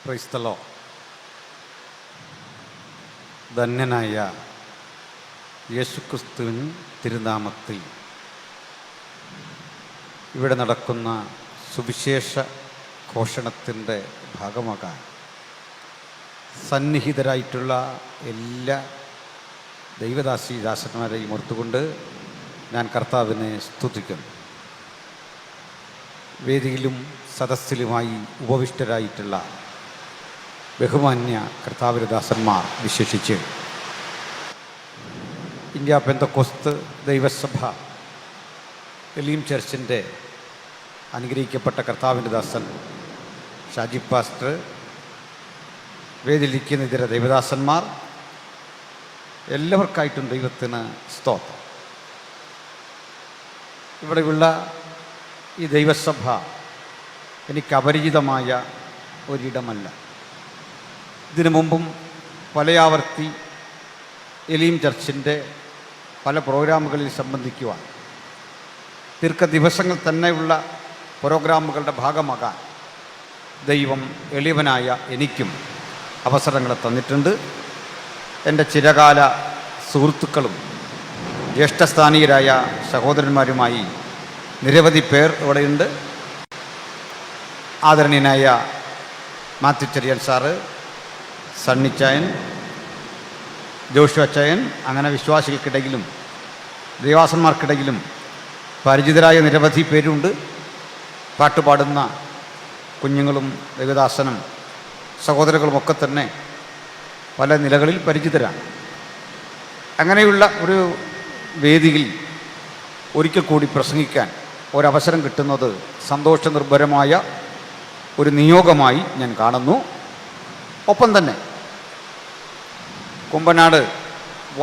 ക്രൈസ്തലോ ധന്യനായ യേശുക്രിസ്തുവിൻ തിരുനാമത്തിൽ ഇവിടെ നടക്കുന്ന സുവിശേഷ ഘോഷണത്തിൻ്റെ ഭാഗമാകാൻ സന്നിഹിതരായിട്ടുള്ള എല്ലാ ദൈവദാസന്മാരെയും ഓർത്തുകൊണ്ട് ഞാൻ കർത്താവിനെ സ്തുതിക്കുന്നു. വേദിയിലും സദസ്സിലുമായി ഉപവിഷ്ടരായിട്ടുള്ള ബഹുമാന്യ കർത്താവിദാസന്മാർ, വിശേഷിച്ച് ഇന്ത്യ പെന്തക്കോസ്ത് ദൈവസഭ എലീം ചർച്ചിൻ്റെ അനുഗ്രഹിക്കപ്പെട്ട കർത്താവിൻ്റെ ദാസൻ ഷാജി പാസ്റ്റർ, വേദിയിലിരിക്കുന്ന ഇതര ദൈവദാസന്മാർ, എല്ലാവർക്കായിട്ടും ദൈവത്തിന് സ്തോത്രം. ഇവിടെയുള്ള ഈ ദൈവസഭ എനിക്ക് അപരിചിതമായ ഒരിടമല്ല. ഇതിനു മുമ്പും പലയാവർത്തി എലീം ചർച്ചിൻ്റെ പല പ്രോഗ്രാമുകളിൽ സംബന്ധിക്കുവാൻ, ദീർഘദിവസങ്ങൾ തന്നെയുള്ള പ്രോഗ്രാമുകളുടെ ഭാഗമാകാൻ ദൈവം എളിയവനായ എനിക്കും അവസരങ്ങൾ തന്നിട്ടുണ്ട്. എൻ്റെ ചിരകാല സുഹൃത്തുക്കളും ജ്യേഷ്ഠസ്ഥാനീയരായ സഹോദരന്മാരുമായി നിരവധി പേർ ഇവിടെയുണ്ട്. ആദരണീയനായ മാത്യു ചെറിയൻ സാറ്, സണ്ണിച്ചായൻ, ജോഷുവച്ചായൻ, അങ്ങനെ വിശ്വാസികൾക്കിടയിലും ദേവാസന്മാർക്കിടയിലും പരിചിതരായ നിരവധി പേരുണ്ട്. പാട്ടുപാടുന്ന കുഞ്ഞുങ്ങളും ദേവദാസനും സഹോദരങ്ങളുമൊക്കെ തന്നെ പല നിലകളിൽ പരിചിതരാണ്. അങ്ങനെയുള്ള ഒരു വേദിയിൽ ഒരിക്കൽ കൂടി പ്രസംഗിക്കാൻ ഒരവസരം കിട്ടുന്നത് സന്തോഷനിർഭരമായ ഒരു നിയോഗമായി ഞാൻ കാണുന്നു. ഒപ്പം തന്നെ കുമ്പനാട്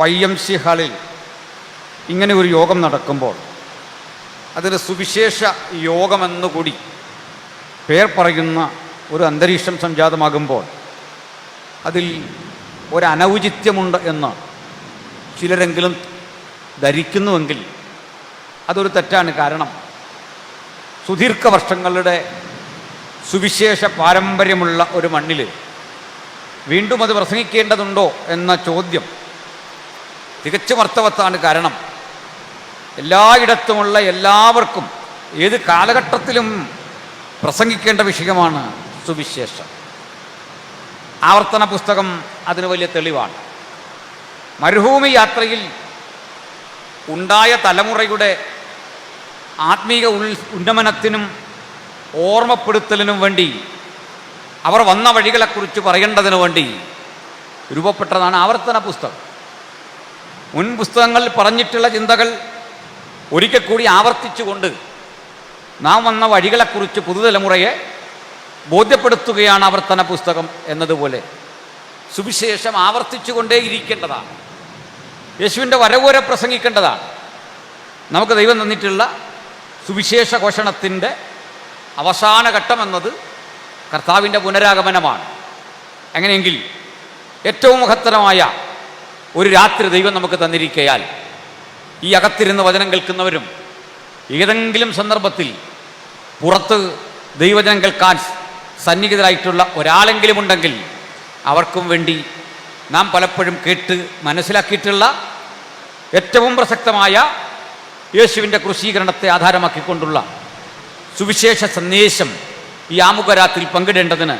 YMC ഹാളിൽ ഇങ്ങനെ ഒരു യോഗം നടക്കുമ്പോൾ അതിന് സുവിശേഷ യോഗമെന്നുകൂടി പേർ പറയുന്ന ഒരു അന്തരീക്ഷം സംജാതമാകുമ്പോൾ അതിൽ ഒരനൗചിത്യമുണ്ട് എന്ന് ചിലരെങ്കിലും ധരിക്കുന്നുവെങ്കിൽ അതൊരു തെറ്റാണ്. കാരണം സുദീർഘ വർഷങ്ങളുടെ സുവിശേഷ പാരമ്പര്യമുള്ള ഒരു മണ്ണിൽ വീണ്ടും അത് പ്രസംഗിക്കേണ്ടതുണ്ടോ എന്ന ചോദ്യം തികച്ചും അർത്ഥവത്താണ്. കാരണം എല്ലായിടത്തുമുള്ള എല്ലാവർക്കും ഏത് കാലഘട്ടത്തിലും പ്രസംഗിക്കേണ്ട വിഷയമാണ് സുവിശേഷം. ആവർത്തന പുസ്തകം അതിന് വലിയ തെളിവാണ്. മരുഭൂമി യാത്രയിൽ ഉണ്ടായ തലമുറയുടെ ആത്മീക ഉന്നമനത്തിനും ഓർമ്മപ്പെടുത്തലിനും വേണ്ടി, അവർ വന്ന വഴികളെക്കുറിച്ച് പറയേണ്ടതിനു വേണ്ടി രൂപപ്പെട്ടതാണ് ആവർത്തന പുസ്തകം. മുൻ പുസ്തകങ്ങളിൽ പറഞ്ഞിട്ടുള്ള ചിന്തകൾ ഒരിക്കൽ കൂടി ആവർത്തിച്ചുകൊണ്ട് നാം വന്ന വഴികളെക്കുറിച്ച് പുതുതലമുറയെ ബോധ്യപ്പെടുത്തുകയാണ് ആവർത്തന പുസ്തകം എന്നതുപോലെ സുവിശേഷം ആവർത്തിച്ചുകൊണ്ടേയിരിക്കേണ്ടതാണ്. യേശുവിൻ്റെ വരവോരെ പ്രസംഗിക്കേണ്ടതാണ്. നമുക്ക് ദൈവം തന്നിട്ടുള്ള സുവിശേഷ ഘോഷണത്തിൻ്റെ അവസാന ഘട്ടമെന്നത് കർത്താവിൻ്റെ പുനരാഗമനമാണ്. അങ്ങനെയെങ്കിൽ ഏറ്റവും മഹത്തരമായ ഒരു രാത്രി ദൈവം നമുക്ക് തന്നിരിക്കയാൽ ഈ അകത്തിരുന്ന് വചനം കേൾക്കുന്നവരും ഏതെങ്കിലും സന്ദർഭത്തിൽ പുറത്ത് ദൈവവചനം കേൾക്കാൻ സന്നിഹിതരായിട്ടുള്ള ഒരാളെങ്കിലും ഉണ്ടെങ്കിൽ അവർക്കും വേണ്ടി നാം പലപ്പോഴും കേട്ട് മനസ്സിലാക്കിയിട്ടുള്ള ഏറ്റവും പ്രസക്തമായ യേശുവിൻ്റെ ക്രൂശീകരണത്തെ ആധാരമാക്കിക്കൊണ്ടുള്ള സുവിശേഷ സന്ദേശം ഈ ആമുഖരാത്രി പങ്കിടേണ്ടതിന്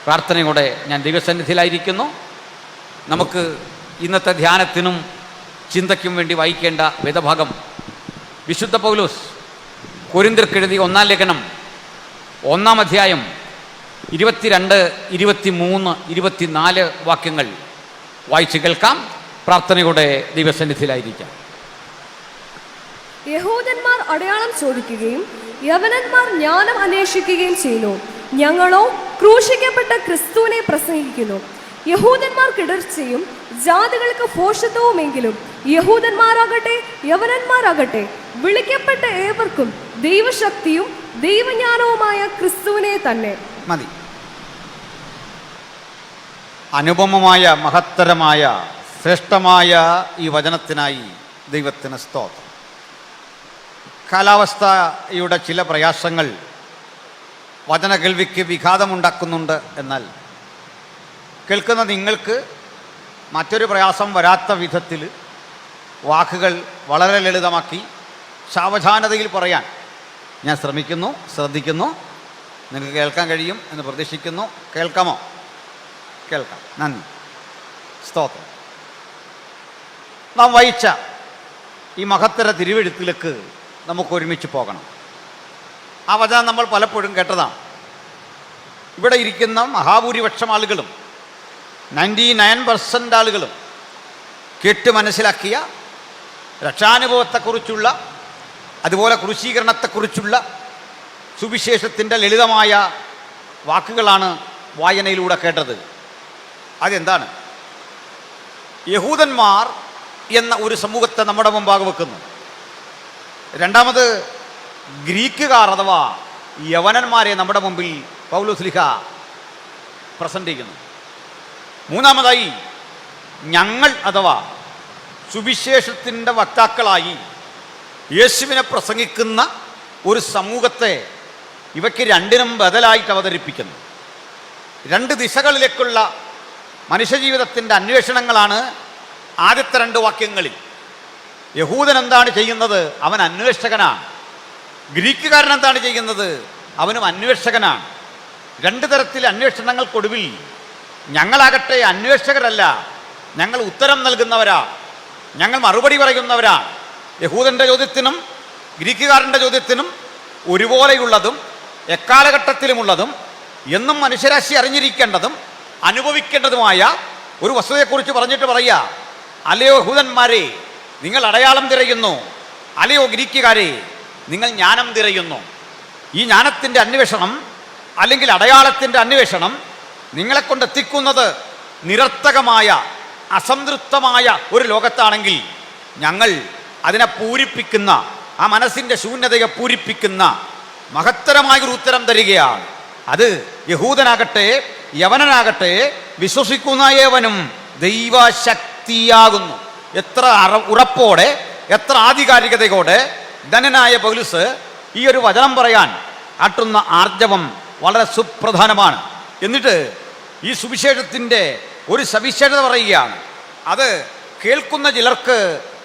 പ്രാർത്ഥനയോടെ ഞാൻ ദൈവസന്നിധിയിലായിരിക്കുന്നു. നമുക്ക് ഇന്നത്തെ ധ്യാനത്തിനും ചിന്തയ്ക്കും വേണ്ടി വായിക്കേണ്ട വേദഭാഗം വിശുദ്ധ പൗലോസ് കൊരിന്ത്യർക്കെഴുതിയ 1-ാം ലേഖനം 1-ാം അധ്യായം 22, 23, 24 വാക്യങ്ങൾ വായിച്ചു കേൾക്കാം. പ്രാർത്ഥനയോടെ ദൈവസന്നിധിയിലായിരിക്കാം. യഹൂദന്മാർ അടയാളം ചോദിക്കുകയും യവനന്മാർ ജ്ഞാനം അന്വേഷിക്കുകയും ചെയ്യുന്നു. ഞങ്ങളോ ക്രൂശിക്കപ്പെട്ട ക്രിസ്തുവിനെ പ്രസംഗിക്കുന്നു. യഹൂദന്മാർക്ക് ഇടർച്ചയും ജാതികൾക്ക് ഭോഷത്വവുമെങ്കിലും യഹൂദന്മാരാകട്ടെ യവനന്മാരാകട്ടെ വിളിക്കപ്പെട്ട ഏവർക്കും ദൈവശക്തിയും ദൈവജ്ഞാനവുമായ ക്രിസ്തുവിനെ തന്നെ മതി. അനുപമമായ മഹത്തരമായ ശ്രേഷ്ഠമായ ഈ വചനത്തിനായി ദൈവത്തിന് സ്തോത്രം. കാലാവസ്ഥയുടെ ചില പ്രയാസങ്ങൾ വചന കേൾവിക്ക് വിഘാതമുണ്ടാക്കുന്നുണ്ട്. എന്നാൽ കേൾക്കുന്ന നിങ്ങൾക്ക് മറ്റൊരു പ്രയാസം വരാത്ത വിധത്തിൽ വാക്കുകൾ വളരെ ലളിതമാക്കി സാവധാനതയിൽ പറയാൻ ഞാൻ ശ്രമിക്കുന്നു, ശ്രദ്ധിക്കുന്നു. നിങ്ങൾക്ക് കേൾക്കാൻ കഴിയും എന്ന് പ്രതീക്ഷിക്കുന്നു. കേൾക്കാമോ? കേൾക്കാം. നന്ദി, സ്തോത്രം. നാം വായിച്ച ഈ മഹത്തര തിരുവെഴുത്തിലേക്ക് നമുക്ക് ഒരുമിച്ച് പോകണം. ആ വചനം നമ്മൾ പലപ്പോഴും കേട്ടതാണ്. ഇവിടെ ഇരിക്കുന്ന മഹാഭൂരിപക്ഷം ആളുകളും 99% ആളുകളും കേട്ട് മനസ്സിലാക്കിയ രക്ഷാനുഭവത്തെക്കുറിച്ചുള്ള, അതുപോലെ ക്രൂശീകരണത്തെക്കുറിച്ചുള്ള സുവിശേഷത്തിൻ്റെ ലളിതമായ വാക്കുകളാണ് വായനയിലൂടെ കേട്ടത്. അതെന്താണ്? യഹൂദന്മാർ എന്ന ഒരു സമൂഹത്തെ നമ്മുടെ മുമ്പാകെ വെക്കുന്നു. രണ്ടാമത് ഗ്രീക്കുകാർ അഥവാ യവനന്മാരെ നമ്മുടെ മുമ്പിൽ പൗലോസ്ലീഹ പ്രസന്റ് ചെയ്യുന്നു. മൂന്നാമതായി ഞങ്ങൾ അഥവാ സുവിശേഷത്തിൻ്റെ വക്താക്കളായി യേശുവിനെ പ്രസംഗിക്കുന്ന ഒരു സമൂഹത്തെ ഇവയ്ക്ക് രണ്ടിനും ബദലായിട്ട് അവതരിപ്പിക്കുന്നു. രണ്ട് ദിശകളിലേക്കുള്ള മനുഷ്യജീവിതത്തിൻ്റെ അന്വേഷണങ്ങളാണ് ആദ്യത്തെ 2 വാക്യങ്ങളിൽ. യഹൂദൻ എന്താണ് ചെയ്യുന്നത്? അവൻ അന്വേഷകനാണ്. ഗ്രീക്കുകാരൻ എന്താണ് ചെയ്യുന്നത്? അവനും അന്വേഷകനാണ്. 2 തരത്തിൽ അന്വേഷണങ്ങൾക്കൊടുവിൽ ഞങ്ങളാകട്ടെ അന്വേഷകരല്ല, ഞങ്ങൾ ഉത്തരം നൽകുന്നവരാ, ഞങ്ങൾ മറുപടി പറയുന്നവരാ. യഹൂദൻ്റെ ചോദ്യത്തിനും ഗ്രീക്കുകാരൻ്റെ ചോദ്യത്തിനും ഒരുപോലെയുള്ളതും എക്കാലഘട്ടത്തിലുമുള്ളതും എന്നും മനുഷ്യരാശി അറിഞ്ഞിരിക്കേണ്ടതും അനുഭവിക്കേണ്ടതുമായ ഒരു വസ്തുതയെക്കുറിച്ച് പറഞ്ഞിട്ട് പറയുക, അല്ലയോ യഹൂദന്മാരെ നിങ്ങൾ അടയാളം തിരയുന്നു, അല്ലയോ ഗ്രീക്കുകാരെ നിങ്ങൾ ജ്ഞാനം തിരയുന്നു. ഈ ജ്ഞാനത്തിൻ്റെ അന്വേഷണം അല്ലെങ്കിൽ അടയാളത്തിൻ്റെ അന്വേഷണം നിങ്ങളെ കൊണ്ടെത്തിക്കുന്നത് നിരർത്ഥകമായ അസംതൃപ്തമായ ഒരു ലോകത്താണെങ്കിൽ ഞങ്ങൾ അതിനെ പൂരിപ്പിക്കുന്ന, ആ മനസ്സിൻ്റെ ശൂന്യതയെ പൂരിപ്പിക്കുന്ന മഹത്തരമായൊരു ഉത്തരം തരികയാണ്. അത് യഹൂദനാകട്ടെ യവനനാകട്ടെ വിശ്വസിക്കുന്ന ഏവനും ദൈവശക്തിയാകുന്നു. എത്ര ഉറപ്പോടെ, എത്ര ആധികാരികതയോടെ ധനനായ പൗലോസ് ഈ ഒരു വചനം പറയാൻ ആട്ടുന്ന ആർജവം വളരെ സുപ്രധാനമാണ്. എന്നിട്ട് ഈ സുവിശേഷത്തിൻ്റെ ഒരു സവിശേഷത പറയുകയാണ്. അത് കേൾക്കുന്ന ചിലർക്ക്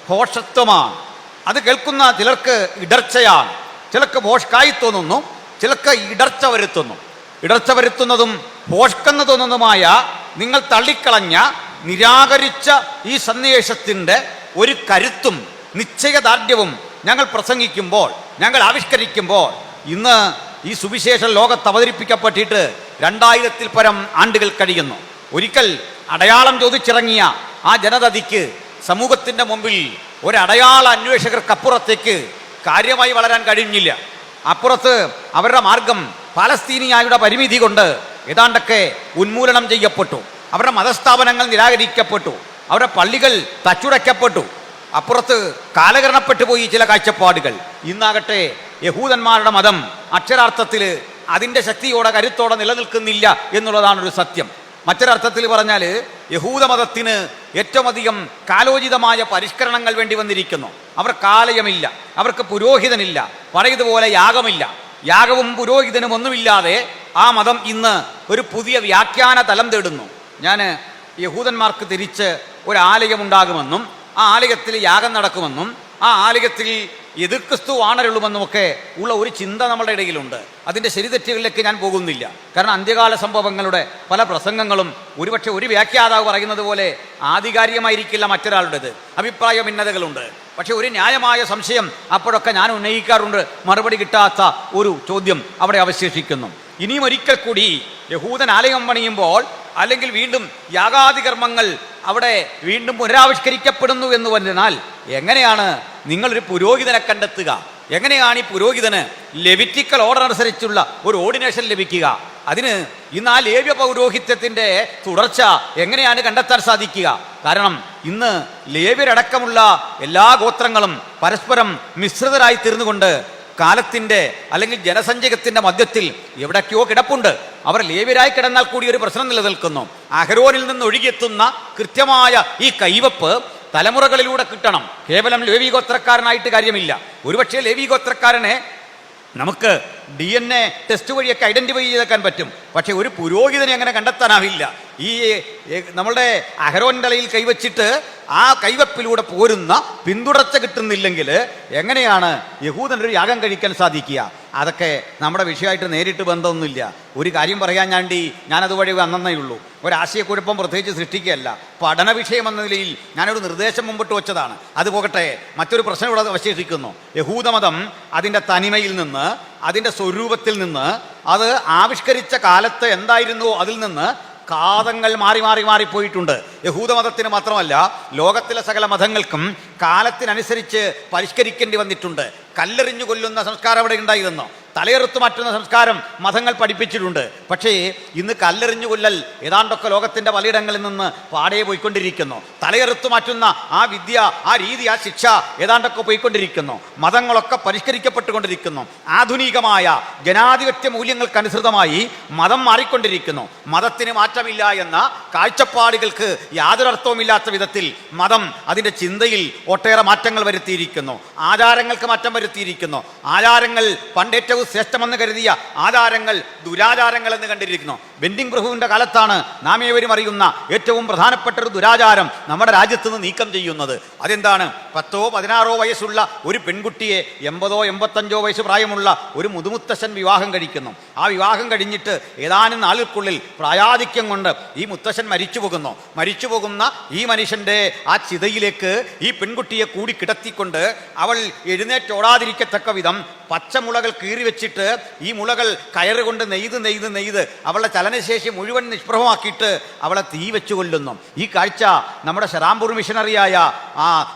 ഭോഷത്വമാണ്, അത് കേൾക്കുന്ന ചിലർക്ക് ഇടർച്ചയാണ്. ചിലർക്ക് ഭോഷ്കായി തോന്നുന്നു, ചിലർക്ക് ഇടർച്ച വരുത്തുന്നു. ഇടർച്ച വരുത്തുന്നതും ഭോഷ്ക്കെന്ന് തോന്നുന്നതുമായ നിങ്ങൾ തള്ളിക്കളഞ്ഞ, നിരാകരിച്ച ഈ സന്ദേശത്തിൻ്റെ ഒരു കരുത്തും നിശ്ചയദാർഢ്യവും ഞങ്ങൾ പ്രസംഗിക്കുമ്പോൾ, ഞങ്ങൾ ആവിഷ്കരിക്കുമ്പോൾ, ഇന്ന് ഈ സുവിശേഷം ലോകത്ത് അവതരിപ്പിക്കപ്പെട്ടിട്ട് 2000-ൽ പരം ആണ്ടുകൾ കഴിയുന്നു. ഒരിക്കൽ അടയാളം ചോദിച്ചിറങ്ങിയ ആ ജനതയ്ക്ക് സമൂഹത്തിൻ്റെ മുമ്പിൽ ഒരടയാള അന്വേഷകർക്കപ്പുറത്തേക്ക് കാര്യമായി വളരാൻ കഴിഞ്ഞില്ല. അപ്പുറത്ത് അവരുടെ മാർഗം പാലസ്തീനിയായുടെ പരിമിതി കൊണ്ട് ഏതാണ്ടൊക്കെ ഉന്മൂലനം ചെയ്യപ്പെട്ടു. അവരുടെ മതസ്ഥാപനങ്ങൾ നിരാകരിക്കപ്പെട്ടു, അവരുടെ പള്ളികൾ തച്ചുടയ്ക്കപ്പെട്ടു. അപ്പുറത്ത് കാലകരണപ്പെട്ടു പോയി ചില കാഴ്ചപ്പാടുകൾ. ഇന്നാകട്ടെ യഹൂദന്മാരുടെ മതം അക്ഷരാർത്ഥത്തിൽ അതിൻ്റെ ശക്തിയോടെ കരുത്തോടെ നിലനിൽക്കുന്നില്ല എന്നുള്ളതാണൊരു സത്യം. മറ്റൊരർത്ഥത്തിൽ പറഞ്ഞാൽ യഹൂദമതത്തിന് ഏറ്റവും അധികം കാലോചിതമായ പരിഷ്കരണങ്ങൾ വേണ്ടി വന്നിരിക്കുന്നു. അവർക്ക് ആലയമില്ല, അവർക്ക് പുരോഹിതനില്ല, പഴയതുപോലെ യാഗമില്ല. യാഗവും പുരോഹിതനും ഒന്നുമില്ലാതെ ആ മതം ഇന്ന് ഒരു പുതിയ വ്യാഖ്യാന തലം തേടുന്നു. ഞാൻ യഹൂദന്മാർക്ക് തിരിച്ച് ഒരു ആലയമുണ്ടാകുമെന്നും ആ ആലയത്തിൽ യാഗം നടക്കുമെന്നും ആ ആലയത്തിൽ എതിർക്രിസ്തു ആണരുള്ളുമെന്നുമൊക്കെ ഉള്ള ഒരു ചിന്ത നമ്മുടെ ഇടയിലുണ്ട്. അതിൻ്റെ ശരിതെറ്റുകളിലേക്ക് ഞാൻ പോകുന്നില്ല. കാരണം അന്ത്യകാല സംഭവങ്ങളുടെ പല പ്രസംഗങ്ങളും ഒരുപക്ഷെ ഒരു വ്യാഖ്യാതാവ് പറയുന്നത് പോലെ ആധികാരികമായിരിക്കില്ല മറ്റൊരാളുടേത്. അഭിപ്രായ ഭിന്നതകളുണ്ട്. പക്ഷെ ഒരു ന്യായമായ സംശയം അപ്പോഴൊക്കെ ഞാൻ ഉന്നയിക്കാറുണ്ട്. മറുപടി കിട്ടാത്ത ഒരു ചോദ്യം അവിടെ അവശേഷിക്കുന്നു. ഇനിയും ഒരിക്കൽ കൂടി യഹൂദൻ ആലയം പണിയുമ്പോൾ അല്ലെങ്കിൽ വീണ്ടും യാഗാദികർമ്മങ്ങൾ അവിടെ വീണ്ടും പുനരാവിഷ്കരിക്കപ്പെടുന്നു എന്ന് പറഞ്ഞാൽ എങ്ങനെയാണ് നിങ്ങളൊരു പുരോഹിതനെ കണ്ടെത്തുക? എങ്ങനെയാണ് ഈ പുരോഹിതന് ലെവിറ്റിക്കൽ ഓർഡർ അനുസരിച്ചുള്ള ഒരു ഓർഡിനേഷൻ ലഭിക്കുക? അതിന് ഇന്ന് ആ ലേവ്യ പൗരോഹിത്യത്തിൻ്റെ തുടർച്ച എങ്ങനെയാണ് കണ്ടെത്താൻ സാധിക്കുക? കാരണം ഇന്ന് ലേവ്യരടക്കമുള്ള എല്ലാ ഗോത്രങ്ങളും പരസ്പരം മിശ്രിതരായി തീർന്നുകൊണ്ട് കാലത്തിൻ്റെ അല്ലെങ്കിൽ ജനസഞ്ചയത്തിൻ്റെ മധ്യത്തിൽ എവിടേക്കോ കിടപ്പുണ്ട്. അവർ ലേവ്യരായി കിടന്നാൽ കൂടി ഒരു പ്രശ്നം നിലനിൽക്കുന്നു. അഹരോനിൽ നിന്ന് ഒഴുകിയെത്തുന്ന കൃത്യമായ ഈ കൈവപ്പ് തലമുറകളിലൂടെ കിട്ടണം. കേവലം ലേവി ഗോത്രക്കാരനായിട്ട് കാര്യമില്ല. ഒരുപക്ഷെ ലേവി ഗോത്രക്കാരനെ നമുക്ക് DNA ടെസ്റ്റ് വഴിയൊക്കെ ഐഡൻറ്റിഫൈ ചെയ്തേക്കാൻ പറ്റും. പക്ഷേ ഒരു പുരോഹിതനെ അങ്ങനെ കണ്ടെത്താനാവില്ല. ഈ നമ്മളുടെ അഹരോൻ തലയിൽ കൈവച്ചിട്ട് ആ കൈവപ്പിലൂടെ പോരുന്ന പിന്തുടർച്ച കിട്ടുന്നില്ലെങ്കിൽ എങ്ങനെയാണ് യഹൂദനൊരു യാഗം കഴിക്കാൻ സാധിക്കുക? അതൊക്കെ നമ്മുടെ വിഷയമായിട്ട് നേരിട്ട് ബന്ധമൊന്നുമില്ല. ഒരു കാര്യം പറയാൻ ഞാനതുവഴി വന്നേ ഉള്ളൂ. ഒരാശയക്കുഴപ്പം പ്രത്യേകിച്ച് സൃഷ്ടിക്കുകയല്ല. പഠന വിഷയം എന്ന നിലയിൽ ഞാനൊരു നിർദ്ദേശം മുമ്പിട്ട് വെച്ചതാണ്. അത് പോകട്ടെ, മറ്റൊരു പ്രശ്നം ഇവിടെ അവശേഷിക്കുന്നു. യഹൂദമതം അതിൻ്റെ തനിമയിൽ നിന്ന്, അതിൻ്റെ സ്വരൂപത്തിൽ നിന്ന്, അത് ആവിഷ്കരിച്ച കാലത്ത് എന്തായിരുന്നുവോ അതിൽ നിന്ന് കാതങ്ങൾ മാറിപ്പോയിട്ടുണ്ട്. യഹൂദമതത്തിന് മാത്രമല്ല, ലോകത്തിലെ സകല മതങ്ങൾക്കും കാലത്തിനനുസരിച്ച് പരിഷ്കരിക്കേണ്ടി വന്നിട്ടുണ്ട്. കല്ലെറിഞ്ഞു കൊല്ലുന്ന സംസ്കാരം അവിടെ ഉണ്ടായിരുന്നു. തലയെറുത്തു മാറ്റുന്ന സംസ്കാരം മതങ്ങൾ പഠിപ്പിച്ചിട്ടുണ്ട്. പക്ഷേ ഇന്ന് കല്ലെറിഞ്ഞു കൊല്ലൽ ഏതാണ്ടൊക്കെ ലോകത്തിൻ്റെ പലയിടങ്ങളിൽ നിന്ന് പാടെ പോയിക്കൊണ്ടിരിക്കുന്നു. തലയെറുത്തു മാറ്റുന്ന ആ വിദ്യ, ആ രീതി, ആ ശിക്ഷ ഏതാണ്ടൊക്കെ പോയിക്കൊണ്ടിരിക്കുന്നു. മതങ്ങളൊക്കെ പരിഷ്കരിക്കപ്പെട്ടുകൊണ്ടിരിക്കുന്നു. ആധുനികമായ ജനാധിപത്യ മൂല്യങ്ങൾക്കനുസൃതമായി മതം മാറിക്കൊണ്ടിരിക്കുന്നു. മതത്തിന് മാറ്റമില്ല എന്ന കാഴ്ചപ്പാടുകൾക്ക് യാതൊരു അർത്ഥവുമില്ലാത്ത വിധത്തിൽ മതം അതിൻ്റെ ചിന്തയിൽ ഒട്ടേറെ മാറ്റങ്ങൾ വരുത്തിയിരിക്കുന്നു. ആചാരങ്ങൾക്ക് മാറ്റം വരുത്തിയിരിക്കുന്നു. ആചാരങ്ങൾ പണ്ടേറ്റവും ശ്രേഷ്ഠമെന്ന് കരുതിയ ആചാരങ്ങൾ ദുരാചാരങ്ങൾ എന്ന് കണ്ടിരിക്കുന്നു. ബെന്റിംഗ് പ്രഭുവിൻ്റെ കാലത്താണ് നാം ഏവരും അറിയുന്ന ഏറ്റവും പ്രധാനപ്പെട്ട ഒരു ദുരാചാരം നമ്മുടെ രാജ്യത്ത് നിന്ന് നീക്കം ചെയ്യുന്നത്. അതെന്താണ്? 10 or 16 വയസ്സുള്ള ഒരു പെൺകുട്ടിയെ 80 or 85 വയസ്സ് പ്രായമുള്ള ഒരു മുതുമുത്തശ്ശൻ വിവാഹം കഴിക്കുന്നു. ആ വിവാഹം കഴിഞ്ഞിട്ട് ഏതാനും നാളുകൾക്കുള്ളിൽ പ്രായാധിക്യം കൊണ്ട് ഈ മുത്തശ്ശൻ മരിച്ചു പോകുന്ന ഈ മനുഷ്യൻ്റെ ആ ചിതയിലേക്ക് ഈ പെൺകുട്ടിയെ കൂടി കിടത്തിക്കൊണ്ട് അവൾ എഴുന്നേറ്റോടാതിരിക്കത്തക്ക വിധം പച്ചമുളകൾ കീറിവെച്ചിട്ട് ഈ മുളകൾ കയറുകൊണ്ട് നെയ്ത് അവളുടെ ചലനശേഷി മുഴുവൻ നിഷ്പ്രഭമാക്കിയിട്ട് അവളെ തീ വെച്ചു കൊല്ലുന്നു. ഈ കാഴ്ച നമ്മുടെ ശരാംപൂർ മിഷണറിയായ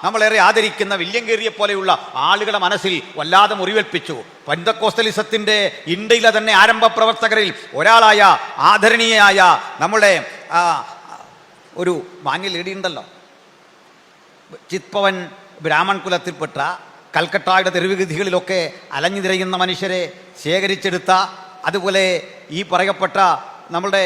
നമ്മളേറെ ആദരിക്കുന്ന വില്യം കേറിയെ പോലെയുള്ള ആളുകളുടെ മനസ്സിൽ വല്ലാതെ മുറിവേൽപ്പിച്ചു. പെന്തക്കോസ്തലിസത്തിൻ്റെ ഇന്ത്യയിലെ തന്നെ ആരംഭ പ്രവർത്തകരിൽ ഒരാളായ ആദരണീയയായ നമ്മുടെ ഒരു മാന്യ ലേഡി ഉണ്ടല്ലോ, ചിത്പവൻ ബ്രാഹ്മൺ കുലത്തിൽപ്പെട്ട കൽക്കട്ടയുടെ തെരുവുഗതികളിലൊക്കെ അലഞ്ഞു തിരയുന്ന മനുഷ്യരെ ശേഖരിച്ചെടുത്ത, അതുപോലെ ഈ പറയപ്പെട്ട നമ്മളുടെ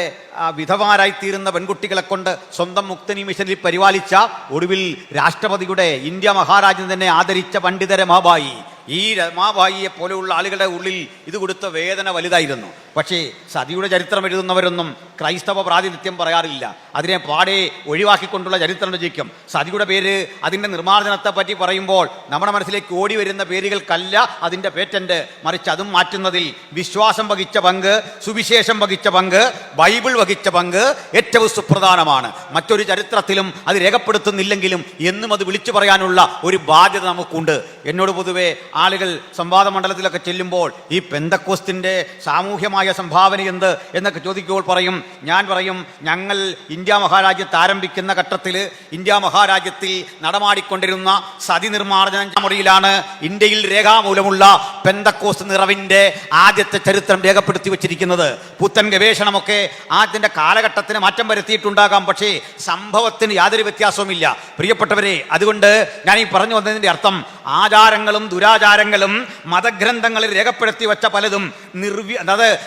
വിധവാരായിത്തീരുന്ന പെൺകുട്ടികളെ കൊണ്ട് സ്വന്തം മുക്തനി മിഷനിൽ പരിപാലിച്ച, ഒടുവിൽ രാഷ്ട്രപതിയുടെ ഇന്ത്യ മഹാരാജ്യം തന്നെ ആദരിച്ച പണ്ഡിത രമാബായി, ഈ രമാബായിയെ പോലെയുള്ള ആളുകളുടെ ഉള്ളിൽ ഇത് കൊടുത്ത വേദന വലുതായിരുന്നു. പക്ഷേ സതിയുടെ ചരിത്രം എഴുതുന്നവരൊന്നും ക്രൈസ്തവ പ്രാതിനിധ്യം പറയാറില്ല. അതിനെ പാടെ ഒഴിവാക്കിക്കൊണ്ടുള്ള ചരിത്രം രചിക്കും. സതിയുടെ പേര്, അതിൻ്റെ നിർമ്മാർജ്ജനത്തെ പറ്റി പറയുമ്പോൾ നമ്മുടെ മനസ്സിലേക്ക് ഓടി വരുന്ന പേരുകൾക്കല്ല അതിൻ്റെ പേറ്റന്റ്, മറിച്ച് അതും മാറ്റുന്നതിൽ വിശ്വാസം വഹിച്ച പങ്ക്, സുവിശേഷം വഹിച്ച പങ്ക്, ബൈബിൾ വഹിച്ച പങ്ക് ഏറ്റവും സുപ്രധാനമാണ്. മറ്റൊരു ചരിത്രത്തിലും അത് രേഖപ്പെടുത്തുന്നില്ലെങ്കിലും എന്നും അത് വിളിച്ചു പറയാനുള്ള ഒരു ബാധ്യത നമുക്കുണ്ട്. എന്നോട് പൊതുവെ ആളുകൾ സംവാദ മണ്ഡലത്തിലൊക്കെ ചെല്ലുമ്പോൾ ഈ പെന്തക്കോസ്തിൻ്റെ സാമൂഹ്യമായ സംഭാവന എന്ത് എന്നൊക്കെ ചോദിക്കുമ്പോൾ ഞാൻ പറയും ഞങ്ങൾ ഇന്ത്യ മഹാരാജ്യത്ത് ആരംഭിക്കുന്ന ഘട്ടത്തിൽ ഇന്ത്യ മഹാരാജ്യത്തിൽ നടമാടിക്കൊണ്ടിരുന്ന സതി നിർമ്മാർജ്ജന മുറിയിലാണ് ഇന്ത്യയിൽ രേഖാമൂലമുള്ള പെന്തക്കോസ്ത് നിറവിൻ്റെ ആദ്യത്തെ ചരിത്രം രേഖപ്പെടുത്തി വച്ചിരിക്കുന്നത്. പുത്തൻ ഗവേഷണമൊക്കെ അതിൻ്റെ കാലഘട്ടത്തിന് മാറ്റം വരുത്തിയിട്ടുണ്ടാകാം, പക്ഷേ സംഭവത്തിന് യാതൊരു വ്യത്യാസവുമില്ല. പ്രിയപ്പെട്ടവരെ, അതുകൊണ്ട് ഞാൻ ഈ പറഞ്ഞു വന്നതിൻ്റെ അർത്ഥം ആചാരങ്ങളും ദുരാചാരങ്ങളും മതഗ്രന്ഥങ്ങളിൽ രേഖപ്പെടുത്തി വച്ച പലതും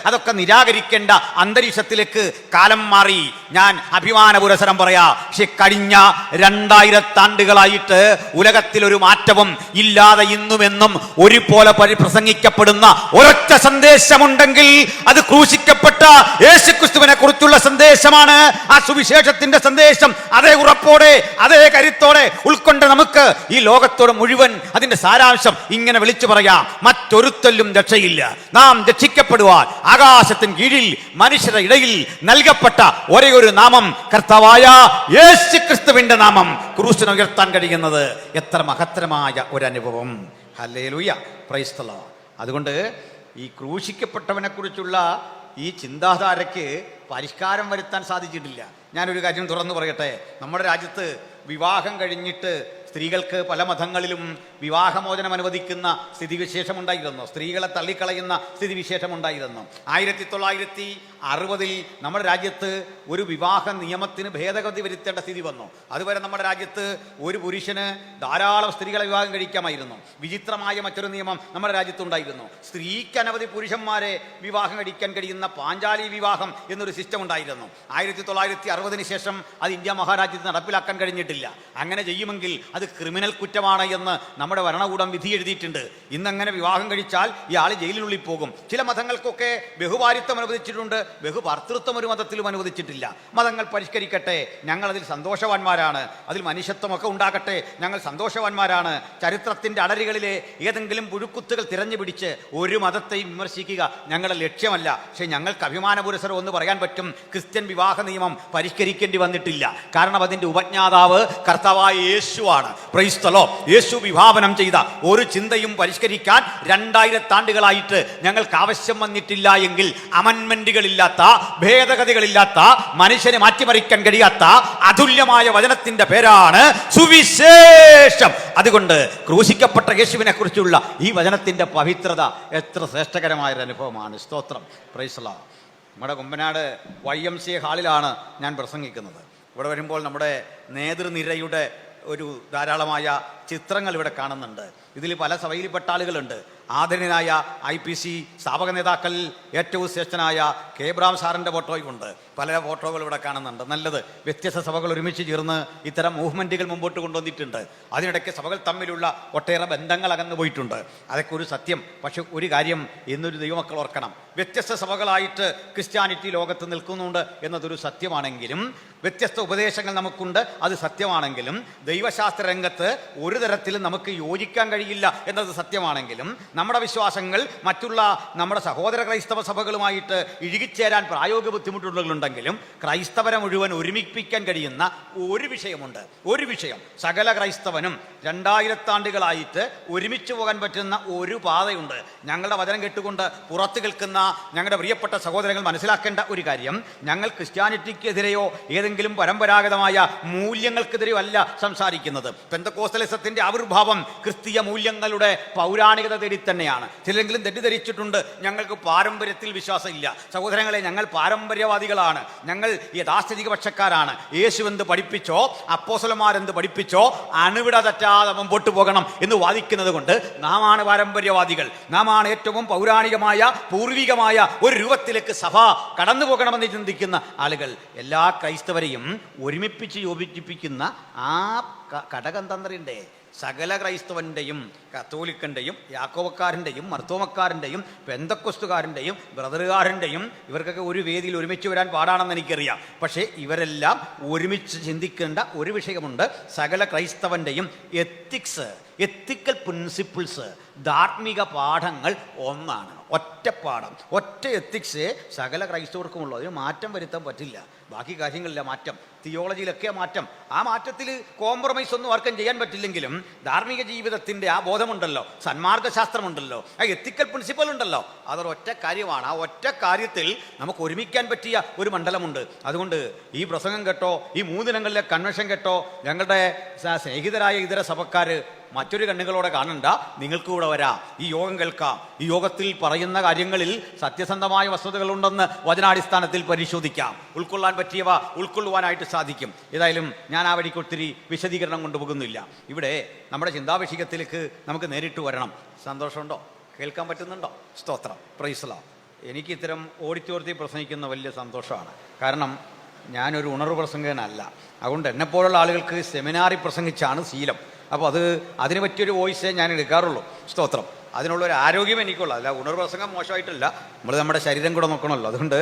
അതൊക്കെ നിരാകരിക്കേണ്ട അന്തരീക്ഷത്തിലേക്ക് കാലം മാറി. ഞാൻ അഭിമാനപുരസരം പറയാ, പക്ഷെ കഴിഞ്ഞ 2000 ആണ്ടുകളായിട്ട് ഉലകത്തിലൊരു മാറ്റവും ഇല്ലാതെ ഇന്നുമെന്നും ഒരുപോലെ പ്രസംഗിക്കപ്പെടുന്ന ഒരൊറ്റ സന്ദേശമുണ്ടെങ്കിൽ അത് ക്രൂശിക്കപ്പെട്ട യേശുക്രിസ്തുവിനെ കുറിച്ചുള്ള സന്ദേശമാണ്. ആ സുവിശേഷത്തിന്റെ സന്ദേശം അതേ ഉറപ്പോടെ, അതേ കരുത്തോടെ ഉൾക്കൊണ്ട് നമുക്ക് ഈ ലോകത്തോട് മുഴുവൻ അതിന്റെ സാരാംശം ഇങ്ങനെ വിളിച്ചു പറയാം. മറ്റൊരുത്തല്ലും രക്ഷയില്ല. നാം രക്ഷിക്കപ്പെടുവാൻ ആകാശത്തിന് കീഴിൽ മനുഷ്യരുടെ ഇടയിൽ നൽകപ്പെട്ട ഒരേ ഒരു നാമം കർത്താവായ യേശുക്രിസ്തുവിന്റെ നാമം. ക്രൂശിനെ ഉയർത്താൻ കഴിയുന്നത് എത്ര മഹത്തരമായ ഒരനുഭവം. Hallelujah, praise the Lord. അതുകൊണ്ട് ഈ ക്രൂശിക്കപ്പെട്ടവനെ കുറിച്ചുള്ള ഈ ചിന്താധാരയ്ക്ക് പരിഷ്കാരം വരുത്താൻ സാധിച്ചിട്ടില്ല. ഞാനൊരു കാര്യം തുറന്നു പറയട്ടെ. നമ്മുടെ രാജ്യത്ത് വിവാഹം കഴിഞ്ഞിട്ട് സ്ത്രീകൾക്ക് പല മതങ്ങളിലും വിവാഹമോചനം അനുവദിക്കുന്ന സ്ഥിതിവിശേഷമുണ്ടായിരുന്നു. സ്ത്രീകളെ തള്ളിക്കളയുന്ന സ്ഥിതിവിശേഷമുണ്ടായിരുന്നു. 1960 നമ്മുടെ രാജ്യത്ത് ഒരു വിവാഹ നിയമത്തിന് ഭേദഗതി വരുത്തേണ്ട സ്ഥിതി വന്നു. അതുവരെ നമ്മുടെ രാജ്യത്ത് ഒരു പുരുഷന് ധാരാളം സ്ത്രീകളെ വിവാഹം കഴിക്കാമായിരുന്നു. വിചിത്രമായ മറ്റൊരു നിയമം നമ്മുടെ രാജ്യത്തുണ്ടായിരുന്നു. സ്ത്രീക്ക് അനവധി പുരുഷന്മാരെ വിവാഹം കഴിക്കാൻ കഴിയുന്ന പാഞ്ചാലി വിവാഹം എന്നൊരു സിസ്റ്റം ഉണ്ടായിരുന്നു. 1960 ശേഷം അത് ഇന്ത്യ മഹാരാജ്യത്ത് നടപ്പിലാക്കാൻ കഴിഞ്ഞിട്ടില്ല. അങ്ങനെ ചെയ്യുമെങ്കിൽ അത് ക്രിമിനൽ കുറ്റമാണ് എന്ന് നമ്മുടെ ഭരണകൂടം വിധി എഴുതിയിട്ടുണ്ട്. ഇന്നങ്ങനെ വിവാഹം കഴിച്ചാൽ ഇയാൾ ജയിലിനുള്ളിൽ പോകും. ചില മതങ്ങൾക്കൊക്കെ ബഹുഭാര്യത്വം അനുവദിച്ചിട്ടുണ്ട്, ബഹുഭർത്തൃത്വം ഒരു മതത്തിലും അനുവദിച്ചിട്ടില്ല. മതങ്ങൾ പരിഷ്കരിക്കട്ടെ, ഞങ്ങളതിൽ സന്തോഷവാന്മാരാണ്. അതിൽ മനുഷ്യത്വമൊക്കെ ഉണ്ടാകട്ടെ, ഞങ്ങൾ സന്തോഷവാന്മാരാണ്. ചരിത്രത്തിൻ്റെ അടരുകളിലെ ഏതെങ്കിലും പുഴുക്കുത്തുകൾ തിരഞ്ഞു പിടിച്ച് ഒരു മതത്തെയും വിമർശിക്കുക ഞങ്ങളുടെ ലക്ഷ്യമല്ല. പക്ഷേ ഞങ്ങൾക്ക് അഭിമാന പുരസരം ഒന്ന് പറയാൻ പറ്റും, ക്രിസ്ത്യൻ വിവാഹ നിയമം പരിഷ്കരിക്കേണ്ടി വന്നിട്ടില്ല. കാരണം അതിൻ്റെ ഉപജ്ഞാതാവ് കർത്താവായ യേശുവാണ്. Price the Lord. യേശു വിഭാവനം ചെയ്ത ഒരു ചിന്തയും പരിഷ്കരിക്കാൻ 2000 ആണ്ടുകളായിട്ട് ഞങ്ങൾക്ക് ആവശ്യം വന്നിട്ടില്ല എങ്കിൽ അമൻമെന്റുകളില്ലാത്ത, ഭേദഗതികളില്ലാത്ത, മനുഷ്യനെ മാറ്റിമറിക്കാൻ കഴിയാത്ത അതുല്യമായ വചനത്തിന്റെ പേരാണ് സുവിശേഷം. അതുകൊണ്ട് ക്രൂശിക്കപ്പെട്ട യേശുവിനെ കുറിച്ചുള്ള ഈ വചനത്തിന്റെ പവിത്രത എത്ര ശ്രേഷ്ഠകരമായൊരു അനുഭവമാണ്. സ്തോത്രം. Price the Lord. നമ്മുടെ കുമ്പനാട് YMCA ഹാളിലാണ് ഞാൻ പ്രസംഗിക്കുന്നത്. ഇവിടെ വരുമ്പോൾ നമ്മുടെ നേതൃനിരയുടെ ഒരു ധാരാളമായ ചിത്രങ്ങൾ ഇവിടെ കാണുന്നുണ്ട്. ഇതിൽ പല സഭയിൽപ്പെട്ട ആളുകളുണ്ട്. ആദരണീയനായ IPC സ്ഥാപക നേതാക്കളിൽ ഏറ്റവും ശ്രേഷ്ഠനായ കേബ്രാം സാറിൻ്റെ ഫോട്ടോയുമുണ്ട്. പല ഫോട്ടോകൾ ഇവിടെ കാണുന്നുണ്ട്. നല്ലത്. വ്യത്യസ്ത സഭകൾ ഒരുമിച്ച് ചേർന്ന് ഇത്തരം മൂവ്മെൻറ്റുകൾ മുമ്പോട്ട് കൊണ്ടുവന്നിട്ടുണ്ട്. അതിനിടയ്ക്ക് സഭകൾ തമ്മിലുള്ള ഒട്ടേറെ ബന്ധങ്ങൾ അകന്നു പോയിട്ടുണ്ട്. അതൊക്കെ ഒരു സത്യം. പക്ഷെ ഒരു കാര്യം എന്നൊരു ദൈവമക്കൾ ഓർക്കണം, വ്യത്യസ്ത സഭകളായിട്ട് ക്രിസ്ത്യാനിറ്റി ലോകത്ത് നിൽക്കുന്നുണ്ട് എന്നതൊരു സത്യമാണെങ്കിലും, വ്യത്യസ്ത ഉപദേശങ്ങൾ നമുക്കുണ്ട്, അത് സത്യമാണെങ്കിലും, ദൈവശാസ്ത്ര രംഗത്ത് ഒരു തരത്തിലും നമുക്ക് യോജിക്കാൻ കഴിയില്ല എന്നത് സത്യമാണെങ്കിലും, നമ്മുടെ വിശ്വാസങ്ങൾ മറ്റുള്ള നമ്മുടെ സഹോദര ക്രൈസ്തവ സഭകളുമായിട്ട് ഇഴുകിച്ചേരാൻ പ്രായോഗിക ബുദ്ധിമുട്ടുകളുണ്ടെങ്കിലും ക്രൈസ്തവരെ മുഴുവൻ ഒരുമിപ്പിക്കാൻ കഴിയുന്ന ഒരു വിഷയമുണ്ട്. ഒരു വിഷയം സകല ക്രൈസ്തവനും 2000 ആണ്ടുകളായിട്ട് ഒരുമിച്ച് പോകാൻ പറ്റുന്ന ഒരു പാതയുണ്ട്. ഞങ്ങളുടെ വചനം കേട്ടുകൊണ്ട് പുറത്ത് കേൾക്കുന്ന ഞങ്ങളുടെ പ്രിയപ്പെട്ട സഹോദരങ്ങൾ മനസ്സിലാക്കേണ്ട ഒരു കാര്യം, ഞങ്ങൾ ക്രിസ്ത്യാനിറ്റിക്കെതിരെയോ ഏതെങ്കിലും പരമ്പരാഗതമായ മൂല്യങ്ങൾക്കെതിരെയോ അല്ല സംസാരിക്കുന്നത്. പെന്തക്കോസ്തലിസത്തിന്റെ ആവിർഭാവം ക്രിസ്തീയ മൂല്യങ്ങളുടെ പൗരാണികത തേടി തന്നെയാണ്. ചിലെങ്കിലും തെറ്റിദ്ധരിച്ചിട്ടുണ്ട്, ഞങ്ങൾക്ക് പാരമ്പര്യത്തിൽ വിശ്വാസമില്ല. സഹോദരങ്ങളെ, ഞങ്ങൾ പാരമ്പര്യവാദികളാണ്. ഞങ്ങൾ യാഥാസ്ഥിതിക പക്ഷക്കാരാണ്. യേശു എന്ത് പഠിപ്പിച്ചോ, അപ്പോസ്തലന്മാരെന്ത് പഠിപ്പിച്ചോ, അണുവിട തെറ്റാതെ മുമ്പോട്ട് പോകണം എന്ന് വാദിക്കുന്നത് കൊണ്ട് നാം ആണ് പാരമ്പര്യവാദികൾ. നാം ആണ് ഏറ്റവും പൗരാണികമായ പൂർവികമായ ഒരു രൂപത്തിലേക്ക് സഭ കടന്നു പോകണമെന്ന് ചിന്തിക്കുന്ന ആളുകൾ. എല്ലാ ക്രൈസ്തവരെയും ഒരുമിപ്പിച്ച് യോജിപ്പിക്കുന്ന ആ ഘടകതന്ത്രിൻ്റെ സകല ക്രൈസ്തവൻ്റെയും കത്തോലിക്കൻ്റെയും യാക്കോബക്കാരൻ്റെയും മർത്തോമക്കാരൻ്റെയും പെന്തക്കൊസ്തുകാരൻ്റെയും ബ്രദറുകാരൻ്റെയും ഇവർക്കൊക്കെ ഒരു വേദിയിൽ ഒരുമിച്ച് വരാൻ പാടാണെന്ന് എനിക്കറിയാം. പക്ഷേ ഇവരെല്ലാം ഒരുമിച്ച് ചിന്തിക്കേണ്ട ഒരു വിഷയമുണ്ട്. സകല ക്രൈസ്തവൻ്റെയും എത്തിക്കൽ പ്രിൻസിപ്പിൾസ്, ധാർമ്മിക പാഠങ്ങൾ ഒന്നാണ്. ഒറ്റ പാഠം, ഒറ്റ എത്തിക്സേ സകല ക്രൈസ്തവർക്കുമുള്ളൂ. അതിന് മാറ്റം വരുത്താൻ പറ്റില്ല. ബാക്കി കാര്യങ്ങളില്ല മാറ്റം, തിയോളജിയിലൊക്കെ മാറ്റം. ആ മാറ്റത്തിൽ കോംപ്രമൈസ് ഒന്നും ആർക്കും ചെയ്യാൻ പറ്റില്ലെങ്കിലും ധാർമ്മിക ജീവിതത്തിൻ്റെ ആ ബോധമുണ്ടല്ലോ, സന്മാർഗശാസ്ത്രമുണ്ടല്ലോ, ആ എത്തിക്കൽ പ്രിൻസിപ്പൽ ഉണ്ടല്ലോ, അതൊരൊറ്റ കാര്യമാണ്. ആ ഒറ്റ കാര്യത്തിൽ നമുക്ക് ഒരുമിക്കാൻ പറ്റിയ ഒരു മണ്ഡലമുണ്ട്. അതുകൊണ്ട് ഈ പ്രസംഗം കേട്ടോ, ഈ 3 ദിനങ്ങളിലെ കൺവെൻഷൻ കേട്ടോ, ഞങ്ങളുടെ സ്നേഹിതരായ ഇതര സഭക്കാർ മറ്റൊരു കണ്ണുകളോടെ കാണണ്ട, നിങ്ങൾക്ക് കൂടെ വരാം, ഈ യോഗം കേൾക്കാം. ഈ യോഗത്തിൽ പറയുന്ന കാര്യങ്ങളിൽ സത്യസന്ധമായ വസ്തുതകളുണ്ടെന്ന് വചനാടിസ്ഥാനത്തിൽ പരിശോധിക്കാം. ഉൾക്കൊള്ളാൻ പറ്റിയവ ഉൾക്കൊള്ളുവാനായിട്ട് സാധിക്കും. ഏതായാലും ഞാൻ ആ വഴിക്ക് ഒത്തിരി വിശദീകരണം കൊണ്ടുപോകുന്നില്ല. ഇവിടെ നമ്മുടെ ചിന്താവിഷയത്തിലേക്ക് നമുക്ക് നേരിട്ട് വരണം. സന്തോഷമുണ്ടോ? കേൾക്കാൻ പറ്റുന്നുണ്ടോ? സ്തോത്രം. Price the Lord. എനിക്ക് ഇത്തരം ഓഡിറ്റോറിയത്തിൽ പ്രസംഗിക്കുന്ന വലിയ സന്തോഷമാണ്. കാരണം ഞാനൊരു ഉണർവ് പ്രസംഗകനല്ല. അതുകൊണ്ട് എന്നെപ്പോലുള്ള ആളുകൾക്ക് സെമിനാറിൽ പ്രസംഗിച്ചാണ് ശീലം. അപ്പോൾ അതിന് പറ്റിയൊരു വോയിസേ ഞാൻ എടുക്കാറുള്ളൂ. സ്തോത്രം. അതിനുള്ളൊരു ആരോഗ്യം എനിക്കുള്ളൂ. അല്ല, ഉണർവ് പ്രസംഗം മോശമായിട്ടില്ല. നമ്മൾ നമ്മുടെ ശരീരം കൂടെ നോക്കണമല്ലോ. അതുകൊണ്ട്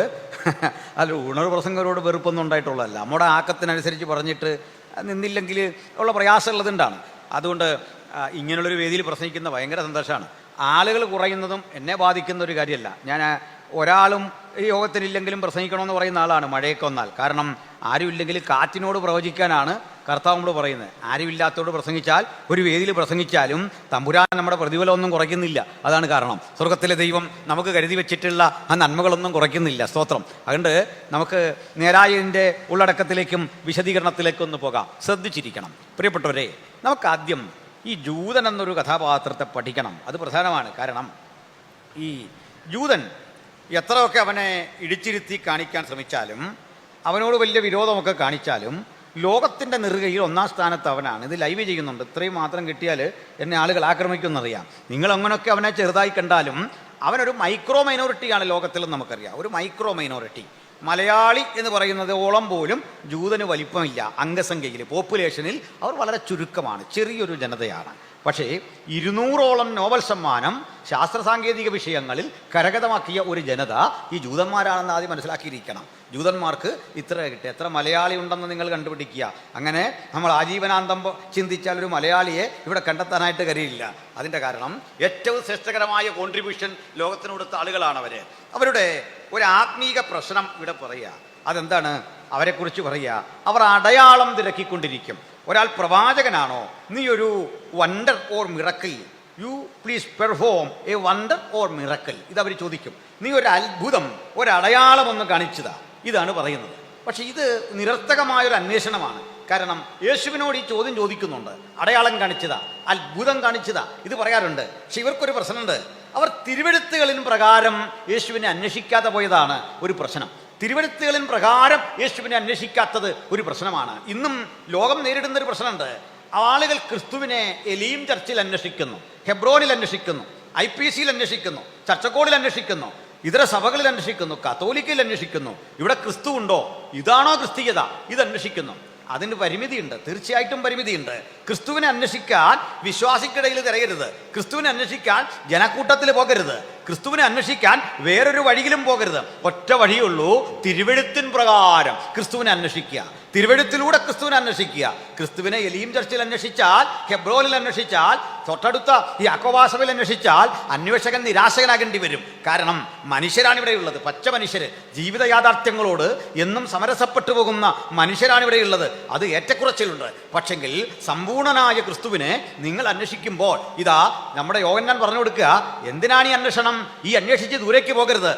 അല്ല, ഉണർവ് പ്രസംഗരോട് വെറുപ്പൊന്നും ഉണ്ടായിട്ടുള്ളതല്ല. നമ്മുടെ ആക്കത്തിനനുസരിച്ച് പറഞ്ഞിട്ട് നിന്നില്ലെങ്കിൽ ഉള്ള പ്രയാസമുള്ളതുകൊണ്ടാണ്. അതുകൊണ്ട് ഇങ്ങനെയുള്ളൊരു വേദിയിൽ പ്രസംഗിക്കുന്ന ഭയങ്കര സന്തോഷമാണ്. ആളുകൾ കുറയുന്നതും എന്നെ ബാധിക്കുന്ന ഒരു കാര്യമല്ല. ഞാൻ ഒരാളും ഈ യോഗത്തിലില്ലെങ്കിലും പ്രസംഗിക്കണമെന്ന് പറയുന്ന ആളാണ് മഴയൊക്കെ വന്നാൽ. കാരണം ആരുമില്ലെങ്കിൽ കാറ്റിനോട് പ്രവചിക്കാനാണ് കർത്താവ് പറയുന്നത്. ആരുമില്ലാത്തതോട് പ്രസംഗിച്ചാൽ, ഒരു വേദിയിൽ പ്രസംഗിച്ചാലും തമ്പുരാൻ നമ്മുടെ പ്രതിഫലമൊന്നും കുറയ്ക്കുന്നില്ല. അതാണ് കാരണം. സ്വർഗത്തിലെ ദൈവം നമുക്ക് കരുതി വെച്ചിട്ടുള്ള ആ നന്മകളൊന്നും കുറയ്ക്കുന്നില്ല. സ്തോത്രം. അതുകൊണ്ട് നമുക്ക് നേരായതിൻ്റെ ഉള്ളടക്കത്തിലേക്കും വിശദീകരണത്തിലേക്കും ഒന്ന് പോകാം. ശ്രദ്ധിച്ചിരിക്കണം പ്രിയപ്പെട്ടവരെ. നമുക്കാദ്യം ഈ ജൂതൻ എന്നൊരു കഥാപാത്രത്തെ പഠിക്കണം. അത് പ്രധാനമാണ്. കാരണം ഈ ജൂതൻ എത്രയൊക്കെ അവനെ ഇടിച്ചിരുത്തി കാണിക്കാൻ ശ്രമിച്ചാലും, അവനോട് വലിയ വിരോധമൊക്കെ കാണിച്ചാലും, ലോകത്തിൻ്റെ നെറുകയിൽ 1-ാം സ്ഥാനത്ത് അവനാണ്. ഇത് ലൈവ് ചെയ്യുന്നുണ്ട്. ഇത്രയും മാത്രം കിട്ടിയാൽ എന്നെ ആളുകൾ ആക്രമിക്കുമെന്നറിയാം. നിങ്ങളങ്ങനെയൊക്കെ അവനെ ചെറുതായി കണ്ടാലും അവനൊരു മൈക്രോ മൈനോറിറ്റിയാണ് ലോകത്തിലും നമുക്കറിയാം. ഒരു മൈക്രോ മൈനോറിറ്റി. മലയാളി എന്ന് പറയുന്നത് ഓളം പോലും ജൂതന് വലിപ്പമില്ല. അംഗസംഖ്യയിൽ, പോപ്പുലേഷനിൽ അവർ വളരെ ചുരുക്കമാണ്, ചെറിയൊരു ജനതയാണ്. പക്ഷേ 200ഓളം നോബൽ സമ്മാനം ശാസ്ത്ര സാങ്കേതിക വിഷയങ്ങളിൽ കരഗതമാക്കിയ ഒരു ജനത ഈ ജൂതന്മാരാണെന്ന് ആദ്യം മനസ്സിലാക്കിയിരിക്കണം. ജൂതന്മാർക്ക് ഇത്ര കിട്ടുക, എത്ര മലയാളി ഉണ്ടെന്ന് നിങ്ങൾ കണ്ടുപിടിക്കുക. അങ്ങനെ നമ്മൾ ആജീവനാന്തം ചിന്തിച്ചാൽ ഒരു മലയാളിയെ ഇവിടെ കണ്ടെത്താനായിട്ട് കഴിയില്ല. അതിൻ്റെ കാരണം ഏറ്റവും ശ്രേഷ്ഠകരമായ കോൺട്രിബ്യൂഷൻ ലോകത്തിന് കൊടുത്ത ആളുകളാണ് അവർ. അവരുടെ ഒരു ആത്മീക പ്രശ്നം ഇവിടെ പറയുക. അതെന്താണ്? അവരെക്കുറിച്ച് പറയുക, അവർ അടയാളം തിരക്കിക്കൊണ്ടിരിക്കും. ഒരാൾ പ്രവാചകനാണോ, നീ ഒരു wonder or miracle, you please perform a wonder or miracle, ഇതവർ ചോദിക്കും. നീ ഒരു അത്ഭുതം, ഒരടയാളം ഒന്ന് കാണിച്ചതാ, ഇതാണ് പറയുന്നത്. പക്ഷെ ഇത് നിരർത്ഥകമായൊരു അന്വേഷണമാണ്. കാരണം യേശുവിനോട് ഈ ചോദ്യം ചോദിക്കുന്നുണ്ട്, അടയാളം കാണിച്ചതാ, അത്ഭുതം കാണിച്ചതാ, ഇത് പറയാറുണ്ട്. പക്ഷെ ഇവർക്കൊരു പ്രശ്നമുണ്ട്. അവർ തിരുവെഴുത്തുകളിൻ പ്രകാരം യേശുവിനെ അന്വേഷിക്കാതെ പോയതാണ് ഒരു പ്രശ്നം. തിരുവെഴുത്തുകളിൻ പ്രകാരം യേശുവിനെ അന്വേഷിക്കാത്തത് ഒരു പ്രശ്നമാണ്. ഇന്നും ലോകം നേരിടുന്ന ഒരു പ്രശ്നമുണ്ട്. ആളുകൾ ക്രിസ്തുവിനെ എലീം ചർച്ചിൽ അന്വേഷിക്കുന്നു, ഹെബ്രോനിൽ അന്വേഷിക്കുന്നു, IPCയിൽ അന്വേഷിക്കുന്നു, ചർച്ചക്കോടിൽ അന്വേഷിക്കുന്നു, ഇതര സഭകളിൽ അന്വേഷിക്കുന്നു, കത്തോലിക്കയിൽ അന്വേഷിക്കുന്നു. ഇവിടെ ക്രിസ്തു ഉണ്ടോ, ഇതാണോ ക്രിസ്തീയത, ഇത് അന്വേഷിക്കുന്നു. അതിന് പരിമിതിയുണ്ട്, തീർച്ചയായിട്ടും പരിമിതിയുണ്ട്. ക്രിസ്തുവിനെ അന്വേഷിക്കാൻ വിശ്വാസിക്കിടയിൽ തിരയരുത്, ക്രിസ്തുവിനെ അന്വേഷിക്കാൻ ജനക്കൂട്ടത്തിൽ പോകരുത്, ക്രിസ്തുവിനെ അന്വേഷിക്കാൻ വേറൊരു വഴിയിലും പോകരുത്. ഒറ്റ വഴിയുള്ളൂ, തിരുവെഴുത്തിൻ പ്രകാരം ക്രിസ്തുവിനെ അന്വേഷിക്കുക, തിരുവെഴുത്തിലൂടെ ക്രിസ്തുവിനെ അന്വേഷിക്കുക. ക്രിസ്തുവിനെ എലീം ചർച്ചിൽ അന്വേഷിച്ചാൽ, ഹെബ്രോനിൽ അന്വേഷിച്ചാൽ, തൊട്ടടുത്ത ഈ യാക്കോബാസഭയിൽ അന്വേഷിച്ചാൽ അന്വേഷകൻ നിരാശകനാകേണ്ടി വരും. കാരണം മനുഷ്യരാണ് ഇവിടെയുള്ളത്, പച്ച മനുഷ്യർ, ജീവിത യാഥാർത്ഥ്യങ്ങളോട് എന്നും സമരസപ്പെട്ടു പോകുന്ന മനുഷ്യരാണ് ഇവിടെയുള്ളത്. അത് ഏറ്റക്കുറച്ചിലുണ്ട്. പക്ഷെങ്കിൽ സമ്പൂർണനായ ക്രിസ്തുവിനെ നിങ്ങൾ അന്വേഷിക്കുമ്പോൾ, ഇതാ നമ്മുടെ യോഹന്നാൻ പറഞ്ഞു കൊടുക്കുക, എന്തിനാണ് ഈ അന്വേഷണം? ഈ അന്വേഷിച്ച് ദൂരേക്ക് പോകരുത്.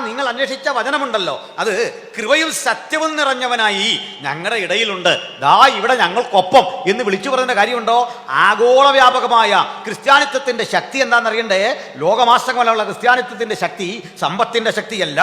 നിങ്ങൾ അന്വേഷിച്ച വചനമുണ്ടല്ലോ, അത് കൃപയും സത്യവും നിറഞ്ഞവനായി ഞങ്ങളുടെ ഇടയിലുണ്ട്, ദാ ഇവിടെ ഞങ്ങൾക്കൊപ്പം എന്ന് വിളിച്ചു പറയുന്ന കാര്യമുണ്ടോ? ആഗോള വ്യാപകമായ ക്രിസ്ത്യാനിത്വത്തിന്റെ ശക്തി എന്താണെന്നറിയണ്ടേ? ലോകമാസകമല്ല ക്രിസ്ത്യാനിത്വത്തിന്റെ ശക്തി സമ്പത്തിന്റെ ശക്തിയല്ല,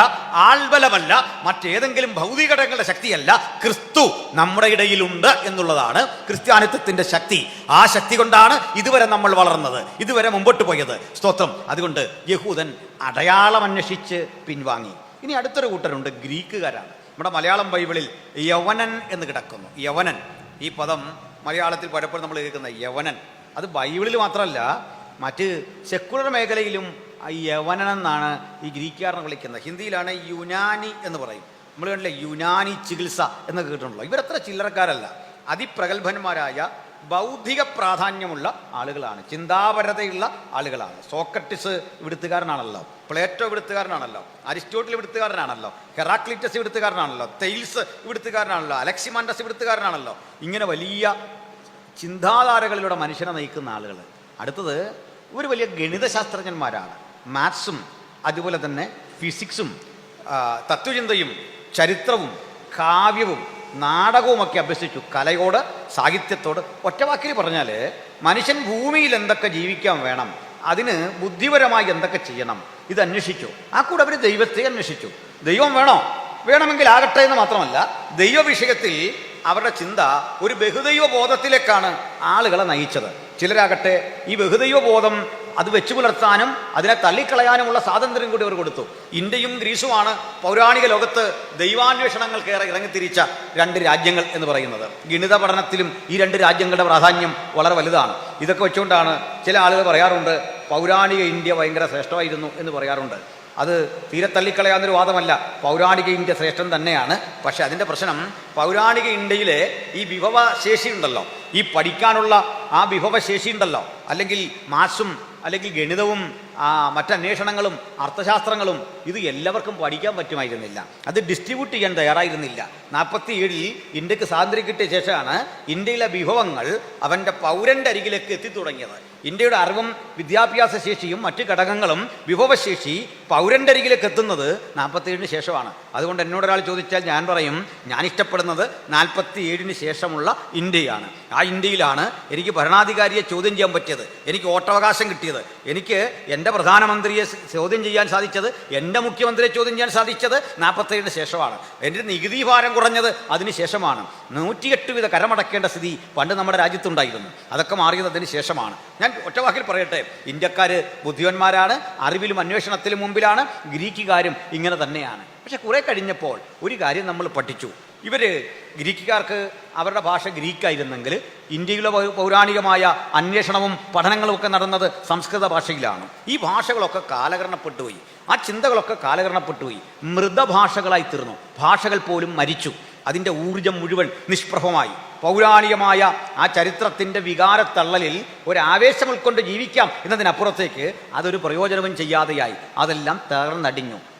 ആൾബലമല്ല, മറ്റേതെങ്കിലും ഭൗതിക ഘടകങ്ങളുടെ ശക്തിയല്ല. ക്രിസ്തു നമ്മുടെ ഇടയിലുണ്ട് എന്നുള്ളതാണ് ക്രിസ്ത്യാനിത്വത്തിന്റെ ശക്തി. ആ ശക്തി കൊണ്ടാണ് ഇതുവരെ നമ്മൾ വളർന്നത്, ഇതുവരെ മുമ്പോട്ട് പോയത്. സ്തോത്രം. അതുകൊണ്ട് യഹൂദൻ അടയാളം അന്വേഷിച്ച് പിൻവാങ്ങി. ഇനി അടുത്തൊരു കൂട്ടരുണ്ട്, ഗ്രീക്കുകാരാണ്. നമ്മുടെ മലയാളം ബൈബിളിൽ യവനൻ എന്ന് കിടക്കുന്നു. യവനൻ, ഈ പദം മലയാളത്തിൽ പലപ്പോഴും നമ്മൾ കേൾക്കുന്ന യവനൻ, അത് ബൈബിളിൽ മാത്രമല്ല മറ്റ് സെക്കുലർ മേഖലയിലും യവനൻ എന്നാണ് ഈ ഗ്രീക്കുകാരനെ വിളിക്കുന്നത്. ഹിന്ദിയിലാണ് യുനാനി എന്ന് പറയും. നമ്മൾ കണ്ടില്ലേ യുനാനി ചികിത്സ എന്നൊക്കെ കേട്ടിട്ടുണ്ടല്ലോ. ഇവരത്ര ചില്ലറക്കാരല്ല, അതിപ്രഗത്ഭന്മാരായ ബൗദ്ധിക പ്രാധാന്യമുള്ള ആളുകളാണ്, ചിന്താപരതയുള്ള ആളുകളാണ്. സോക്രട്ടീസ് ഇവിടുത്തുകാരനാണല്ലോ, പ്ലേറ്റോ ഇവിടുത്തുകാരനാണല്ലോ, അരിസ്റ്റോട്ടിൽ ഇവിടുത്തുകാരനാണല്ലോ, ഹെറാക്ലിറ്റസ് ഇവിടുത്തുകാരനാണല്ലോ, തെയിൽസ് ഇവിടുത്തുകാരനാണല്ലോ, അലക്സിമാൻഡസ് ഇവിടുത്തുകാരനാണല്ലോ. ഇങ്ങനെ വലിയ ചിന്താധാരകളിലൂടെ മനുഷ്യനെ നയിക്കുന്ന ആളുകൾ. അടുത്തത് ഒരു വലിയ ഗണിതശാസ്ത്രജ്ഞന്മാരാണ്. മാത്സും അതുപോലെ തന്നെ ഫിസിക്സും തത്വചിന്തയും ചരിത്രവും കാവ്യവും നാടകവുമൊക്കെ അഭ്യസിച്ചു. കലയോട്, സാഹിത്യത്തോട്. ഒറ്റവാക്കിൽ പറഞ്ഞാൽ മനുഷ്യൻ ഭൂമിയിൽ എന്തൊക്കെ ജീവിക്കാൻ വേണം, അതിന് ബുദ്ധിപരമായി എന്തൊക്കെ ചെയ്യണം, ഇത് അന്വേഷിച്ചു. ആ കൂടെ അവർ ദൈവത്തെ അന്വേഷിച്ചു. ദൈവം വേണോ? വേണമെങ്കിൽ ആകട്ടെ എന്ന് മാത്രമല്ല, ദൈവവിഷയത്തിൽ അവരുടെ ചിന്ത ഒരു ബഹുദൈവ ബോധത്തിലേക്കാണ് ആളുകളെ നയിച്ചത്. ചിലരാകട്ടെ ഈ ബഹുദൈവ ബോധം അത് വെച്ചു പുലർത്താനും അതിനെ തള്ളിക്കളയാനുമുള്ള സ്വാതന്ത്ര്യം കൂടി അവർ കൊടുത്തു. ഇന്ത്യയും ഗ്രീസുമാണ് പൗരാണിക ലോകത്ത് ദൈവാന്വേഷണങ്ങൾക്കേറെ ഇറങ്ങിത്തിരിച്ച രണ്ട് രാജ്യങ്ങൾ എന്ന് പറയുന്നത്. ഗണിത പഠനത്തിലും ഈ രണ്ട് രാജ്യങ്ങളുടെ പ്രാധാന്യം വളരെ വലുതാണ്. ഇതൊക്കെ വെച്ചുകൊണ്ടാണ് ചില ആളുകൾ പറയാറുണ്ട്, പൗരാണിക ഇന്ത്യ ഭയങ്കര ശ്രേഷ്ഠമായിരുന്നു എന്ന് പറയാറുണ്ട്. അത് തീരെ തള്ളിക്കളയാവുന്നൊരു വാദമല്ല, പൗരാണിക ഇന്ത്യ ശ്രേഷ്ഠം തന്നെയാണ്. പക്ഷെ അതിൻ്റെ പ്രശ്നം, പൗരാണിക ഇന്ത്യയിലെ ഈ വിഭവശേഷി ഉണ്ടല്ലോ, ഈ പഠിക്കാനുള്ള ആ വിഭവശേഷി ഉണ്ടല്ലോ, അല്ലെങ്കിൽ മാത്സും അല്ലെങ്കിൽ ഗണിതവും മറ്റന്വേഷണങ്ങളും അർത്ഥശാസ്ത്രങ്ങളും ഇത് എല്ലാവർക്കും പഠിക്കാൻ പറ്റുമായിരുന്നില്ല. അത് ഡിസ്ട്രിബ്യൂട്ട് ചെയ്യാൻ തയ്യാറായിരുന്നില്ല. 47-ൽ ഇന്ത്യക്ക് സ്വാതന്ത്ര്യം കിട്ടിയ ശേഷമാണ് ഇന്ത്യയിലെ വിഭവങ്ങൾ അവൻ്റെ പൗരൻ്റെ അരികിലേക്ക് എത്തിത്തുടങ്ങിയത്. ഇന്ത്യയുടെ അറിവും വിദ്യാഭ്യാസ ശേഷിയും മറ്റു ഘടകങ്ങളും വിഭവശേഷി പൗരൻ്റെ അരികിലേക്ക് എത്തുന്നത് 47-ന് ശേഷമാണ്. അതുകൊണ്ട് എന്നോടൊരാൾ ചോദിച്ചാൽ ഞാൻ പറയും, ഞാൻ ഇഷ്ടപ്പെടുന്നത് 47-ന് ശേഷമുള്ള ഇന്ത്യയാണ്. ആ ആ ഇന്ത്യയിലാണ് എനിക്ക് ഭരണാധികാരിയെ ചോദ്യം ചെയ്യാൻ പറ്റിയത്, എനിക്ക് വോട്ടവകാശം കിട്ടിയത്, എനിക്ക് എൻ്റെ പ്രധാനമന്ത്രിയെ ചോദ്യം ചെയ്യാൻ സാധിച്ചത്, എൻ്റെ മുഖ്യമന്ത്രിയെ ചോദ്യം ചെയ്യാൻ സാധിച്ചത് 47 ശേഷമാണ്. എൻ്റെ നികുതി ഭാരം കുറഞ്ഞത് അതിന് ശേഷമാണ്. 108 വിധ കരമടക്കേണ്ട സ്ഥിതി പണ്ട് നമ്മുടെ രാജ്യത്തുണ്ടായിരുന്നു. അതൊക്കെ മാറിയത് അതിന് ശേഷമാണ്. ഞാൻ ഒറ്റവാക്കിൽ പറയട്ടെ, ഇന്ത്യക്കാർ ബുദ്ധിമാന്മാരാണ്, അറിവിലും അന്വേഷണത്തിലും മുമ്പിലാണ്. ഗ്രീക്കുകാരും ഇങ്ങനെ തന്നെയാണ്. പക്ഷെ കുറെ കഴിഞ്ഞപ്പോൾ ഒരു കാര്യം നമ്മൾ പഠിച്ചു. ഗ്രീക്കുകാർക്ക് അവരുടെ ഭാഷ ഗ്രീക്കായിരുന്നെങ്കിൽ ഇന്ത്യയിലെ പൗരാണികമായ അന്വേഷണവും പഠനങ്ങളും ഒക്കെ നടന്നത് സംസ്കൃത ഭാഷയിലാണ്. ഈ ഭാഷകളൊക്കെ കാലഹരണപ്പെട്ടുപോയി, ആ ചിന്തകളൊക്കെ കാലഹരണപ്പെട്ടുപോയി, മൃതഭാഷകളായി തീർന്നു. ഭാഷകൾ പോലും മരിച്ചു, അതിൻ്റെ ഊർജം മുഴുവൻ നിഷ്പ്രഭമായി. പൗരാണികമായ ആ ചരിത്രത്തിൻ്റെ വികാരത്തള്ളലിൽ ഒരാവേശം ഉൾക്കൊണ്ട് ജീവിക്കാം എന്നതിനപ്പുറത്തേക്ക് അതൊരു പ്രയോജനവും ചെയ്യാതെയായി. അതെല്ലാം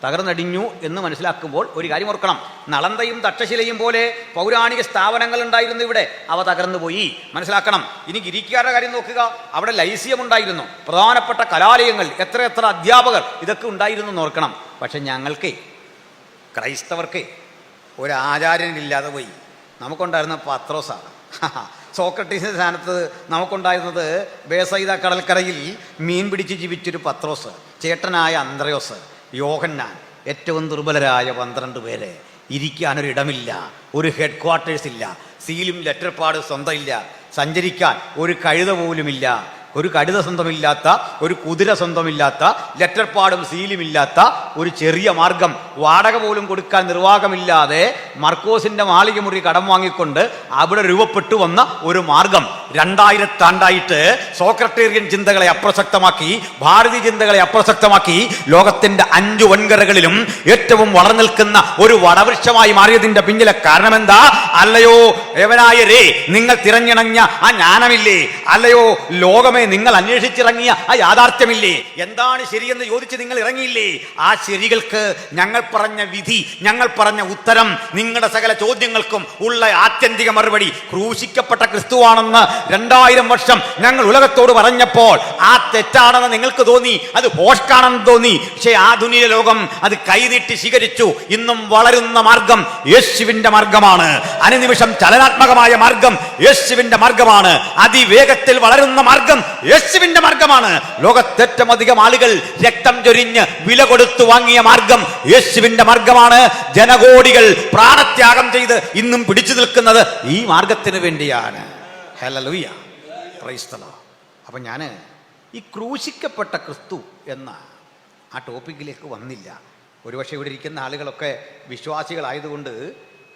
തകർന്നടിഞ്ഞു എന്ന് മനസ്സിലാക്കുമ്പോൾ ഒരു കാര്യം ഓർക്കണം. നളന്തയും തക്ഷശിലയും പോലെ പൗരാണിക സ്ഥാപനങ്ങൾ ഉണ്ടായിരുന്നു ഇവിടെ, അവ തകർന്നുപോയി. മനസ്സിലാക്കണം. ഇനി ഗ്രീക്കുകാരുടെ കാര്യം നോക്കുക. അവിടെ ലൈസിയം ഉണ്ടായിരുന്നു, പ്രധാനപ്പെട്ട കലാലയങ്ങൾ, എത്ര അധ്യാപകർ, ഇതൊക്കെ ഉണ്ടായിരുന്നു എന്ന് ഓർക്കണം. പക്ഷെ ഞങ്ങൾക്ക് ക്രൈസ്തവർക്ക് ഒരാചാര്യനില്ലാതെ പോയി. നമുക്കുണ്ടായിരുന്ന പത്രോസാണ്. സോക്രട്ടീസിൻ്റെ സ്ഥാനത്ത് നമുക്കുണ്ടായിരുന്നത് ബേസൈദ കടൽക്കരയിൽ മീൻ പിടിച്ച് ജീവിച്ചൊരു പത്രോസ്, ചേട്ടനായ അന്ത്രയോസ്, യോഹന്നാൻ, ഏറ്റവും ദുർബലരായ 12 പേര്. ഇരിക്കാനൊരിടമില്ല, ഒരു ഹെഡ് ക്വാർട്ടേഴ്സ് ഇല്ല, സീലും ലെറ്റർ പാഡ് സ്വന്തം ഇല്ല, സഞ്ചരിക്കാൻ ഒരു കഴുത പോലുമില്ല, ഒരു കഴുത സ്വന്തമില്ലാത്ത, ഒരു കുതിര സ്വന്തമില്ലാത്ത, ലെറ്റർ പാടും സീലുമില്ലാത്ത ഒരു ചെറിയ മാർഗം, വാടക പോലും കൊടുക്കാൻ നിർവാഹമില്ലാതെ മർക്കോസിന്റെ മാളിക മുറി കടം വാങ്ങിക്കൊണ്ട് അവിടെ രൂപപ്പെട്ടു വന്ന ഒരു മാർഗം 2000 ആണ്ടായിട്ട് സോക്രട്ടേറിയൻ ചിന്തകളെ അപ്രസക്തമാക്കി, ഭാരതീയ ചിന്തകളെ അപ്രസക്തമാക്കി, ലോകത്തിന്റെ 5 വൻകരകളിലും ഏറ്റവും വളർന്നു നിൽക്കുന്ന ഒരു വടവൃക്ഷമായി മാറിയതിന്റെ പിന്നിലെ കാരണം എന്താ? അല്ലയോ യവനായരേ, നിങ്ങൾ തിരഞ്ഞിണഞ്ഞ ആ ജ്ഞാനമില്ലേ? അല്ലയോ ലോകമേ, നിങ്ങൾ അന്വേഷിച്ചിറങ്ങിയ ആ യാഥാർത്ഥ്യമില്ലേ? എന്താണ് ശരിയെന്ന് ചോദിച്ച് നിങ്ങൾ ഇറങ്ങിയില്ലേ? ആ ശരികൾക്ക് ഞങ്ങൾ പറഞ്ഞ വിധി, ഞങ്ങൾ പറഞ്ഞ ഉത്തരം, നിങ്ങളുടെ സകല ചോദ്യങ്ങൾക്കും ഉള്ള ആത്യന്തിക മറുപടി ക്രൂശിക്കപ്പെട്ട ക്രിസ്തുവാണെന്ന് 2000 വർഷം ഞങ്ങൾ ഉലകത്തോട് പറഞ്ഞപ്പോൾ ആ തെറ്റാണെന്ന് നിങ്ങൾക്ക് തോന്നി, അത് ഹോഷ്കാണെന്ന് തോന്നി. പക്ഷേ ആധുനിക ലോകം അത് കൈനീട്ടി സ്വീകരിച്ചു. ഇന്നും വളരുന്ന മാർഗം യേശുവിന്റെ മാർഗമാണ്. അനുനിമിഷം ചലനാത്മകമായ മാർഗം യേശുവിന്റെ മാർഗമാണ്. അതിവേഗത്തിൽ വളരുന്ന മാർഗം യേശുവിന്റെ മാർഗമാണ്. ലോകത്തേറ്റവും അധികം ആളുകൾ രക്തം ചൊരിഞ്ഞ് വില കൊടുത്തു വാങ്ങിയ മാർഗം യേശുവിന്റെ മാർഗമാണ്. ജനകോടികൾ പ്രാണത്യാഗം ചെയ്ത് ഇന്നും പിടിച്ചു നിൽക്കുന്നത് ഈ മാർഗത്തിന് വേണ്ടിയാണ്. Hallelujah, praise the Lord. അപ്പം ഞാൻ ഈ ക്രൂശിക്കപ്പെട്ട ക്രിസ്തു എന്ന ആ ടോപ്പിക്കിലേക്ക് വന്നില്ല. ഒരുപക്ഷെ ഇവിടെ ഇരിക്കുന്ന ആളുകളൊക്കെ വിശ്വാസികളായതുകൊണ്ട്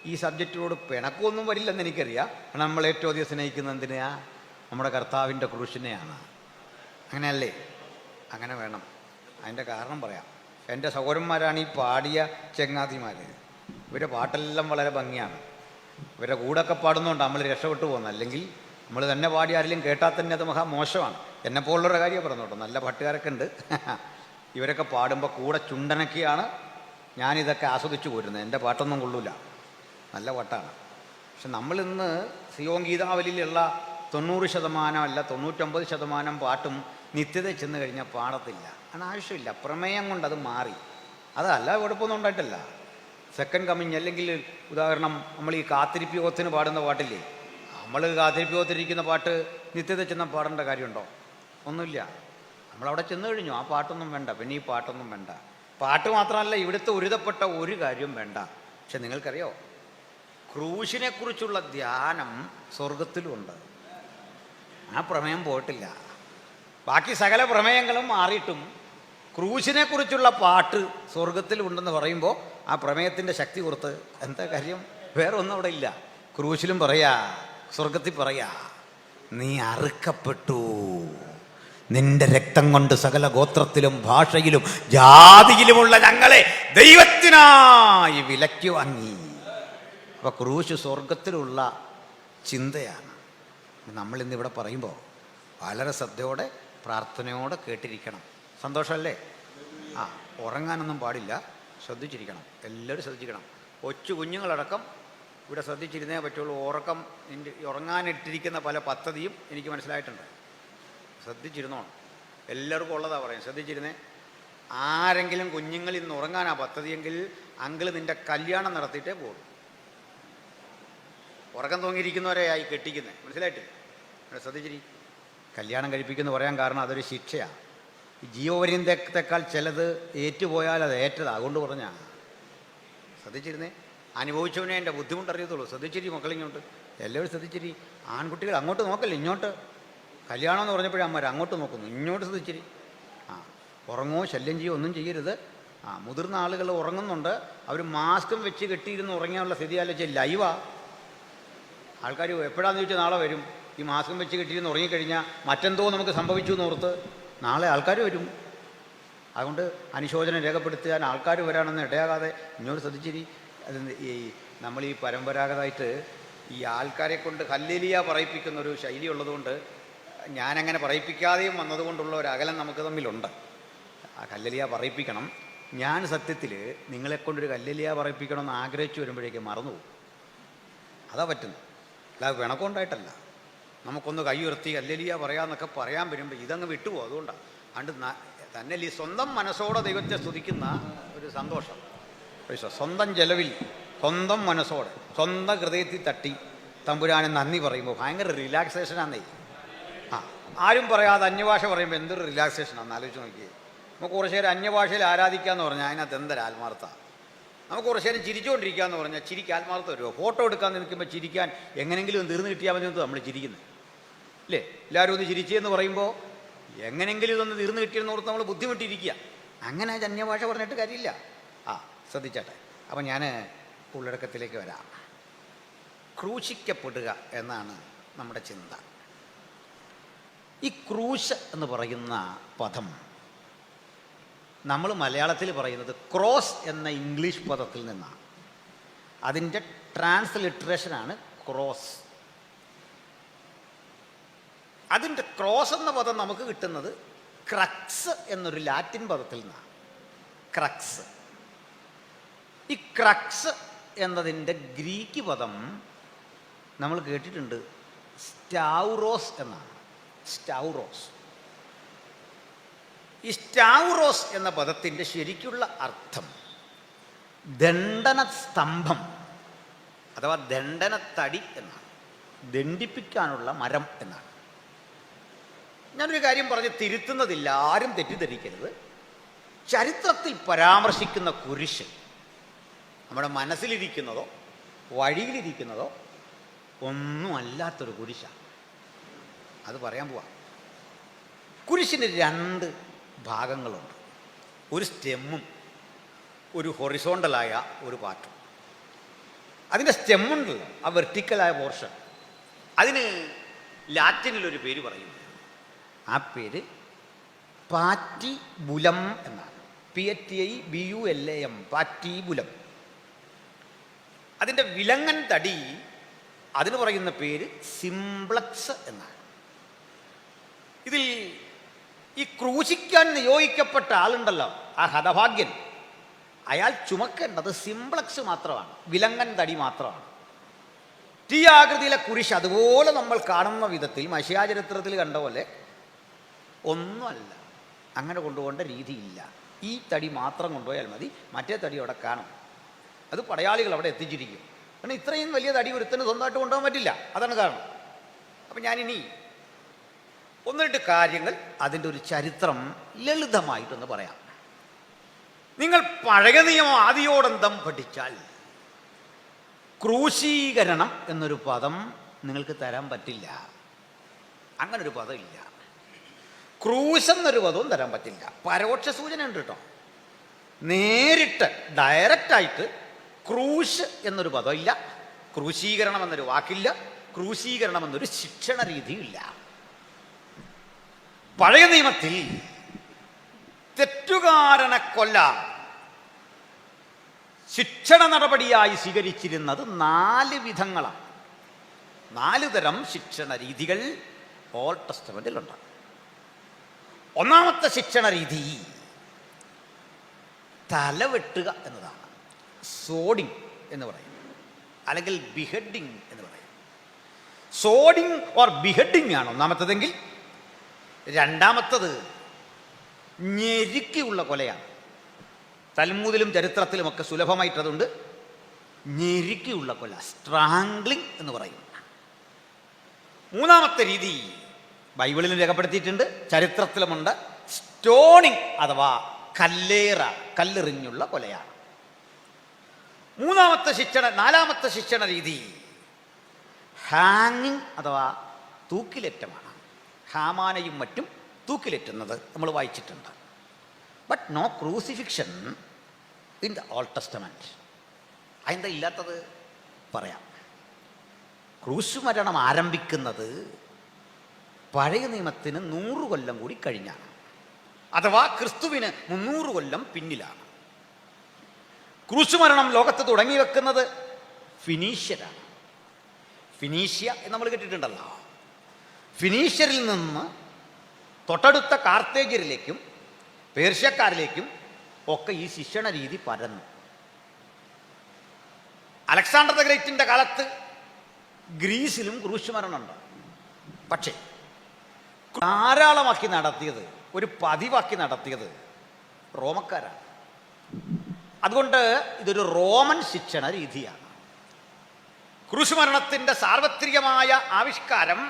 ഈ സബ്ജക്റ്റിനോട് പിണക്കമൊന്നും വരില്ലെന്ന് എനിക്കറിയാം. നമ്മൾ ഏറ്റവും അധികം സ്നേഹിക്കുന്നത് എന്തിനാ? നമ്മുടെ കർത്താവിൻ്റെ ക്രൂശിനെയാണ്. അങ്ങനെയല്ലേ? അങ്ങനെ വേണം. അതിൻ്റെ കാരണം പറയാം. എൻ്റെ സഹോദരന്മാരാണ് ഈ പാടിയ ചെങ്ങാതിമാർ. ഇവരുടെ പാട്ടെല്ലാം വളരെ ഭംഗിയാണ്. ഇവരുടെ കൂടെയൊക്കെ പാടുന്നതുകൊണ്ട് നമ്മൾ രക്ഷപ്പെട്ടു പോകുന്നത്. അല്ലെങ്കിൽ നമ്മൾ തന്നെ പാടി ആരെങ്കിലും കേട്ടാൽ തന്നെ അത് മഹാ മോശമാണ്. എന്നെപ്പോലുള്ളൊരു കാര്യം പറഞ്ഞു കേട്ടോ. നല്ല പാട്ടുകാരൊക്കെ ഉണ്ട്. ഇവരൊക്കെ പാടുമ്പോൾ കൂടെ ചുണ്ടനൊക്കെയാണ് ഞാനിതൊക്കെ ആസ്വദിച്ചു പോരുന്നത്. എൻ്റെ പാട്ടൊന്നും കൊള്ളൂല, നല്ല പാട്ടാണ്. പക്ഷെ നമ്മളിന്ന് സിയോൻ ഗീതാവലിയിലുള്ള 90% അല്ല 99% പാട്ടും നിത്യത ചെന്ന് കഴിഞ്ഞാൽ പാടത്തില്ല. അത് ആവശ്യമില്ല. പ്രമേയം കൊണ്ട് അത് മാറി. അതല്ല, കുഴപ്പമൊന്നും ഉണ്ടായിട്ടല്ല. സെക്കൻഡ് കമ്മിങ് അല്ലെങ്കിൽ ഉദാഹരണം നമ്മൾ ഈ കാത്തിരിപ്പ് യോഗത്തിന് പാടുന്ന പാട്ടില്ലേ, നമ്മൾ കാത്തിരിപ്പ് യോഗത്തിരിക്കുന്ന പാട്ട് നിത്യത ചെന്നാൽ പാടേണ്ട കാര്യമുണ്ടോ? ഒന്നുമില്ല. നമ്മളവിടെ ചെന്ന് കഴിഞ്ഞു, ആ പാട്ടൊന്നും വേണ്ട, പിന്നെ ഈ പാട്ടൊന്നും വേണ്ട. പാട്ട് മാത്രമല്ല, ഇവിടുത്തെ ഉരുതപ്പെട്ട ഒരു കാര്യവും വേണ്ട. പക്ഷെ നിങ്ങൾക്കറിയോ, ക്രൂശിനെ കുറിച്ചുള്ള ധ്യാനം സ്വർഗത്തിലുമുണ്ട്. ആ പ്രമേയം പോയിട്ടില്ല. ബാക്കി സകല പ്രമേയങ്ങളും മാറിയിട്ടും ക്രൂശിനെ കുറിച്ചുള്ള പാട്ട് സ്വർഗത്തിലുണ്ടെന്ന് പറയുമ്പോൾ ആ പ്രമേയത്തിൻ്റെ ശക്തി പുറത്ത് എന്താ കാര്യം? വേറെ ഒന്നും അവിടെ ഇല്ല. ക്രൂശിലും പറയാ, സ്വർഗത്തിൽ പറയാ, നീ അറുക്കപ്പെട്ടു, നിന്റെ രക്തം കൊണ്ട് സകല ഗോത്രത്തിലും ഭാഷയിലും ജാതിയിലുമുള്ള ഞങ്ങളെ ദൈവത്തിനായി വിലയ്ക്ക് വാങ്ങി. അപ്പൊ ക്രൂശ് സ്വർഗത്തിലുള്ള ചിന്തയാണ്. നമ്മളിന്നിവിടെ പറയുമ്പോൾ വളരെ ശ്രദ്ധയോടെ പ്രാർത്ഥനയോടെ കേട്ടിരിക്കണം. സന്തോഷമല്ലേ? ഉറങ്ങാനൊന്നും പാടില്ല, ശ്രദ്ധിച്ചിരിക്കണം. എല്ലാവരും ശ്രദ്ധിച്ചിരിക്കണം. കൊച്ചു കുഞ്ഞുങ്ങളടക്കം ഇവിടെ ശ്രദ്ധിച്ചിരുന്നേ പറ്റുള്ളൂ. ഉറങ്ങാനിട്ടിരിക്കുന്ന പല പദ്ധതിയും എനിക്ക് മനസ്സിലായിട്ടുണ്ട്. ശ്രദ്ധിച്ചിരുന്നോണം. എല്ലാവർക്കും ഉള്ളതാണ് പറയും, ശ്രദ്ധിച്ചിരുന്നേ. ആരെങ്കിലും കുഞ്ഞുങ്ങൾ ഇന്ന് ഉറങ്ങാനാ പദ്ധതിയെങ്കിൽ അങ്കിൾ നിൻ്റെ കല്യാണം നടത്തിയിട്ടേ പോകും. ഉറക്കം തൂങ്ങിയിരിക്കുന്നവരെയായി കെട്ടിക്കുന്നത്. മനസ്സിലായിട്ടില്ല? ശ്രദ്ധിച്ചിരി. കല്യാണം കഴിപ്പിക്കുന്നു പറയാൻ കാരണം അതൊരു ശിക്ഷയാണ്. ജീവപര്യന്തത്തെക്കാൾ ചിലത് ഏറ്റുപോയാൽ അത് ഏറ്റത്. അതുകൊണ്ട് പറഞ്ഞാൽ ശ്രദ്ധിച്ചിരുന്നേ. അനുഭവിച്ചവനെ എൻ്റെ ബുദ്ധിമുട്ടറിയത്തുള്ളൂ. ശ്രദ്ധിച്ചിരി മക്കളിങ്ങോട്ട്, എല്ലാവരും ശ്രദ്ധിച്ചിരി. ആൺകുട്ടികൾ അങ്ങോട്ട് നോക്കല്ല, ഇങ്ങോട്ട്. കല്യാണം എന്ന് പറഞ്ഞപ്പോഴേ അമ്മമാർ അങ്ങോട്ട് നോക്കുന്നു, ഇങ്ങോട്ട് ശ്രദ്ധിച്ചിരി. ഉറങ്ങോ ശല്യം ചെയ്യോ ഒന്നും ചെയ്യരുത്. മുതിർന്ന ആളുകൾ ഉറങ്ങുന്നുണ്ട്, അവർ മാസ്കും വെച്ച് കെട്ടിയിരുന്ന് ഉറങ്ങിയാനുള്ള സ്ഥിതി ആലോചിച്ച് ലൈവാ. ആൾക്കാർ എപ്പോഴാന്ന് ചോദിച്ചാൽ നാളെ വരും. ഈ മാസ്കും വെച്ച് കെട്ടിയിരുന്ന് ഉറങ്ങിക്കഴിഞ്ഞാൽ മറ്റെന്തോ നമുക്ക് സംഭവിച്ചു എന്നോർത്ത് നാളെ ആൾക്കാർ വരും. അതുകൊണ്ട് അനുശോചനം രേഖപ്പെടുത്താൻ ആൾക്കാർ വരാണെന്ന് ഇടയാകാതെ ഇങ്ങോട്ട് ശ്രദ്ധിച്ചിരി. അത് നമ്മൾ ഈ പരമ്പരാഗതമായിട്ട് ഈ ആൾക്കാരെ കൊണ്ട് ഹല്ലേലൂയ പറയിപ്പിക്കുന്ന ഒരു ശൈലി ഉള്ളതുകൊണ്ട്, ഞാനങ്ങനെ പറയിപ്പിക്കാതെയും വന്നതുകൊണ്ടുള്ള ഒരു അകലം നമുക്ക് തമ്മിലുണ്ട്. ആ ഹല്ലേലൂയ പറയിപ്പിക്കണം. ഞാൻ സത്യത്തിൽ നിങ്ങളെക്കൊണ്ടൊരു ഹല്ലേലൂയ പറയിപ്പിക്കണമെന്ന് ആഗ്രഹിച്ചു വരുമ്പോഴേക്ക് മറന്നുപോകും. അതാ പറ്റുന്നു. അല്ലാതെ പിണക്കമുണ്ടായിട്ടല്ല. നമുക്കൊന്ന് കൈ ഉയർത്തി ഹല്ലേലൂയ പറയാമെന്നൊക്കെ പറയാൻ വരുമ്പോൾ ഇതങ്ങ് വിട്ടുപോകും. അതുകൊണ്ടാണ്. അതുകൊണ്ട് തന്നെ ഈ സ്വന്തം മനസ്സോടെ ദൈവത്തെ സ്തുതിക്കുന്ന ഒരു സന്തോഷം, സ്വന്തം ചെലവിൽ സ്വന്തം മനസ്സോടെ സ്വന്തം ഹൃദയത്തിൽ തട്ടി തമ്പുരാനെ നന്ദി പറയുമ്പോൾ ഭയങ്കര റിലാക്സേഷനാന്നേ. ആരും പറയാതെ അന്യഭാഷ പറയുമ്പോൾ എന്തൊരു റിലാക്സേഷനാണെന്ന് ആലോചിച്ച് നോക്കിയേ. നമുക്ക് കുറച്ച് നേരം അന്യഭാഷയിൽ ആരാധിക്കാമെന്ന് പറഞ്ഞാൽ അതിനകത്ത് എന്തൊരു ആത്മാർത്ഥ. നമുക്ക് കുറച്ച് നേരം ചിരിച്ചുകൊണ്ടിരിക്കുകയെന്ന് പറഞ്ഞാൽ ചിരിക്ക് ആത്മാർത്ഥ വരുമോ? ഫോട്ടോ എടുക്കാൻ നിൽക്കുമ്പോൾ ചിരിക്കാൻ എങ്ങനെങ്കിലും തീർന്നു കിട്ടിയാൽ മതി നമ്മൾ ചിരിക്കുന്നത് ഇല്ലേ? എല്ലാവരും ഒന്ന് ചിരിച്ചെന്ന് പറയുമ്പോൾ എങ്ങനെങ്കിലും ഇതൊന്ന് തീർന്നു കിട്ടിയെന്ന് ഓർത്ത് നമ്മൾ ബുദ്ധിമുട്ടിയിരിക്കുക. അങ്ങനെ അന്യഭാഷ പറഞ്ഞിട്ട് കാര്യമില്ല. ശ്രദ്ധിച്ചാട്ടെ. അപ്പം ഞാൻ ഉള്ളടക്കത്തിലേക്ക് വരാം. ക്രൂശിക്കപ്പെടുക എന്നാണ് നമ്മുടെ ചിന്ത. ഈ ക്രൂശ് എന്ന് പറയുന്ന പദം നമ്മൾ മലയാളത്തിൽ പറയുന്നത് ക്രോസ് എന്ന ഇംഗ്ലീഷ് പദത്തിൽ നിന്നാണ്. അതിൻ്റെ ട്രാൻസ്ലിട്രേഷനാണ് ക്രോസ്. അതിൻ്റെ ക്രോസ് എന്ന പദം നമുക്ക് കിട്ടുന്നത് ക്രക്സ് എന്നൊരു ലാറ്റിൻ പദത്തിൽ നിന്നാണ്. ക്രക്സ്. ഈ ക്രക്സ് എന്നതിൻ്റെ ഗ്രീക്ക് പദം നമ്മൾ കേട്ടിട്ടുണ്ട്, സ്റ്റൗറോസ് എന്നാണ്. സ്റ്റൗറോസ്. ഈ സ്റ്റൗറോസ് എന്ന പദത്തിൻ്റെ ശരിക്കുള്ള അർത്ഥം ദണ്ഡന സ്തംഭം അഥവാ ദണ്ഡനത്തടി എന്നാണ്. ദണ്ഡിപ്പിക്കാനുള്ള മരം എന്നാണ്. ഞാനൊരു കാര്യം പറഞ്ഞ് തിരുത്തുന്നതില്ല, ആരും തെറ്റിദ്ധരിക്കരുത്. ചരിത്രത്തിൽ പരാമർശിക്കുന്ന കുരിശ് നമ്മുടെ മനസ്സിലിരിക്കുന്നതോ വഴിയിലിരിക്കുന്നതോ ഒന്നും അല്ലാത്തൊരു കുരിശാണ്. അത് പറയാൻ പോവാം. കുരിശിന് 2 ഭാഗങ്ങളുണ്ട്. ഒരു സ്റ്റെമ്മും ഒരു ഹൊറിസോണ്ടലായ ഒരു പാർട്ടും. അതിൻ്റെ സ്റ്റെമ്മുണ്ടല്ലോ, ആ വെർട്ടിക്കലായ പോർഷൻ, അതിന് ലാറ്റിനിലൊരു പേര് പറയും. ആ പേര് പാറ്റിബുലം എന്നാണ്. PATIBULAM, പാറ്റിബുലം. അതിൻ്റെ വിലങ്ങൻ തടി അതിന് പറയുന്ന പേര് സിംപ്ലക്സ് എന്നാണ്. ഇതിൽ ഈ ക്രൂശിക്കാൻ നിയോഗിക്കപ്പെട്ട ആളുണ്ടല്ലോ, ആ ഹതഭാഗ്യൻ, അയാൾ ചുമക്കേണ്ടത് സിംപ്ലക്സ് മാത്രമാണ്, വിലങ്ങൻ തടി മാത്രമാണ്. T ആകൃതിയിലെ കുരിശ് അതുപോലെ നമ്മൾ കാണുന്ന വിധത്തിൽ മശിയാചരിത്രത്തിൽ കണ്ട പോലെ ഒന്നുമല്ല. അങ്ങനെ കൊണ്ടുപോകേണ്ട രീതിയില്ല. ഈ തടി മാത്രം കൊണ്ടുപോയാൽ മതി, മറ്റേ തടി അവിടെ കാണും. അത് പടയാളികൾ അവിടെ എത്തിച്ചിരിക്കും. കാരണം ഇത്രയും വലിയ തടി ഒരുത്തന് സ്വന്തമായിട്ട് കൊണ്ടുപോകാൻ പറ്റില്ല. അതാണ് കാരണം. അപ്പം ഞാനിനി 1-2 കാര്യങ്ങൾ അതിൻ്റെ ഒരു ചരിത്രം ലളിതമായിട്ടൊന്ന് പറയാം. നിങ്ങൾ പഴയ നിയമം ആദിയോടന്തം പഠിച്ചാൽ ക്രൂശീകരണം എന്നൊരു പദം നിങ്ങൾക്ക് തരാൻ പറ്റില്ല. അങ്ങനൊരു പദം ഇല്ല. ക്രൂശ് എന്നൊരു പദവും തരാൻ പറ്റില്ല. പരോക്ഷ സൂചന ഉണ്ട് കേട്ടോ. നേരിട്ട് ഡയറക്റ്റായിട്ട് ക്രൂശ് എന്നൊരു പദമില്ല, ക്രൂശീകരണം എന്നൊരു വാക്കില്ല, ക്രൂശീകരണം എന്നൊരു ശിക്ഷണ രീതിയില്ല. പഴയ നിയമത്തിൽ തെറ്റുകാരനെ കൊല്ലാൻ ശിക്ഷണ നടപടിയായി സ്വീകരിച്ചിരുന്നത് 4 വിധങ്ങളാണ്. 4 തരം ശിക്ഷണ രീതികൾ ഓൾഡ് ടെസ്റ്റമെന്റിലുണ്ട്. ഒന്നാമത്തെ ശിക്ഷണ രീതി തലവെട്ടുക എന്നതാണ്. സോഡിങ് എന്ന് പറയും, അല്ലെങ്കിൽ ബിഹെഡിങ് എന്ന് പറയും. സോഡിങ് ഓർ ബിഹെഡിങ് ആണ് ഒന്നാമത്തതെങ്കിൽ, രണ്ടാമത്തത് ഞെരുക്കിയുള്ള കൊലയാണ്. തൽമൂദിലും ചരിത്രത്തിലുമൊക്കെ സുലഭമായിട്ടതുണ്ട്. ഞെരുക്കിയുള്ള കൊല, സ്ട്രാംഗ്ലിംഗ് എന്ന് പറയും. മൂന്നാമത്തെ രീതി ബൈബിളിൽ രേഖപ്പെടുത്തിയിട്ടുണ്ട്, ചരിത്രത്തിലുമുണ്ട്. സ്റ്റോണിംഗ് അഥവാ കല്ലെറിഞ്ഞുള്ള കൊലയാണ്. നാലാമത്തെ ശിക്ഷണ രീതി ഹാങ്ങിങ് അഥവാ തൂക്കിലേറ്റമാണ്. ഹാമാനയും മറ്റും തൂക്കിലേറ്റുന്നത് നമ്മൾ വായിച്ചിട്ടുണ്ട്. But no crucifixion in the old testament. അതെന്താ ഇല്ലാത്തത്? പറയാം. ക്രൂശുമരണം ആരംഭിക്കുന്നത് പഴയ നിയമത്തിന് 100 കൊല്ലം കൂടി കഴിഞ്ഞാണ്, അഥവാ ക്രിസ്തുവിന് 300 കൊല്ലം പിന്നിലാണ്. ക്രൂശുമരണം ലോകത്ത് തുടങ്ങി വെക്കുന്നത് ഫിനീഷ്യരാണ്. ഫിനീഷ്യ എന്ന് നമ്മൾ കേട്ടിട്ടുണ്ടല്ലോ. ഫിനീഷ്യരിൽ നിന്ന് തൊട്ടടുത്ത കാർത്തേജരിലേക്കും പേർഷ്യക്കാരിലേക്കും ഒക്കെ ഈ ശിക്ഷണ രീതി പരന്നു. അലക്സാണ്ടർ ദ ഗ്രേറ്റിൻ്റെ കാലത്ത് ഗ്രീസിലും ക്രൂശുമരണമുണ്ട്. പക്ഷേ ധാരാളമാക്കി നടത്തിയത്, ഒരു പതിവാക്കി നടത്തിയത് റോമക്കാരാണ്. അതുകൊണ്ട് ഇതൊരു റോമൻ ശിക്ഷണ രീതിയാണ്. ക്രൂശുമരണത്തിൻ്റെ സാർവത്രികമായ ആവിഷ്കാരം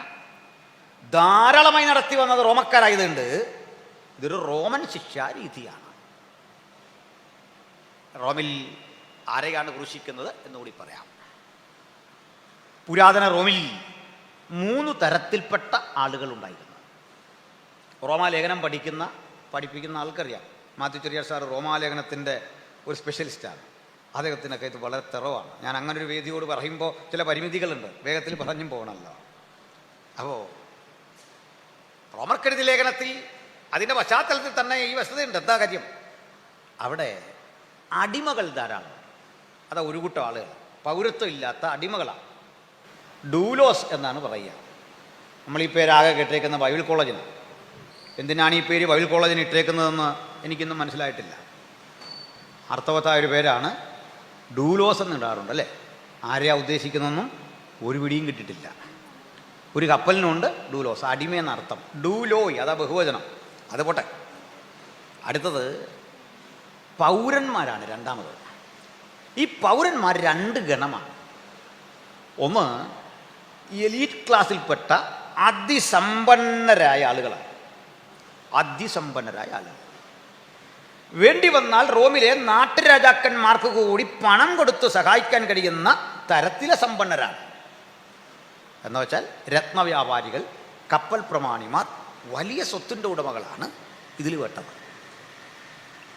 ധാരാളമായി നടത്തി വന്നത് റോമക്കാരായതുകൊണ്ട് ഇതൊരു റോമൻ ശിക്ഷാ രീതിയാണ്. റോമിൽ ആരെയാണ് ക്രൂശിക്കുന്നത് എന്നുകൂടി പറയാം. പുരാതന റോമിൽ 3 തരത്തിൽപ്പെട്ട ആളുകളുണ്ടായിരുന്നു. റോമാലേഖനം പഠിപ്പിക്കുന്ന ആൾക്കറിയാം. മാത്യു ചെറിയാർ സാർ റോമാലേഖനത്തിൻ്റെ ഒരു സ്പെഷ്യലിസ്റ്റാണ്. അദ്ദേഹത്തിനൊക്കെ ഇത് വളരെ തെറവാണ്. ഞാൻ അങ്ങനെ ഒരു വേദിയോട് പറയുമ്പോൾ ചില പരിമിതികളുണ്ട്, വേഗത്തിൽ പറഞ്ഞും പോകണമല്ലോ. അപ്പോൾ റോമർക്കെഴുതിയ ലേഖനത്തിൽ അതിൻ്റെ പശ്ചാത്തലത്തിൽ തന്നെ ഈ വസ്തുതയുണ്ട്. എന്താ കാര്യം? അവിടെ അടിമകൾ ധാരാളം. അതാ ഒരു കൂട്ടം ആളുകൾ പൗരത്വം ഇല്ലാത്ത അടിമകളാണ്. ഡൂലോസ് എന്നാണ് പറയുക. നമ്മൾ ഈ പേരാകെ കേട്ടേക്കുന്ന ബൈബിൾ കോളേജിന്. എന്തിനാണ് ഈ പേര് ബൈബിൾ കോളേജിന് ഇട്ടേക്കുന്നതെന്ന് എനിക്കൊന്നും മനസ്സിലായിട്ടില്ല. അർത്ഥവത്തായ ഒരു പേരാണ്. ഡൂലോസ് എന്ന് ഇടാറുണ്ട് അല്ലേ? ആരെയാ ഉദ്ദേശിക്കുന്നതെന്നും ഒരു പിടിയും കിട്ടിയിട്ടില്ല. ഒരു കപ്പലിനുണ്ട് ഡൂലോസ്, അടിമയെന്നർത്ഥം. ഡൂലോയ് അതാ ബഹുവചനം. അത് പോട്ടെ. അടുത്തത് പൗരന്മാരാണ്. രണ്ടാമത് ഈ പൗരന്മാർ 2 ഗണമാണ്. ഒന്ന് എലീറ്റ് ക്ലാസ്സിൽപ്പെട്ട അതിസമ്പന്നരായ ആളുകളാണ്. അതിസമ്പന്നരായ ആളുകൾ വേണ്ടി വന്നാൽ റോമിലെ നാട്ടുരാജാക്കന്മാർക്ക് കൂടി പണം കൊടുത്ത് സഹായിക്കാൻ കഴിയുന്ന തരത്തിലെ സമ്പന്നരാണ്. എന്ന് വെച്ചാൽ രത്നവ്യാപാരികൾ, കപ്പൽ പ്രമാണിമാർ, വലിയ സ്വത്തിൻ്റെ ഉടമകളാണ് ഇതിൽ പെട്ടത്.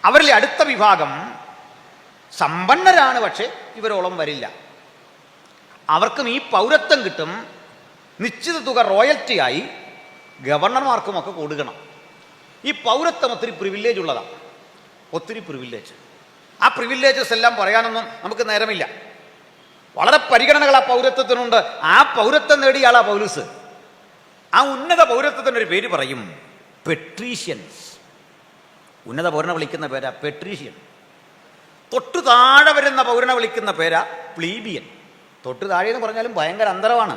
അവരിലെ അടുത്ത വിഭാഗം സമ്പന്നരാണ്, പക്ഷേ ഇവരോളം വരില്ല. അവർക്കും ഈ പൗരത്വം കിട്ടും. നിശ്ചിത തുക റോയൽറ്റിയായി ഗവർണർമാർക്കുമൊക്കെ കൊടുക്കണം. ഈ പൗരത്വം ഒത്തിരി പ്രിവിലേജ് ഉള്ളതാണ്, ഒത്തിരി പ്രിവിലേജ്. ആ പ്രിവിലേജസ് എല്ലാം പറയാനൊന്നും നമുക്ക് നേരമില്ല. വളരെ പരിഗണനകൾ ആ പൗരത്വത്തിനുണ്ട്. ആ പൗരത്വം നേടിയ ആളാ പൗലൂസ്. ആ ഉന്നത പൗരത്വത്തിനൊരു പേര് പറയും, പെട്രീഷ്യൻസ്. ഉന്നത പൗരനെ വിളിക്കുന്ന പേരാ പെട്രീഷ്യൻ. തൊട്ടു താഴെ വരുന്ന പൗരനെ വിളിക്കുന്ന പേരാ പ്ലീബിയൻ. തൊട്ടു താഴെ എന്ന് പറഞ്ഞാലും ഭയങ്കര അന്തരമാണ്.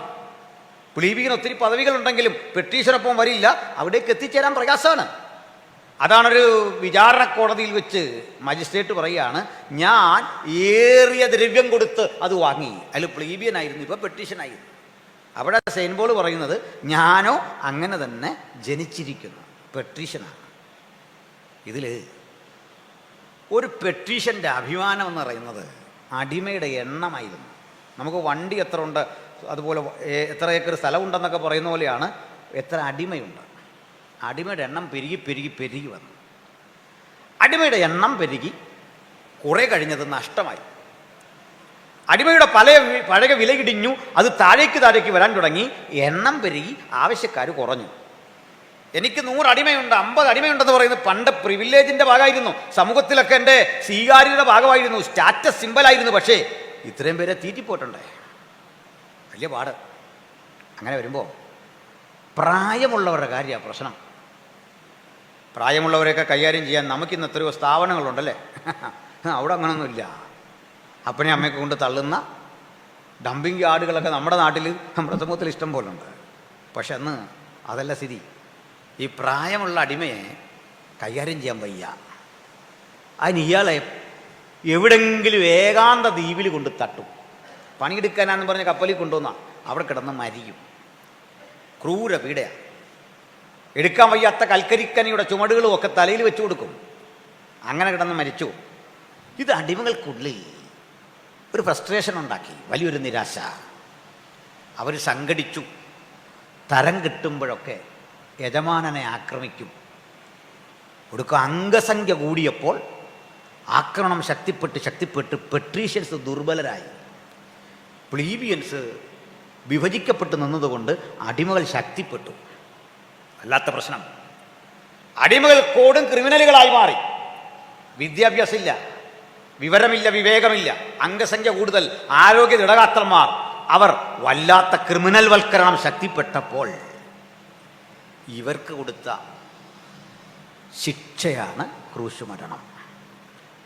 പ്ലീബിയൻ ഒത്തിരി പദവികളുണ്ടെങ്കിലും പെട്രീഷ്യനൊപ്പം വരില്ല, അവിടേക്ക് എത്തിച്ചേരാൻ പ്രയാസമാണ്. അതാണൊരു വിചാരണ കോടതിയിൽ വെച്ച് മജിസ്ട്രേറ്റ് പറയുകയാണ്, ഞാൻ ഏറിയ ദ്രവ്യം കൊടുത്ത് അത് വാങ്ങി. അതിൽ പ്ലീബിയൻ ആയിരുന്നു, ഇപ്പോൾ പെട്ടീഷനായിരുന്നു. അവിടെ സെയിൻ പോൾ പറയുന്നത്, ഞാനോ അങ്ങനെ തന്നെ ജനിച്ചിരിക്കുന്നു, പെട്രീഷനാണ്. ഇതിൽ ഒരു പെട്രീഷൻ്റെ അഭിമാനം എന്ന് പറയുന്നത് അടിമയുടെ എണ്ണമായിരുന്നു. നമുക്ക് വണ്ടി എത്ര ഉണ്ട്, അതുപോലെ എത്ര ഏക്കർ സ്ഥലമുണ്ടെന്നൊക്കെ പറയുന്ന പോലെയാണ് എത്ര അടിമയുണ്ട്. അടിമയുടെ എണ്ണം പെരുകി വന്നു. അടിമയുടെ എണ്ണം പെരുകി കുറേ കഴിഞ്ഞത് നഷ്ടമായി. അടിമയുടെ പഴയ വില ഇടിഞ്ഞു, അത് താഴേക്ക് വരാൻ തുടങ്ങി. എണ്ണം പെരുകി, ആവശ്യക്കാർ കുറഞ്ഞു. എനിക്ക് 100 അടിമയുണ്ട്, 50 അടിമയുണ്ടെന്ന് പറയുന്നത് പണ്ട് പ്രിവിലേജിൻ്റെ ഭാഗമായിരുന്നു, സമൂഹത്തിലൊക്കെ എൻ്റെ സ്വീകാര്യതയുടെ ഭാഗമായിരുന്നു, സ്റ്റാറ്റസ് സിമ്പലായിരുന്നു. പക്ഷേ ഇത്രയും പേരെ തീറ്റിപ്പോയിട്ടുണ്ടേ, വലിയ പാട്. അങ്ങനെ വരുമ്പോൾ പ്രായമുള്ളവരുടെ കാര്യമാണ് പ്രശ്നം. പ്രായമുള്ളവരെയൊക്കെ കൈകാര്യം ചെയ്യാൻ നമുക്കിന്ന് എത്രയോ സ്ഥാപനങ്ങളുണ്ടല്ലേ. അവിടെ അങ്ങനൊന്നുമില്ല. അപ്പനെ അമ്മയൊക്കെ കൊണ്ട് തള്ളുന്ന ഡംപിങ് യാർഡുകളൊക്കെ നമ്മുടെ നാട്ടിൽ, നമ്മുടെ സമൂഹത്തിൽ ഇഷ്ടം പോലെ ഉണ്ട്. പക്ഷെ അന്ന് അതല്ല സ്ഥിതി. ഈ പ്രായമുള്ള അടിമയെ കൈകാര്യം ചെയ്യാൻ വയ്യ. അതിന് ഇയാളെ എവിടെങ്കിലും ഏകാന്ത ദ്വീപിൽ കൊണ്ട് തട്ടും. പണിയെടുക്കാനാന്ന് പറഞ്ഞ് കപ്പലിൽ കൊണ്ടുവന്നാൽ അവിടെ കിടന്ന് മരിക്കും. ക്രൂര പീഡയാണ്. എടുക്കാൻ വയ്യാത്ത കൽക്കരിക്കനിയുടെ ചുമടുകളും ഒക്കെ തലയിൽ വെച്ചു കൊടുക്കും. അങ്ങനെ കിടന്ന് മരിച്ചു. ഇത് അടിമകൾക്കുള്ളിൽ ഒരു ഫ്രസ്ട്രേഷൻ ഉണ്ടാക്കി, വലിയൊരു നിരാശ. അവർ സംഘടിച്ചു. തരം കിട്ടുമ്പോഴൊക്കെ യജമാനനെ ആക്രമിക്കും. ഒടുക്കം അംഗസംഖ്യ കൂടിയപ്പോൾ ആക്രമണം ശക്തിപ്പെട്ട് പെട്രീഷ്യൻസ് ദുർബലരായി. പ്ലീബിയൻസ് വിഭജിക്കപ്പെട്ട് നിന്നതുകൊണ്ട് അടിമകൾ ശക്തിപ്പെട്ടു. അല്ലാത്ത പ്രശ്നം. അടിമകൾ കോടും ക്രിമിനലുകളായി മാറി. വിദ്യാഭ്യാസമില്ല, വിവരമില്ല, വിവേകമില്ല, അംഗസംഖ്യ കൂടുതൽ, ആരോഗ്യ ദൃഢഗാത്രന്മാർ. അവർ വല്ലാത്ത ക്രിമിനൽ വൽക്കരണം ശക്തിപ്പെട്ടപ്പോൾ ഇവർക്ക് കൊടുത്ത ശിക്ഷയാണ് ക്രൂശുമരണം.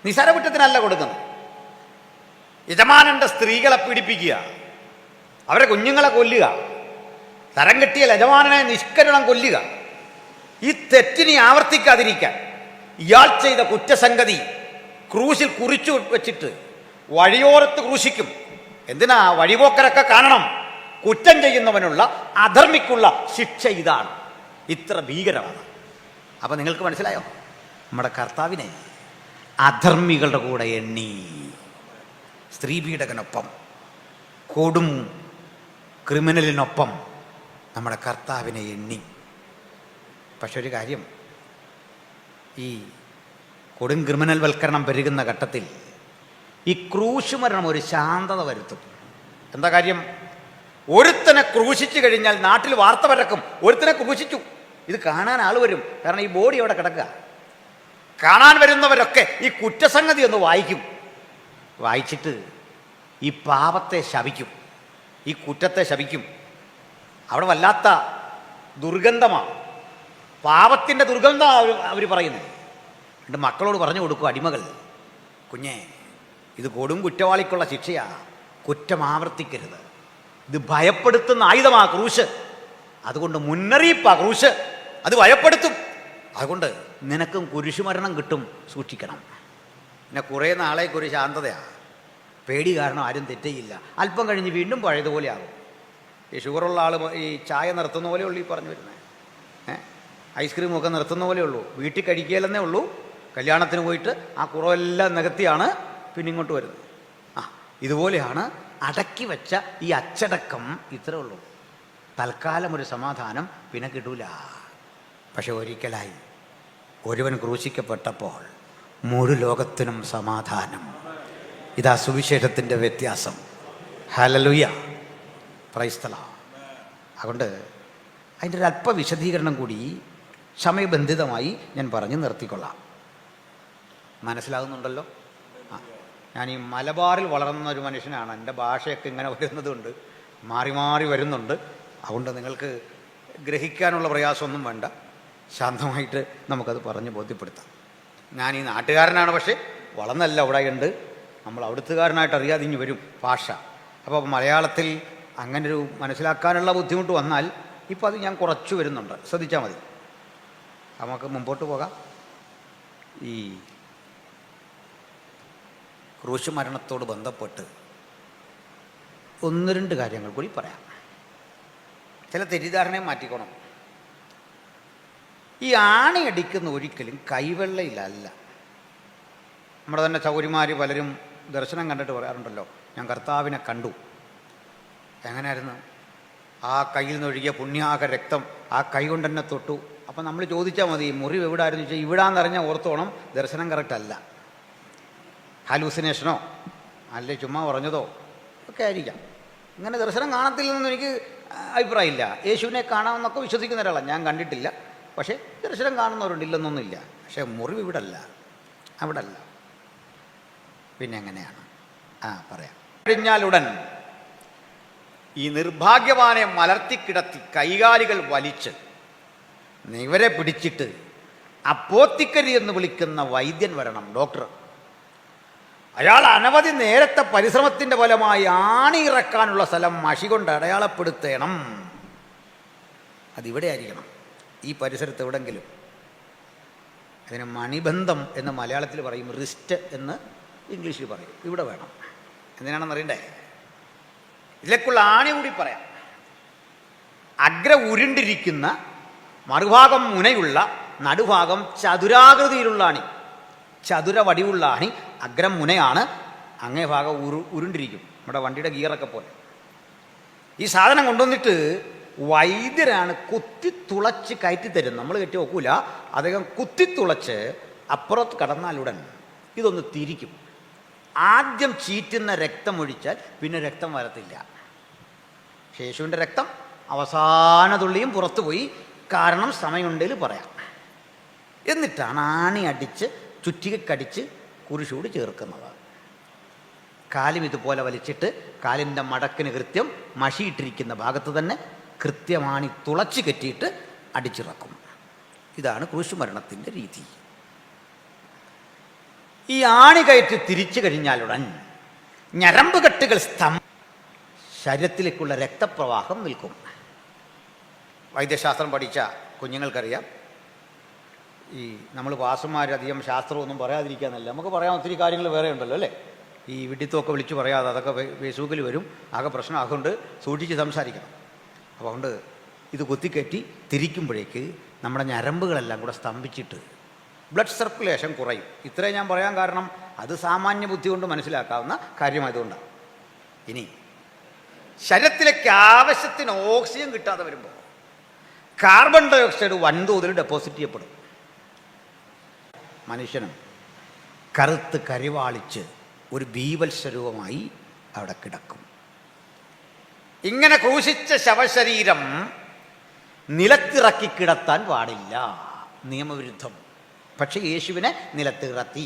നിസാരകുറ്റത്തിനല്ല കൊടുക്കുന്നത്. യജമാനന്റെ സ്ത്രീകളെ പീഡിപ്പിക്കുക, അവരെ കുഞ്ഞുങ്ങളെ കൊല്ലുക, തരം കെട്ടിയ യജമാനനെ നിഷ്കരുണം കൊല്ലുക. ഈ തെറ്റിനെ ആവർത്തിക്കാതിരിക്കാൻ ഇയാൾ ചെയ്ത കുറ്റസംഗതി ക്രൂശിൽ കുറിച്ചു വെച്ചിട്ട് വഴിയോരത്ത് ക്രൂശിക്കും. എന്തിനാ? വഴിപോക്കരൊക്കെ കാണണം. കുറ്റം ചെയ്യുന്നവനുള്ള അധർമ്മിക്കുള്ള ശിക്ഷ ഇതാണ്. ഇത്ര ഭീകരമാണ്. അപ്പം നിങ്ങൾക്ക് മനസ്സിലായോ? നമ്മുടെ കർത്താവിനെ അധർമ്മികളുടെ കൂടെ എണ്ണി. സ്ത്രീപീഡകനൊപ്പം, കൊടും ക്രിമിനലിനൊപ്പം നമ്മുടെ കർത്താവിനെ എണ്ണി. പക്ഷെ ഒരു കാര്യം, ഈ കൊടും ക്രിമിനൽ വൽക്കരണം പെരുകുന്ന ഘട്ടത്തിൽ ഈ ക്രൂശ് മരണം ഒരു ശാന്തത വരുത്തും. എന്താ കാര്യം? ഒരുത്തനെ ക്രൂശിച്ചു കഴിഞ്ഞാൽ നാട്ടിൽ വാർത്ത പരക്കും, ഒരുത്തനെ ക്രൂശിച്ചു. ഇത് കാണാൻ ആൾ വരും. കാരണം ഈ ബോഡി അവിടെ കിടക്കുക. കാണാൻ വരുന്നവരൊക്കെ ഈ കുറ്റസംഗതി ഒന്ന് വായിക്കും. വായിച്ചിട്ട് ഈ പാപത്തെ ശപിക്കും, ഈ കുറ്റത്തെ ശപിക്കും. അവിടെ വല്ലാത്ത ദുർഗന്ധമാണ്, പാപത്തിൻ്റെ ദുർഗന്ധമാണ് അവർ പറയുന്നത്. എന്നിട്ട് മക്കളോട് പറഞ്ഞു കൊടുക്കും, അടിമകൾ, കുഞ്ഞേ, ഇത് കൊടും കുറ്റവാളിക്കുള്ള ശിക്ഷയാണ്, കുറ്റം ആവർത്തിക്കരുത്. ഇത് ഭയപ്പെടുത്തുന്ന ആയുധമാണ് ക്രൂശ്. അതുകൊണ്ട് മുന്നറിയിപ്പാ ക്രൂശ്, അത് ഭയപ്പെടുത്തും. അതുകൊണ്ട് നിനക്കും കുരിശുമരണം കിട്ടും, സൂക്ഷിക്കണം. പിന്നെ കുറേ നാളേക്ക് ഒരു ശാന്തതയാണ്. പേടി കാരണം ആരും തെറ്റയില്ല. അല്പം കഴിഞ്ഞ് വീണ്ടും പഴയതുപോലെ ആകും. ഈ ഷുഗറുള്ള ആൾ ഈ ചായ നിർത്തുന്ന പോലെ ഉള്ളൂ ഈ പറഞ്ഞു വരുന്നത്. ഐസ്ക്രീമൊക്കെ നിർത്തുന്ന പോലെ ഉള്ളൂ. വീട്ടിൽ കഴിക്കുകയല്ലെന്നേ ഉള്ളൂ. കല്യാണത്തിന് പോയിട്ട് ആ കുറവെല്ലാം നികത്തിയാണ് പിന്നെ ഇങ്ങോട്ട് വരുന്നത്. ഇതുപോലെയാണ് അടക്കി വെച്ച ഈ അച്ചടക്കം. ഇത്രേ ഉള്ളൂ. തൽക്കാലം ഒരു സമാധാനം, പിന്നെ കിട്ടൂല. പക്ഷെ ഒരിക്കലായി ഒരുവൻ ക്രൂശിക്കപ്പെട്ടപ്പോൾ മുഴു ലോകത്തിനും സമാധാനം. ഇതാ സുവിശേഷത്തിൻ്റെ വ്യത്യാസം. Hallelujah, praise the Lord. അതുകൊണ്ട് അതിൻ്റെ ഒരു അല്പ വിശദീകരണം കൂടി സമയബന്ധിതമായി ഞാൻ പറഞ്ഞ് നിർത്തിക്കൊള്ളാം. മനസ്സിലാകുന്നുണ്ടല്ലോ? ഞാൻ ഈ മലബാറിൽ വളർന്ന ഒരു മനുഷ്യനാണ്. എൻ്റെ ഭാഷയൊക്കെ ഇങ്ങനെ വരുന്നതുകൊണ്ട് മാറി മാറി വരുന്നുണ്ട്. അതുകൊണ്ട് നിങ്ങൾക്ക് ഗ്രഹിക്കാനുള്ള പ്രയാസമൊന്നും വേണ്ട. ശാന്തമായിട്ട് നമുക്കത് പറഞ്ഞ് ബോധ്യപ്പെടുത്താം. ഞാൻ ഈ നാട്ടുകാരനാണ്, പക്ഷേ വളർന്നല്ല അവിടെ ഉണ്ട്. നമ്മൾ അവിടുത്തുകാരനായിട്ട് അറിയാതെ ഇനി വരും ഭാഷ. അപ്പോൾ മലയാളത്തിൽ അങ്ങനൊരു മനസ്സിലാക്കാനുള്ള ബുദ്ധിമുട്ട് വന്നാൽ ഇപ്പോൾ അത് ഞാൻ കുറച്ച് വരുന്നുണ്ട്. ശ്രദ്ധിച്ചാൽ മതി. നമുക്ക് മുമ്പോട്ട് പോകാം. ഈ ക്രൂശ് മരണത്തോട് ബന്ധപ്പെട്ട് ഒന്ന് രണ്ട് കാര്യങ്ങൾ കൂടി പറയാം. ചില തെറ്റിദ്ധാരണയെ മാറ്റിക്കോണം. ഈ ആണിയടിക്കുന്ന ഒരിക്കലും കൈവെള്ളയിലല്ല. നമ്മുടെ തന്നെ ചൗരിമാർ പലരും ദർശനം കണ്ടിട്ട് പറയാറുണ്ടല്ലോ, ഞാൻ കർത്താവിനെ കണ്ടു. എങ്ങനെയായിരുന്നു? ആ കയ്യിൽ നിന്ന് ഒഴുകിയ പുണ്യാക രക്തം ആ കൈ കൊണ്ട് തന്നെ തൊട്ടു. അപ്പം നമ്മൾ ചോദിച്ചാൽ മതി, മുറിവ് എവിടായിരുന്നു ചോദിച്ചാൽ ഇവിടാന്നറിഞ്ഞാൽ ഓർത്തോണം, ദർശനം കറക്റ്റ് അല്ല. ഹാലൂസിനേഷനോ അല്ലെ ചുമ്മാ പറഞ്ഞതോ ഒക്കെ ആയിരിക്കാം. ഇങ്ങനെ ദർശനം കാണത്തില്ലെന്നൊന്നും എനിക്ക് അഭിപ്രായമില്ല. യേശുവിനെ കാണാമെന്നൊക്കെ വിശ്വസിക്കുന്ന ഒരാളാണ്. ഞാൻ കണ്ടിട്ടില്ല, പക്ഷേ ദർശനം കാണുന്നവരുണ്ട്, ഇല്ലെന്നൊന്നുമില്ല. പക്ഷേ മുറിവ് ഇവിടെ അല്ല, അവിടെ അല്ല. പിന്നെ എങ്ങനെയാണ്? പറയാം. കഴിഞ്ഞാലുടൻ ഈ നിർഭാഗ്യവാനെ മലർത്തിക്കിടത്തി കൈകാലികൾ വലിച്ച് ഇവരെ പിടിച്ചിട്ട് അപ്പോത്തിക്കരി എന്ന് വിളിക്കുന്ന വൈദ്യൻ വരണം, ഡോക്ടർ. അയാൾ അനവധി നേരത്തെ പരിശ്രമത്തിൻ്റെ ഫലമായി ആണിയിറക്കാനുള്ള സ്ഥലം മഷി കൊണ്ട് അടയാളപ്പെടുത്തണം. അതിവിടെ ആയിരിക്കണം, ഈ പരിസരത്ത് എവിടെങ്കിലും. അതിന് മണിബന്ധം എന്ന് മലയാളത്തിൽ പറയും, റിസ്റ്റ് എന്ന് ഇംഗ്ലീഷിൽ പറയും, ഇവിടെ വേണം. എന്തിനാണെന്ന് അറിയണ്ടേ? ഇതിലേക്കുള്ള ആണി കൂടി പറയാം. അഗ്ര ഉരുണ്ടിരിക്കുന്ന, മറുഭാഗം മുനയുള്ള, നടുഭാഗം ചതുരാകൃതിയിലുള്ള ആണി, ചതുര വടിവുള്ള ആണി. അഗ്രം മുനയാണ്, അങ്ങേ ഭാഗം ഉരുണ്ടിരിക്കും, നമ്മുടെ വണ്ടിയുടെ ഗിയറൊക്കെ പോലെ. ഈ സാധനം കൊണ്ടുവന്നിട്ട് വൈദ്യരാണ് കുത്തിത്തുളച്ച് കയറ്റി തരും. നമ്മൾ കെട്ടി വെക്കൂല, അദ്ദേഹം കുത്തിത്തുളച്ച് അപ്പുറത്ത് കടന്നാലുടൻ ഇതൊന്ന് തിരിക്കും. ആദ്യം ചീറ്റുന്ന രക്തം ഒഴിച്ചാൽ പിന്നെ രക്തം വരത്തില്ല. യേശുവിൻ്റെ രക്തം അവസാന തുള്ളിയും പുറത്തു പോയി. കാരണം സമയമുണ്ടെങ്കിൽ പറയാം. എന്നിട്ടാണ് ആണി അടിച്ച് ചുറ്റികക്കടിച്ച് കുരിശോട് ചേർക്കുന്നത്. കാലും ഇതുപോലെ വലിച്ചിട്ട് കാലിൻ്റെ മടക്കിന് കൃത്യം മഷിയിട്ടിരിക്കുന്ന ഭാഗത്ത് തന്നെ കൃത്യമാണി തുളച്ച് കെട്ടിയിട്ട് അടിച്ചിറക്കും. ഇതാണ് ക്രൂശുമരണത്തിൻ്റെ രീതി. ഈ ആണി കയറ്റി തിരിച്ചു കഴിഞ്ഞാലുടൻ ഞരമ്പ് കെട്ടുകൾ ശരീരത്തിലേക്കുള്ള രക്തപ്രവാഹം നിൽക്കും. വൈദ്യശാസ്ത്രം പഠിച്ച കുഞ്ഞുങ്ങൾക്കറിയാം, ഈ നമ്മൾ പാസുമാരധികം ശാസ്ത്രമൊന്നും പറയാതിരിക്കാന്നല്ല, നമുക്ക് പറയാൻ ഒത്തിരി കാര്യങ്ങൾ വേറെ ഉണ്ടല്ലോ അല്ലേ. ഈ വിഡിത്വമൊക്കെ വിളിച്ച് പറയാതെ അതൊക്കെ ഫേസ്ബുക്കിൽ വരും, ആകെ പ്രശ്നം. അതുകൊണ്ട് സൂക്ഷിച്ച് സംസാരിക്കണം. അപ്പോൾ അതുകൊണ്ട് ഇത് കുത്തിക്കയറ്റി തിരിക്കുമ്പോഴേക്ക് നമ്മുടെ ഞരമ്പുകളെല്ലാം കൂടെ സ്തംഭിച്ചിട്ട് ബ്ലഡ് സർക്കുലേഷൻ കുറയും. ഇത്രയും ഞാൻ പറയാൻ കാരണം അത് സാമാന്യ ബുദ്ധി കൊണ്ട് മനസ്സിലാക്കാവുന്ന കാര്യമായതുകൊണ്ടാണ്. ഇനി ശരീരത്തിലേക്ക് ആവശ്യത്തിന് ഓക്സിജൻ കിട്ടാതെ വരുമ്പോൾ കാർബൺ ഡൈ ഓക്സൈഡ് വൻതോതിൽ ഡെപ്പോസിറ്റ് ചെയ്യപ്പെടും. മനുഷ്യനും കറുത്ത് കരിവാളിച്ച് ഒരു ബീവത്സരൂപമായി അവിടെ കിടക്കും. ഇങ്ങനെ ക്രൂശിച്ച ശവശരീരം നിലത്തിറക്കി കിടത്താൻ പാടില്ല, നിയമവിരുദ്ധം. പക്ഷെ യേശുവിനെ നിലത്തിറത്തി.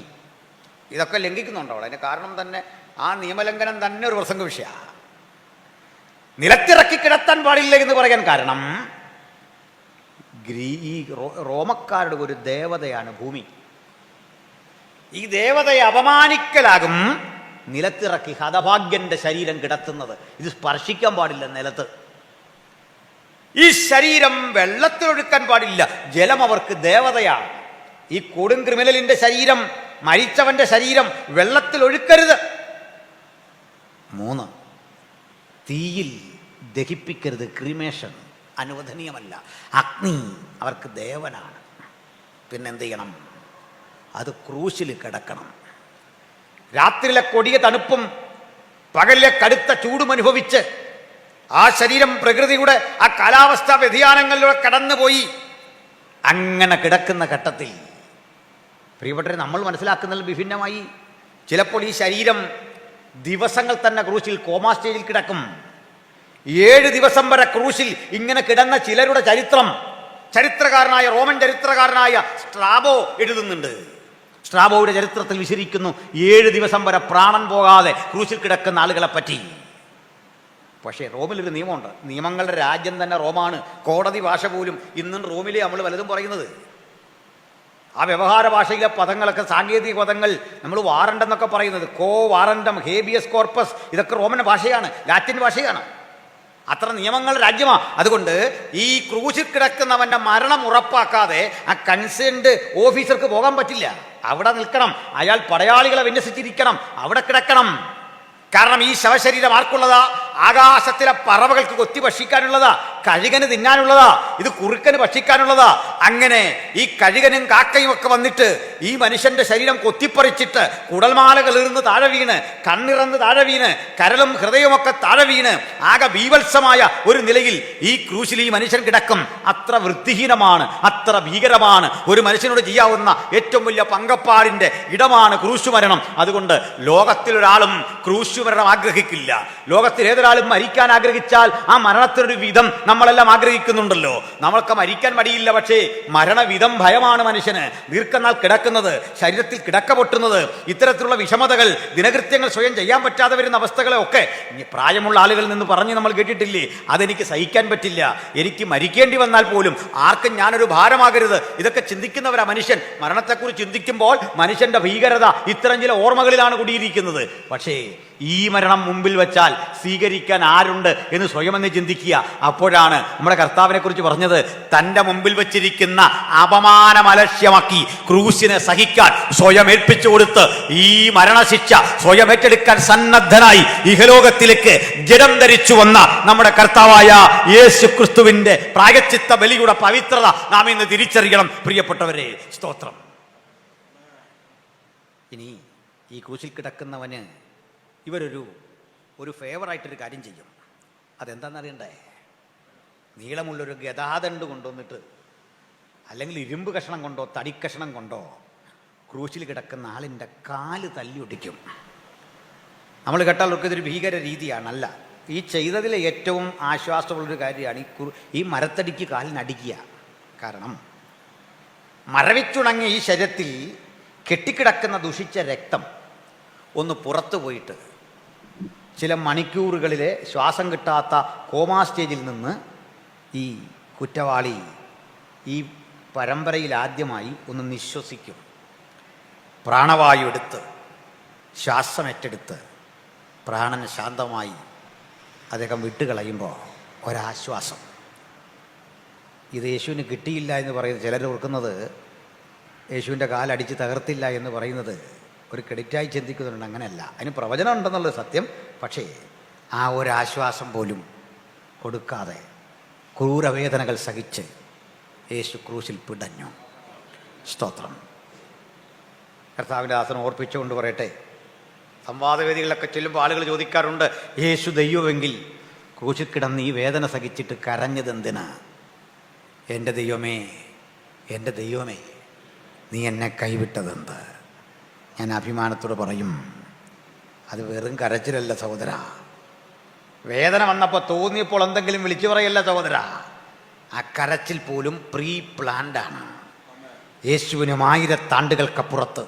ഇതൊക്കെ ലംഘിക്കുന്നുണ്ടോ? അതിൻ്റെ കാരണം തന്നെ ആ നിയമലംഘനം തന്നെ ഒരു പ്രസംഗ വിഷയമാണ്. നിലത്തിറക്കി കിടത്താൻ പാടില്ല എന്ന് പറയാൻ കാരണം ഈ റോമക്കാരുടെ ഒരു ദേവതയാണ് ഭൂമി. ഈ ദേവതയെ അപമാനിക്കലാകും നിലത്തിറക്കി ഹതഭാഗ്യന്റെ ശരീരം കിടത്തുന്നത്. ഇത് സ്പർശിക്കാൻ പാടില്ല നിലത്ത്. ഈ ശരീരം വെള്ളത്തിലൊഴുക്കാൻ പാടില്ല, ജലം അവർക്ക് ദേവതയാണ്. ഈ കൊടും ക്രിമിനലിന്റെ ശരീരം, മരിച്ചവന്റെ ശരീരം വെള്ളത്തിൽ ഒഴുക്കരുത്. 3, തീയിൽ ദഹിപ്പിക്കരുത്, ക്രിമേഷൻ അനുവദനീയമല്ല. അഗ്നി അവർക്ക് ദേവനാണ്. പിന്നെന്ത് ചെയ്യണം? അത് ക്രൂശിൽ കിടക്കണം. രാത്രിയിലെ കൊടിയ തണുപ്പും പകലിലെ കടുത്ത ചൂടും അനുഭവിച്ച് ആ ശരീരം പ്രകൃതിയുടെ ആ കാലാവസ്ഥാ വ്യതിയാനങ്ങളിലൂടെ കടന്നുപോയി അങ്ങനെ കിടക്കുന്ന ഘട്ടത്തിൽ പ്രിയപ്പെട്ടവരെ, നമ്മൾ മനസ്സിലാക്കുന്നതിൽ വിഭിന്നമായി ചിലപ്പോൾ ഈ ശരീരം ദിവസങ്ങൾ തന്നെ ക്രൂശിൽ കോമാ സ്റ്റേജിൽ കിടക്കും. 7 ദിവസം വരെ ക്രൂശിൽ ഇങ്ങനെ കിടന്ന ചിലരുടെ ചരിത്രം ചരിത്രകാരനായ റോമൻ ചരിത്രകാരനായ സ്ട്രാബോ എഴുതുന്നുണ്ട്. സ്ട്രാബോയുടെ ചരിത്രത്തിൽ വിശദീകരിക്കുന്നു 7 ദിവസം വരെ പ്രാണൻ പോകാതെ ക്രൂശിൽ കിടക്കുന്ന ആളുകളെ പറ്റി. പക്ഷേ റോമിലൊരു നിയമമുണ്ട്. നിയമങ്ങളുടെ രാജ്യം തന്നെ റോമാണ്. കോടതി ഭാഷ പോലും ഇന്നും റോമിലെ നമ്മൾ വലതും പറയുന്നത്. ആ വ്യവഹാര ഭാഷയിലെ പദങ്ങളൊക്കെ സാങ്കേതിക പദങ്ങൾ നമ്മൾ വാറണ്ട് എന്നൊക്കെ പറയുന്നത്, കോ വാറണ്ടം, ഹേബിയസ് കോർപ്പസ്, ഇതൊക്കെ റോമൻ ഭാഷയാണ്, ലാറ്റിൻ ഭാഷയാണ്. അത്ര നിയമങ്ങളുടെ രാജ്യമാണ്. അതുകൊണ്ട് ഈ ക്രൂശിൽ കിടക്കുന്നവന്റെ മരണം ഉറപ്പാക്കാതെ ആ കൺസേൺഡ് ഓഫീസർക്ക് പോകാൻ പറ്റില്ല. അവിടെ നിൽക്കണം. അയാൾ പടയാളികളെ വിന്യസിച്ചിരിക്കണം, അവിടെ കിടക്കണം. കാരണം ഈ ശവശരീരം ആർക്കുള്ളതാ? ആകാശത്തിലെ പറവകൾക്ക് കൊത്തി ഭക്ഷിക്കാനുള്ളതാ, കഴുകന് തിന്നാനുള്ളതാ, ഇത് കുറുക്കന് ഭക്ഷിക്കാനുള്ളതാ. അങ്ങനെ ഈ കഴുകനും കാക്കയും ഒക്കെ വന്നിട്ട് ഈ മനുഷ്യന്റെ ശരീരം കൊത്തിപ്പറിച്ചിട്ട് കുടൽമാലകൾ ഇരുന്ന് താഴെ വീണ്, കണ്ണിറന്ന് താഴെ വീണ്, കരളും ഹൃദയവുമൊക്കെ താഴെ വീണ് ആകെ ബീഭത്സമായ ഒരു നിലയിൽ ഈ ക്രൂശിൽ ഈ മനുഷ്യൻ കിടക്കും. അത്ര വൃത്തിഹീനമാണ്, അത്ര ഭീകരമാണ്. ഒരു മനുഷ്യനോട് ചെയ്യാവുന്ന ഏറ്റവും വലിയ പങ്കപ്പാടിന്റെ ഇടമാണ് ക്രൂശുമരണം. അതുകൊണ്ട് ലോകത്തിലൊരാളും ക്രൂശുമരണം ആഗ്രഹിക്കില്ല. ലോകത്തിൽ ഏതൊരാളും മരിക്കാൻ ആഗ്രഹിച്ചാൽ ആ മരണത്തിനൊരു വിധം നമ്മളെല്ലാം ആഗ്രഹിക്കുന്നുണ്ടല്ലോ. നമ്മൾക്ക് മരിക്കാൻ മടിയില്ല, പക്ഷേ മരണവിധം ഭയമാണ് മനുഷ്യന്. ദീർഘനാൾ കിടക്കുന്നത്, ശരീരത്തിൽ കിടക്ക പൊട്ടുന്നത്, ഇത്തരത്തിലുള്ള വിഷമതകൾ, ദിനകൃത്യങ്ങൾ സ്വയം ചെയ്യാൻ പറ്റാതെ വരുന്ന അവസ്ഥകളെ ഒക്കെ പ്രായമുള്ള ആളുകളിൽ നിന്ന് പറഞ്ഞ് നമ്മൾ കേട്ടിട്ടില്ലേ? അതെനിക്ക് സഹിക്കാൻ പറ്റില്ല, എനിക്ക് മരിക്കേണ്ടി വന്നാൽ പോലും ആർക്കും ഞാനൊരു ഭാരമാകരുത്. ഇതൊക്കെ ചിന്തിക്കുന്നവരാ മനുഷ്യൻ. മരണത്തെക്കുറിച്ച് ചിന്തിക്കുമ്പോൾ മനുഷ്യന്റെ ഭീകരത ഇത്തരം ചില ഓർമ്മകളിലാണ് കുടിയിരിക്കുന്നത്. പക്ഷേ ഈ മരണം മുമ്പിൽ വെച്ചാൽ സ്വീകരിക്കാൻ ആരുണ്ട് എന്ന് സ്വയം എന്ന് ചിന്തിക്കുക. അപ്പോഴാണ് എന്താണ് നമ്മുടെ കർത്താവിനെ കുറിച്ച് പറഞ്ഞത്? തൻ്റെ മുമ്പിൽ വെച്ചിരിക്കുന്ന അപമാനം അലക്ഷ്യമാക്കി ക്രൂശിനെ സഹിക്കാൻ സ്വയം ഏൽപ്പിച്ചു കൊടുത്ത് ഈ മരണശിക്ഷ സ്വയം ഏറ്റെടുക്കാൻ സന്നദ്ധനായി ഇഹലോകത്തിലേക്ക് ജഡം ധരിച്ചു വന്ന നമ്മുടെ കർത്താവായ യേശു ക്രിസ്തുവിന്റെ പ്രായശ്ചിത്ത ബലിയുടെ പവിത്രത നാം ഇന്ന് തിരിച്ചറിയണം പ്രിയപ്പെട്ടവരെ. സ്തോത്രം. ഇനി ഈ ക്രൂശിൽ കിടക്കുന്നവന് ഇവരൊരു ഫേവറായിട്ടൊരു കാര്യം ചെയ്യും. അതെന്താണെന്നറിയണ്ടേ? നീളമുള്ളൊരു ഗദാദണ്ഡ് കൊണ്ടുവന്നിട്ട്, അല്ലെങ്കിൽ ഇരുമ്പ് കഷണം കൊണ്ടോ തടിക്കഷണം കൊണ്ടോ ക്രൂശിൽ കിടക്കുന്ന ആളിൻ്റെ കാല് തല്ലി ഒടിക്കും. നമ്മൾ കേട്ടാൽ ഇതൊരു ഭീകര രീതിയാണല്ല. ഈ ചെയ്തതിലെ ഏറ്റവും ആശ്വാസമുള്ളൊരു കാര്യമാണ് ഈ മരത്തടിക്ക് കാലിനടിക്കുക. കാരണം മരവിച്ചുണങ്ങിയ ഈ ശരീരത്തിൽ കെട്ടിക്കിടക്കുന്ന ദുഷിച്ച രക്തം ഒന്ന് പുറത്തു പോയിട്ട് ചില മണിക്കൂറുകളിലെ ശ്വാസം കിട്ടാത്ത കോമാ സ്റ്റേജിൽ നിന്ന് ഈ കുറ്റവാളി ഈ പരമ്പരയിൽ ആദ്യമായി ഒന്ന് നിശ്വസിക്കും. പ്രാണവായു എടുത്ത് ശ്വാസമേറ്റെടുത്ത് പ്രാണൻ ശാന്തമായി അദ്ദേഹം വിട്ടുകളയുമ്പോൾ ഒരാശ്വാസം. ഇത് യേശുവിന് കിട്ടിയില്ല എന്ന് പറയുന്നത് ചിലർ ഓർക്കുന്നത്, യേശുവിൻ്റെ കാലടിച്ച് തകർത്തില്ല എന്ന് പറയുന്നത് ഒരു ക്രെഡിറ്റായി ചിന്തിക്കുന്നുണ്ട്. അങ്ങനെയല്ല, അതിന് പ്രവചനം ഉണ്ടെന്നുള്ളത് സത്യം. പക്ഷേ ആ ഒരാശ്വാസം പോലും കൊടുക്കാതെ ക്രൂരവേദനകൾ സഹിച്ച് യേശു ക്രൂശിൽ പിടഞ്ഞു. സ്തോത്രം. കർത്താവിൻ്റെ ദാസനെ ഓർപ്പിച്ചുകൊണ്ട് പറയട്ടെ, സംവാദവേദികളിലൊക്കെ ചെല്ലുമ്പോൾ ആളുകൾ ചോദിക്കാറുണ്ട്, യേശു ദൈവമെങ്കിൽ ക്രൂശിൽ കിടന്ന് ഈ വേദന സഹിച്ചിട്ട് കരഞ്ഞതെന്തിനാ? എൻ്റെ ദൈവമേ, എൻ്റെ ദൈവമേ, നീ എന്നെ കൈവിട്ടതെന്ത്? ഞാൻ അഭിമാനത്തോട് പറയും, അത് വെറും കരച്ചിലല്ല സഹോദര. വേദന വന്നപ്പോൾ തോന്നിയപ്പോൾ എന്തെങ്കിലും വിളിച്ചു പറയല്ല സഹോദര. ആ കരച്ചിൽ പോലും പ്രീ പ്ലാൻഡാണ്. യേശുവിനും 1000 ആണ്ടുകൾക്കപ്പുറത്ത്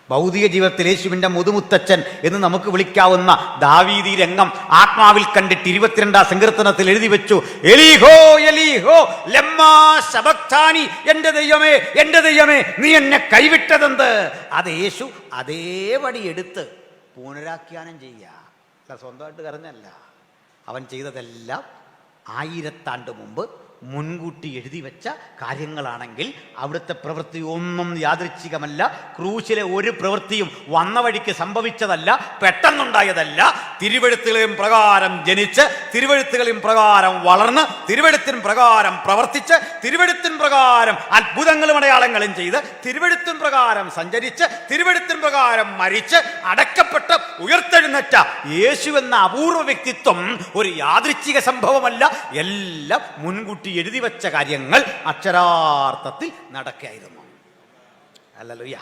ഭൗതിക ജീവിതത്തിൽ യേശുവിൻ്റെ മുതുമുത്തച്ഛൻ എന്ന് നമുക്ക് വിളിക്കാവുന്ന ദാവീദി രംഗം ആത്മാവിൽ കണ്ടിട്ട് 22-ാം സങ്കീർത്തനത്തിൽ എഴുതി വെച്ചു, എലീഹോ എലീഹോ ലമ്മാ ശബക്താനി, എൻ്റെ ദൈവമേ, എൻ്റെ ദൈവമേ, നീ എന്നെ കൈവിട്ടതെന്ത്? അത് യേശു അതേപടി എടുത്ത് പുനരാഖ്യാനം ചെയ്യുക. അല്ല, സ്വന്തമായിട്ട് കരഞ്ഞല്ല. അവൻ ചെയ്തതെല്ലാം 1000 ആണ്ട് മുമ്പ് മുൻകൂട്ടി എഴുതി വെച്ച കാര്യങ്ങളാണെങ്കിൽ അവിടുത്തെ പ്രവൃത്തി ഒന്നും യാദൃച്ഛികമല്ല. ക്രൂശിലെ ഒരു പ്രവൃത്തിയും വന്ന വഴിക്ക് സംഭവിച്ചതല്ല, പെട്ടെന്നുണ്ടായതല്ല. തിരുവെഴുത്തുകളെയും പ്രകാരം ജനിച്ച്, തിരുവെഴുത്തുകളെയും പ്രകാരം വളർന്ന്, തിരുവെഴുത്തിൻ പ്രകാരം പ്രവർത്തിച്ച്, തിരുവെഴുത്തിൻ പ്രകാരം അത്ഭുതങ്ങളും അടയാളങ്ങളും ചെയ്ത്, തിരുവെഴുത്തിൻ പ്രകാരം സഞ്ചരിച്ച്, തിരുവെഴുത്തിൻ പ്രകാരം മരിച്ച് അടക്കപ്പെട്ട് ഉയർത്തെഴുന്നേറ്റ യേശു എന്ന അപൂർവ വ്യക്തിത്വം ഒരു യാദൃച്ഛിക സംഭവമല്ല. എല്ലാം മുൻകൂട്ടി എഴുതി വെച്ച കാര്യങ്ങൾ അക്ഷരാർത്ഥത്തിൽ നടക്കുകയായിരുന്നു. ഹല്ലേലൂയ.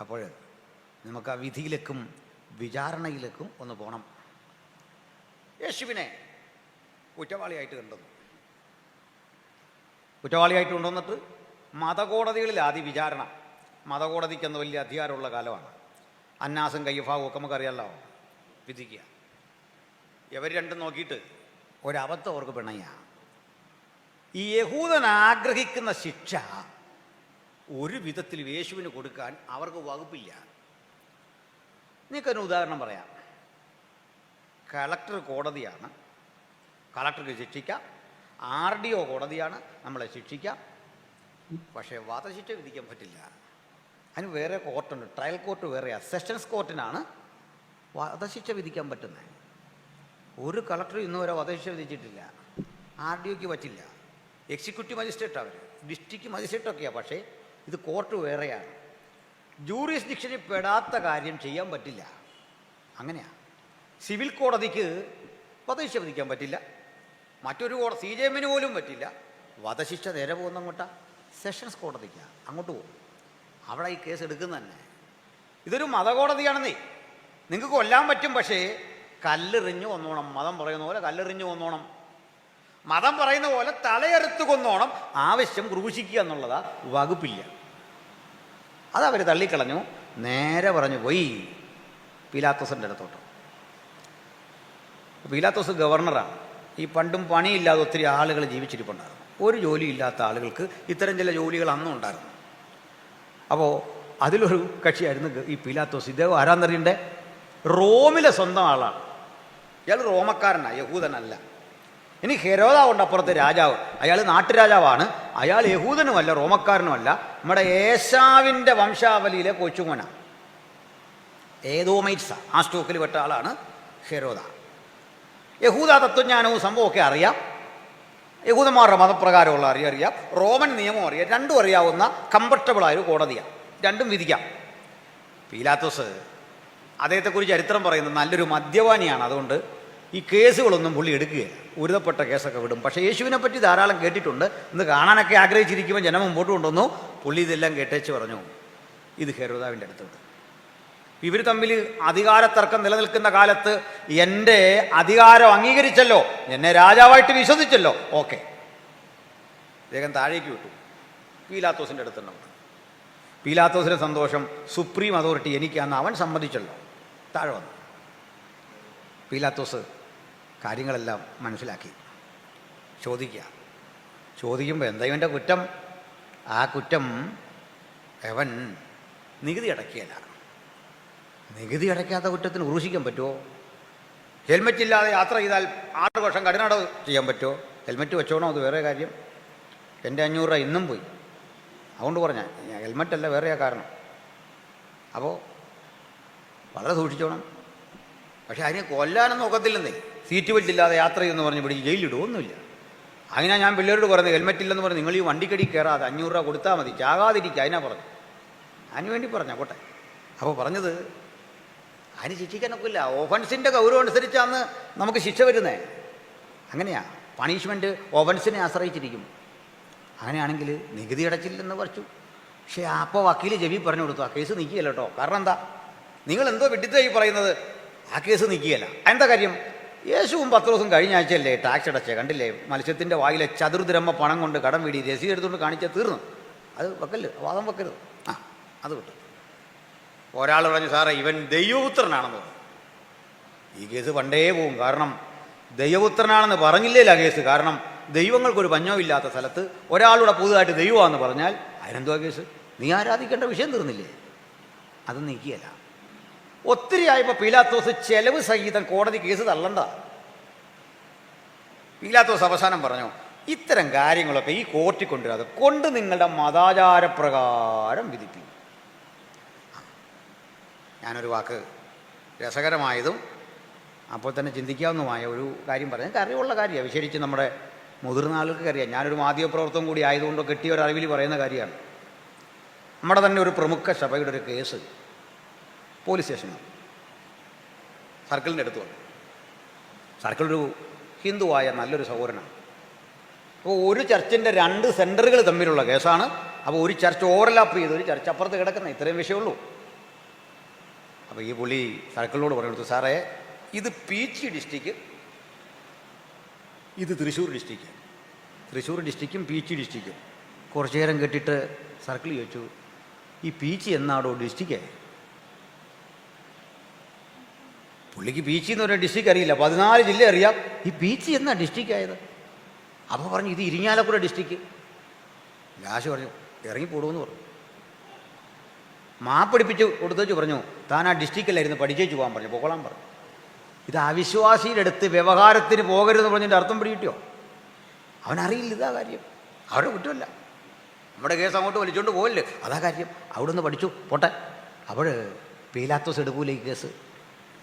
അപ്പോൾ നമുക്ക് ആ വിധിയിലേക്കും വിചാരണയിലേക്കും ഒന്ന് പോകണം. യേശുവിനെ കുറ്റവാളിയായിട്ട് കൊണ്ടുവന്നിട്ട് മതകോടതികളിൽ ആദ്യ വിചാരണ. മതകോടതിക്കെന്ന് വലിയ അധികാരമുള്ള കാലമാണ്. അന്നാസും കയ്യഫാവും ഒക്കെ നമുക്കറിയാമല്ലോ, വിധിക്കുക. ഇവർ രണ്ടും നോക്കിയിട്ട് ഒരബദ്ധം അവർക്ക് പിണയ്യ. ഈ യഹൂദൻ ആഗ്രഹിക്കുന്ന ശിക്ഷ ഒരു വിധത്തിൽ യേശുവിന് കൊടുക്കാൻ അവർക്ക് വകുപ്പില്ല. നിങ്ങൾക്കൊരു ഉദാഹരണം പറയാം. കളക്ടർ കോടതിയാണ്, കളക്ടർക്ക് ശിക്ഷിക്കാം. RDO കോടതിയാണ്, നമ്മളെ ശിക്ഷിക്കാം. പക്ഷേ വധശിക്ഷ വിധിക്കാൻ പറ്റില്ല. അതിന് വേറെ കോർട്ടുണ്ട്, ട്രയൽ കോർട്ട് വേറെയാണ്. സെഷൻസ് കോർട്ടിനാണ് വധശിക്ഷ വിധിക്കാൻ പറ്റുന്നത്. ഒരു കളക്ടർ ഇന്ന് വരെ വധശിക്ഷ വിധിച്ചിട്ടില്ല. RDOക്ക് പറ്റില്ല. എക്സിക്യൂട്ടീവ് മജിസ്ട്രേറ്റ് അവർ, ഡിസ്ട്രിക്ട് മജിസ്ട്രേറ്റൊക്കെയാണ്. പക്ഷേ ഇത് കോർട്ട് വേറെയാണ്. ജൂറിസ്ഡിക്ഷനിൽ പെടാത്ത കാര്യം ചെയ്യാൻ പറ്റില്ല. അങ്ങനെയാണ്. സിവിൽ കോടതിക്ക് വധശിക്ഷ വിധിക്കാൻ പറ്റില്ല. മറ്റൊരു കോടതി CJMന് പോലും പറ്റില്ല. വധശിക്ഷ നേരെ പോകുന്ന അങ്ങോട്ടാ സെഷൻസ് കോടതിക്കാണ്, അങ്ങോട്ട് പോകും. അവിടെ ഈ കേസ് എടുക്കുന്ന തന്നെ. ഇതൊരു മതകോടതിയാണെന്നേ. നിങ്ങൾക്ക് കൊല്ലാൻ പറ്റും, പക്ഷേ കല്ലെറിഞ്ഞു കൊന്നോണം. മതം പറയുന്ന പോലെ കല്ലെറിഞ്ഞു കൊന്നോണം. മതം പറയുന്ന പോലെ തലയെറുത്ത് കൊന്നോണം. ആവശ്യം ക്രൂശിക്കുക എന്നുള്ളതാ, വകുപ്പില്ല. അതവർ തള്ളിക്കളഞ്ഞു. നേരെ പറഞ്ഞു പോയി പീലാത്തോസിൻ്റെ അടുത്തോട്ട്. പീലാത്തോസ് ഗവർണറാണ്. ഈ പണ്ടും പണിയില്ലാതെ ഒത്തിരി ആളുകൾ ജീവിച്ചിരിപ്പുണ്ടായിരുന്നു. ഒരു ജോലിയില്ലാത്ത ആളുകൾക്ക് ഇത്തരം ചില ജോലികൾ അന്നും ഉണ്ടായിരുന്നു. അപ്പോൾ അതിലൊരു കക്ഷിയായിരുന്നു ഈ പീലാത്തോസ്. ഇദ്ദേഹം ആരാന്നറിയണ്ടേ? റോമിലെ സ്വന്തം ആളാണ്. ഇയാൾ റോമക്കാരനാണ്, യഹൂദനല്ല. ഇനി ഹെരോദാവുണ്ട് അപ്പുറത്തെ രാജാവ്. അയാൾ നാട്ടുരാജാവാണ്. അയാൾ യഹൂദനുമല്ല, റോമക്കാരനുമല്ല, നമ്മുടെ ഏശാവിൻ്റെ വംശാവലിയിലെ കൊച്ചുമോന, ഏദോമൈറ്റ്സ, ആ സ്റ്റോക്കിൽ പെട്ട ആളാണ് ഹെരോദ. യഹൂദ തത്വജ്ഞാനവും സംഭവമൊക്കെ അറിയാം, യഹൂദന്മാരുടെ മതപ്രകാരമുള്ള അറിയാം, റോമൻ നിയമം അറിയാം, രണ്ടും അറിയാവുന്ന കംഫർട്ടബിളായൊരു കോടതിയാണ്, രണ്ടും വിധിക്കാം. പീലാത്തോസ് അദ്ദേഹത്തെക്കുറിച്ച് ചരിത്രം പറയുന്നത് നല്ലൊരു മദ്യപാനിയാണ്. അതുകൊണ്ട് ഈ കേസുകളൊന്നും പുള്ളി എടുക്കുകയില്ല, ഉരുതപ്പെട്ട കേസൊക്കെ വിടും. പക്ഷേ യേശുവിനെ പറ്റി ധാരാളം കേട്ടിട്ടുണ്ട്, ഇന്ന് കാണാനൊക്കെ ആഗ്രഹിച്ചിരിക്കുമ്പോൾ ജനം മുമ്പോട്ട് കൊണ്ടുവന്നു. പുള്ളി ഇതെല്ലാം കേട്ടേച്ച് പറഞ്ഞു, ഇത് ഹെരോദാവിൻ്റെ അടുത്തുണ്ട്. ഇവർ തമ്മിൽ അധികാരത്തർക്കം നിലനിൽക്കുന്ന കാലത്ത് എൻ്റെ അധികാരം അംഗീകരിച്ചല്ലോ, എന്നെ രാജാവായിട്ട് വിശ്വസിച്ചല്ലോ, ഓക്കെ. അദ്ദേഹം താഴേക്ക് വിട്ടു, പീലാത്തോസിൻ്റെ അടുത്തുണ്ടാവും. പീലാത്തോസിൻ്റെ സന്തോഷം, സുപ്രീം അതോറിറ്റി എനിക്കാന്ന് അവൻ സമ്മതിച്ചല്ലോ, താഴെ വന്നു. പീലാത്തോസ് കാര്യങ്ങളെല്ലാം മനസ്സിലാക്കി. ചോദിക്കുമ്പോൾ എന്താ ഇവൻ്റെ കുറ്റം? ആ കുറ്റം അവൻ നികുതി അടയ്ക്കുകയില്ല. നികുതി അടയ്ക്കാത്ത കുറ്റത്തിന് ഉറൂഷിക്കാൻ പറ്റുമോ? ഹെൽമെറ്റ് ഇല്ലാതെ യാത്ര ചെയ്താൽ 6 വർഷം കഠിനാടകം ചെയ്യാൻ പറ്റുമോ? ഹെൽമെറ്റ് വെച്ചോണോ, അത് വേറെ കാര്യം. എൻ്റെ 500 രൂപ ഇന്നും പോയി, അതുകൊണ്ട് പറഞ്ഞാൽ ഹെൽമെറ്റല്ല വേറെയാ കാരണം. അപ്പോൾ വളരെ സൂക്ഷിച്ചോണം. പക്ഷേ അതിനെ കൊല്ലാനൊന്നും ഒക്കത്തില്ലെന്നേ. സീറ്റ് ബെൽറ്റ് ഇല്ലാതെ യാത്ര ചെയ്യുമെന്ന് പറഞ്ഞ് പിടിച്ച് ജയിലിടുമൊന്നുമില്ല. അങ്ങനെ ഞാൻ പിള്ളേരോട് പറയുന്നത്, ഹെൽമെറ്റ് ഇല്ലെന്ന് പറഞ്ഞ് നിങ്ങൾ ഈ വണ്ടിക്കടി കയറാതെ 500 രൂപ കൊടുത്താൽ മതി, ചാകാതിരിക്കുക, അതിനാ പറഞ്ഞു. അതിന് വേണ്ടി പറഞ്ഞ കോട്ടെ. അപ്പോൾ പറഞ്ഞത് അതിന് ശിക്ഷിക്കാനൊക്കില്ല, ഓഫൻസിൻ്റെ ഗൗരവം അനുസരിച്ചാണ് നമുക്ക് ശിക്ഷ വരുന്നത്. അങ്ങനെയാ, പണിഷ്മെൻറ്റ് ഓഫൻസിനെ ആശ്രയിച്ചിരിക്കും. അങ്ങനെയാണെങ്കിൽ നികുതി അടച്ചില്ലെന്ന് പറഞ്ഞു. പക്ഷേ അപ്പോൾ വക്കീൽ ജബി പറഞ്ഞു കൊടുത്തു, ആ കേസ് നീക്കിയല്ല കേട്ടോ. കാരണം എന്താ, നിങ്ങൾ എന്തോ വിഡിത്തമായി പറയുന്നത്, ആ കേസ് നീക്കിയല്ല. എന്താ കാര്യം? യേശുവും പത്രോസും കഴിഞ്ഞ ആഴ്ചയല്ലേ ടാക്സ് അടച്ചേ, കണ്ടില്ലേ? മത്സ്യത്തിൻ്റെ വായിലെ ചതുർദ്രഹ്മ പണം കൊണ്ട് കടം വീടി രസീത് എടുത്തുകൊണ്ട് കാണിച്ചാൽ തീർന്നു. അത് വെക്കല്ല്, വാദം വെക്കരുത്. ആ, അത് വിട്ടു. ഒരാൾ പറഞ്ഞു, സാറേ ഇവൻ ദൈവപുത്രനാണെന്ന് പറഞ്ഞു. ഈ കേസ് പണ്ടേ പോവും. കാരണം ദൈവപുത്രനാണെന്ന് പറഞ്ഞില്ലേല കേസ്. കാരണം ദൈവങ്ങൾക്കൊരു പഞ്ഞമില്ലാത്ത സ്ഥലത്ത് ഒരാളുടെ പുതുതായിട്ട് ദൈവമാണെന്ന് പറഞ്ഞാൽ അതിനെന്തുവാ കേസ്? നീ ആരാധിക്കേണ്ട വിഷയം തീർന്നില്ലേ? അത് നീക്കിയല്ല. ഒത്തിരി ആയപ്പോൾ പീലാത്തോസ് ചെലവ് സഹിതം കോടതി കേസ് തള്ളണ്ട. പീലാത്തോസ് അവസാനം പറഞ്ഞു, ഇത്തരം കാര്യങ്ങളൊക്കെ ഈ കോർട്ടിൽ കൊണ്ടുവരാതെ കൊണ്ട് നിങ്ങളുടെ മതാചാരപ്രകാരം വിധിപ്പിക്കും. ഞാനൊരു വാക്ക് രസകരമായതും അപ്പോൾ തന്നെ ചിന്തിക്കാവുന്നതുമായ ഒരു കാര്യം പറഞ്ഞു. എനിക്ക് അറിവുള്ള കാര്യമാണ്, വിശേഷിച്ച് നമ്മുടെ മുതിർന്ന ആളുകൾക്ക് അറിയാം. ഞാനൊരു മാധ്യമപ്രവർത്തനം കൂടി ആയതുകൊണ്ട് കിട്ടിയ ഒരു അറിവിൽ പറയുന്ന കാര്യമാണ്. നമ്മുടെ തന്നെ ഒരു പ്രമുഖ സഭയുടെ ഒരു കേസ് പോലീസ് സ്റ്റേഷനിൽ സർക്കിളിൻ്റെ അടുത്ത് വന്നു. സർക്കിളൊരു ഹിന്ദുവായ നല്ലൊരു സഹോദരനാണ്. അപ്പോൾ ഒരു ചർച്ചിൻ്റെ 2 സെൻറ്ററുകൾ തമ്മിലുള്ള കേസാണ്. അപ്പോൾ ഒരു ചർച്ച് ഓവർലാപ്പ് ചെയ്ത് ഒരു ചർച്ച് അപ്പുറത്ത് കിടക്കുന്ന ഇത്രയും വിഷയമുള്ളൂ. അപ്പോൾ ഈ പുള്ളി സർക്കിളിനോട് പറഞ്ഞു, സാറേ ഇത് പീച്ചി ഡിസ്ട്രിക്റ്റ്, ഇത് തൃശ്ശൂർ ഡിസ്ട്രിക്റ്റ്. തൃശ്ശൂർ ഡിസ്ട്രിക്റ്റും പീച്ചി ഡിസ്ട്രിക്റ്റും. കുറച്ചു നേരം കേട്ടിട്ട് സർക്കിൾ ചോദിച്ചു, ഈ പീച്ചി എന്നാടോ ഡിസ്ട്രിക്റ്റ്? പുള്ളിക്ക് പീച്ചി എന്ന് പറയുന്ന ഡിസ്ട്രിക്റ്റ് അറിയില്ല, 14 ജില്ല അറിയാം. ഈ പീച്ചി എന്നാ ഡിസ്ട്രിക്റ്റ് ആയത്? അപ്പോൾ പറഞ്ഞു, ഇത് ഇരിങ്ങാലക്കുട ഡിസ്ട്രിക്റ്റ്. ലാശ് പറഞ്ഞു, ഇറങ്ങിപ്പോടുമെന്ന് പറഞ്ഞു. മാപ്പടിപ്പിച്ച് കൊടുത്തേച്ച് പറഞ്ഞു, താൻ ആ ഡിസ്ട്രിക്റ്റിലായിരുന്നു പഠിച്ചേച്ച് പോകാൻ പറഞ്ഞു, പൊക്കോളാൻ പറഞ്ഞു. ഇത് അവിശ്വാസിയുടെ അടുത്ത് വ്യവഹാരത്തിന് പോകരുതെന്ന് പറഞ്ഞതിൻ്റെ അർത്ഥം പിടികിട്ടിയോ? അവനറിയില്ല ഇതാ കാര്യം, അവരുടെ കുറ്റമല്ല. നമ്മുടെ കേസ് അങ്ങോട്ട് വലിച്ചുകൊണ്ട് പോകല്ലേ, അതാ കാര്യം. അവിടെ നിന്ന് പഠിച്ചു പോട്ടെ. അപ്പോൾ പീലാത്തോസ് എടുക്കൂല ഈ കേസ്.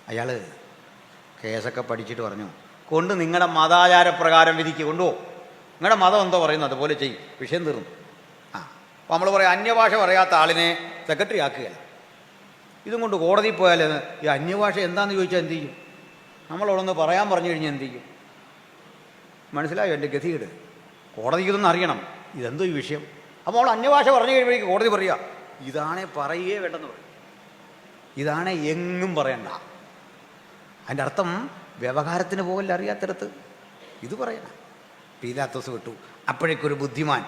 അയാൾ കേസൊക്കെ പഠിച്ചിട്ട് പറഞ്ഞു, കൊണ്ട് നിങ്ങളുടെ മതാചാരപ്രകാരം വിധിക്ക് കൊണ്ടുപോകും, നിങ്ങളുടെ മതം എന്തോ പറയുന്നു അതുപോലെ ചെയ്യും, വിഷയം തീർന്നു. അപ്പോൾ നമ്മൾ പറയാം, അന്യഭാഷ പറയാത്ത ആളിനെ സെക്രട്ടറി ആക്കുകയല്ല. ഇതും കൊണ്ട് കോടതിയിൽ പോയാൽ ഈ അന്യഭാഷ എന്താണെന്ന് ചോദിച്ചാൽ എന്ത് ചെയ്യും? നമ്മളോടൊന്ന് പറയാൻ പറഞ്ഞു കഴിഞ്ഞാൽ എന്ത് ചെയ്യും? മനസ്സിലായോ എൻ്റെ ഗതികേട്? കോടതിക്ക് ഇതൊന്നും അറിയണം, ഇതെന്തോ ഈ വിഷയം. അപ്പോൾ അവൾ അന്യഭാഷ പറഞ്ഞു കഴിയുമ്പോഴേക്ക് കോടതി പറയുക, ഇതാണേ പറയുകയേ വേണ്ടെന്ന് പറയും, ഇതാണേ എങ്ങും പറയണ്ട. അതിൻ്റെ അർത്ഥം വ്യവഹാരത്തിന് പോകല്ല അറിയാത്തിടത്ത് ഇത് പറയണം. പീലാത്തോസ് വിട്ടു. അപ്പോഴേക്കൊരു ബുദ്ധിമാൻ,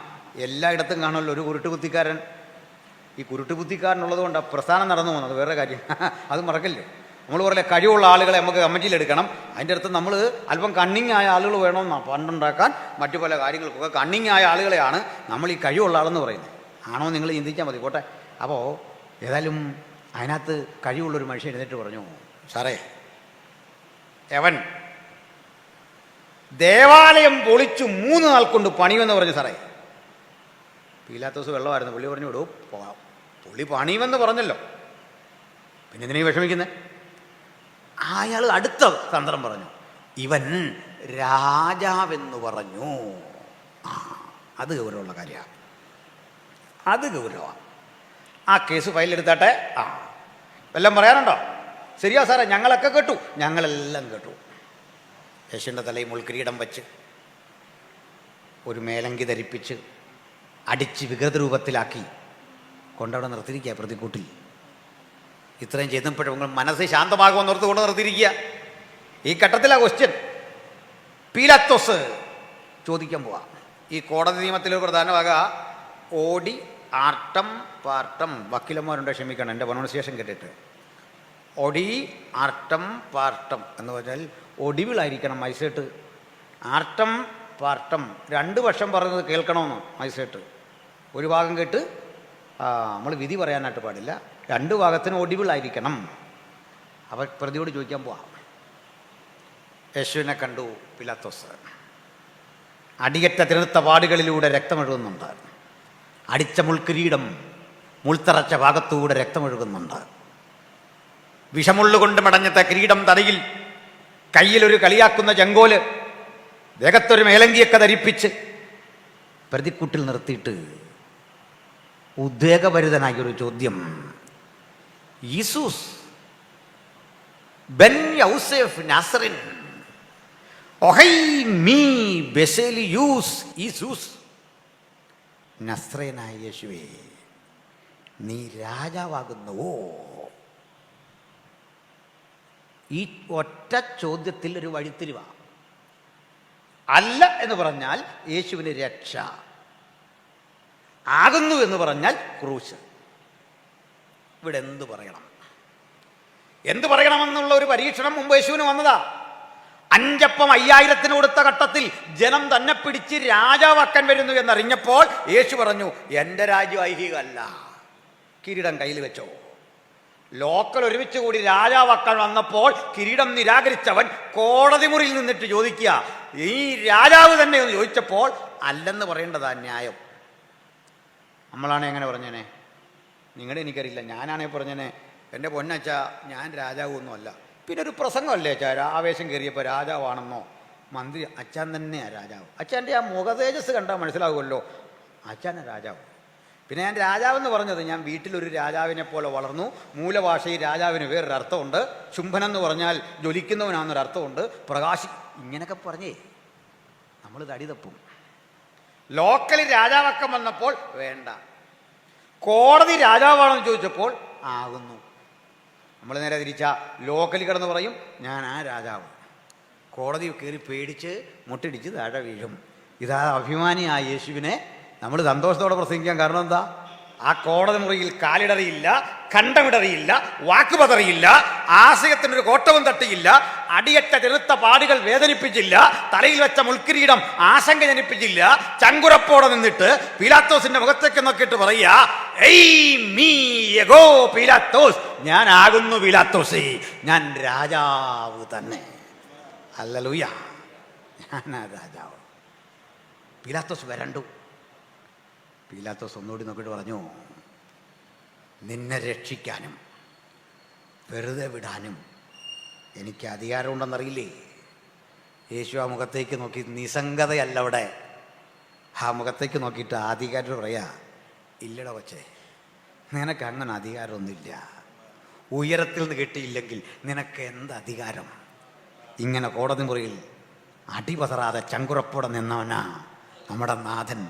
എല്ലായിടത്തും കാണുമല്ലോ ഒരു കുരുട്ടുബുദ്ധിക്കാരൻ. ഈ കുരുട്ടുബുദ്ധിക്കാരനുള്ളത് കൊണ്ടാണ് പ്രസ്ഥാനം നടന്നു പോകുന്നത്, വേറെ കാര്യം. അത് മറക്കല്ലേ. നമ്മൾ പറയില്ല, കഴിവുള്ള ആളുകളെ നമുക്ക് കമ്മിറ്റിയിലെടുക്കണം. അതിൻ്റെ അടുത്ത് നമ്മൾ അല്പം കണ്ണിങ് ആയ ആളുകൾ വേണമെന്നാണ് ഫണ്ടുണ്ടാക്കാൻ, മറ്റു പല കാര്യങ്ങൾക്കൊക്കെ കണ്ണിങ് ആയ ആളുകളെയാണ് നമ്മൾ ഈ കഴിവുള്ള ആളെന്ന് പറയുന്നത്. ആണോ നിങ്ങൾ ചിന്തിച്ചാൽ മതി, പോട്ടെ. അപ്പോൾ ഏതായാലും അതിനകത്ത് കഴിവുള്ളൊരു മനുഷ്യൻ എഴുന്നേറ്റ് പറഞ്ഞു, സാറേ എവൻ ദേവാലയം പൊളിച്ചു 3 നാൾ കൊണ്ട് പണിയുമെന്ന് പറഞ്ഞു സാറേ. പീലാത്തോസ് വെള്ളമായിരുന്നു. പുള്ളി പറഞ്ഞു വിടൂ പോകാം. പുള്ളി പണിയുമെന്ന് പറഞ്ഞല്ലോ, പിന്നെ എന്തിനാ വിഷമിക്കുന്നത്? അയാൾ അടുത്ത തന്ത്രം പറഞ്ഞു, ഇവൻ രാജാവെന്ന് പറഞ്ഞു. അത് ഗൗരവമുള്ള കാര്യമാണ്, അത് ഗൗരവമാണ്. ആ കേസ് ഫയലെടുത്താട്ടെ. വല്ലതും പറയാനുണ്ടോ? ശരിയാ സാറേ, ഞങ്ങളൊക്കെ കേട്ടു. ഞങ്ങളെല്ലാം കേട്ടു. യേശുവിൻ്റെ തലയിൽ മുൾക്കിരീടം വച്ച് ഒരു മേലങ്കി ധരിപ്പിച്ച് അടിച്ച് വികൃത രൂപത്തിലാക്കി കൊണ്ടവിടെ നിർത്തിയിരിക്കുക പ്രതിക്കൂട്ടിൽ. ഇത്രയും ചെയ്തപ്പോഴും മനസ്സ് ശാന്തമാകുമെന്ന് ഓർത്ത് കൊണ്ട് നിർത്തിയിരിക്കുക. ഈ ഘട്ടത്തിലാണ് ക്വസ്റ്റ്യൻ. പീലാത്തോസ് ചോദിക്കാൻ പോവാ. ഈ കോടതി നിയമത്തിലൊരു പ്രധാന ഭാഗ ഓടി ആർട്ടം പാർട്ടം. വക്കീലന്മാരുണ്ട്, ക്ഷമിക്കണം എൻ്റെ പ്രൊനൗൺസിയേഷൻ കേട്ടിട്ട്. ഒടി ആർട്ടം പാർട്ടം എന്ന് പറഞ്ഞാൽ ഒടിവിളായിരിക്കണം മജിസ്ട്രേറ്റ്. ആർട്ടം പാർട്ടം 2 പക്ഷം പറയുന്നത് കേൾക്കണമെന്ന് മജിസ്ട്രേറ്റ്. ഒരു ഭാഗം കേട്ട് നമ്മൾ വിധി പറയാനായിട്ട് പാടില്ല. 2 ഭാഗത്തിന് ഒടിവിളായിരിക്കണം. അവ പ്രതിയോട് ചോദിക്കാൻ പോവാം. യേശുവിനെ കണ്ടു പീലാത്തോസ്. അടിയറ്റ തിരുത്ത പാടുകളിലൂടെ രക്തമൊഴുകുന്നുണ്ട്. അടിച്ച മുൾക്കിരീടം മുൾത്തറച്ച ഭാഗത്തൂടെ രക്തമൊഴുകുന്നുണ്ട്. വിഷമുള്ളുകൊണ്ട് മടഞ്ഞത്ത കിരീടം തലയിൽ, കയ്യിലൊരു കളിയാക്കുന്ന ചെങ്കോല്, ദേഹത്തൊരു മേലങ്കിയൊക്കെ ധരിപ്പിച്ച് പ്രതിക്കൂട്ടിൽ നിർത്തിയിട്ട് ഉദ്വേഗഭരിതനായൊരു ചോദ്യം. യേസൂസ് ബെൻ യൗസേഫ് നാസറിൻ ഒഹൈ മീ ബെസേലിയൂസ് യേസൂസ്. നസ്രയനായ യേശുവേ, നീ രാജാവാകുന്നുവോ? ഈ ഒറ്റ ചോദ്യത്തിൽ ഒരു വഴിത്തിരിവ. അല്ല എന്ന് പറഞ്ഞാൽ യേശുവിന് രക്ഷ, ആകുന്നു എന്ന് പറഞ്ഞാൽ ക്രൂശ്. ഇവിടെ എന്തു പറയണം, എന്തു പറയണമെന്നുള്ള ഒരു പരീക്ഷണം മുമ്പ് യേശുവിന് വന്നതാ. 5 അപ്പം 5000 കൊടുത്ത ഘട്ടത്തിൽ ജനം തന്നെ പിടിച്ച് രാജാവാക്കാൻ വരുന്നു എന്നറിഞ്ഞപ്പോൾ യേശു പറഞ്ഞു, എൻ്റെ രാജ്യം ഐഹികമല്ല, കിരീടം കയ്യിൽ വെച്ചോ. ലോക്കൽ ഒരുമിച്ച് കൂടി രാജാവാക്കാൻ വന്നപ്പോൾ കിരീടം നിരാകരിച്ചവൻ കോടതി മുറിയിൽ നിന്നിട്ട് ചോദിക്കുക, ഈ രാജാവ് തന്നെ എന്ന് ചോദിച്ചപ്പോൾ അല്ലെന്ന് പറയേണ്ടതാ ന്യായം. നമ്മളാണെ എങ്ങനെ പറഞ്ഞേനെ? നിങ്ങളുടെ എനിക്കറിയില്ല, ഞാനാണേ പറഞ്ഞേനെ, എൻ്റെ പൊന്നച്ച ഞാൻ രാജാവൊന്നുമല്ല. പിന്നെ ഒരു പ്രസംഗമല്ലേ അച്ഛാ, ആവേശം കയറിയപ്പോൾ രാജാവാണെന്നോ മന്ത്രി. അച്ഛൻ തന്നെയാണ് രാജാവ്. അച്ഛൻ്റെ ആ മുഖതേജസ് കണ്ടാൽ മനസ്സിലാകുമല്ലോ അച്ഛനെ രാജാവ്. പിന്നെ ഞാൻ രാജാവെന്ന് പറഞ്ഞത്, ഞാൻ വീട്ടിലൊരു രാജാവിനെ പോലെ വളർന്നു. മൂലഭാഷയിൽ രാജാവിന് വേറൊരു അർത്ഥമുണ്ട്. ശുംഭനെന്ന് പറഞ്ഞാൽ ജ്വലിക്കുന്നവനാണെന്നൊരർത്ഥമുണ്ട്. പ്രകാശി ഇങ്ങനെയൊക്കെ പറഞ്ഞേ നമ്മൾ തടി തപ്പും. ലോക്കലിൽ രാജാവക്കം വന്നപ്പോൾ വേണ്ട, കോടതി രാജാവാണെന്ന് ചോദിച്ചപ്പോൾ ആകുന്നു. നമ്മൾ നേരെ തിരിച്ചാ ലോക്കലിൽ കിടന്ന് പറയും ഞാൻ ആ രാജാവ്. കോടതി കയറി പേടിച്ച് മുട്ടിടിച്ച് താഴെ വീഴും. ഇതാ അഭിമാനിയായ യേശുവിനെ നമ്മൾ സന്തോഷത്തോടെ പ്രസംഗിക്കാൻ കാരണം എന്താ? ആ കോടതി മുറിയിൽ കാലിടറിയില്ല, കണ്ടമിടറിയില്ല, വാക്കുപതറിയില്ല, ആശയത്തിനൊരു കോട്ടവും തട്ടിയില്ല, അടിയറ്റ ചെറുത്ത പാടുകൾ വേദനിപ്പിച്ചില്ല, തലയിൽ വെച്ച മുൾക്കിരീടം ആശങ്ക ജനിപ്പിച്ചില്ല. ചങ്കുറപ്പോടെ നിന്നിട്ട് പീലാത്തോസിന്റെ മുഖത്തേക്ക് നോക്കിയിട്ട് പറയാ, ഏയ് മീ യഗോ പീലാത്തോസ്, ഞാനാകുന്നു പീലാത്തോസേ, ഞാൻ രാജാവ് തന്നെ. ഹല്ലേലൂയ, ഞാനാ രാജാവ്. പീലാത്തോസ് വരണ്ടു. പീലാത്തോസ് ഒന്നുകൂടി നോക്കിയിട്ട് പറഞ്ഞു, നിന്നെ രക്ഷിക്കാനും വെറുതെ വിടാനും എനിക്ക് അധികാരമുണ്ടെന്നറിയില്ലേ? യേശു ആ മുഖത്തേക്ക് നോക്കി, നിസ്സംഗതയല്ല അവിടെ, ആ മുഖത്തേക്ക് നോക്കിയിട്ട് അധികാരം പറയാ, ഇല്ലട കൊച്ചേ, നിനക്ക് അങ്ങനെ അധികാരമൊന്നുമില്ല. ഉയരത്തിൽ നിന്ന് കിട്ടിയില്ലെങ്കിൽ നിനക്ക് എന്ത് അധികാരം? ഇങ്ങനെ കോടതി മുറിയിൽ അടിപതറാതെ ചങ്കുറപ്പോടെ നിന്നവനാ നമ്മുടെ നാഥൻ.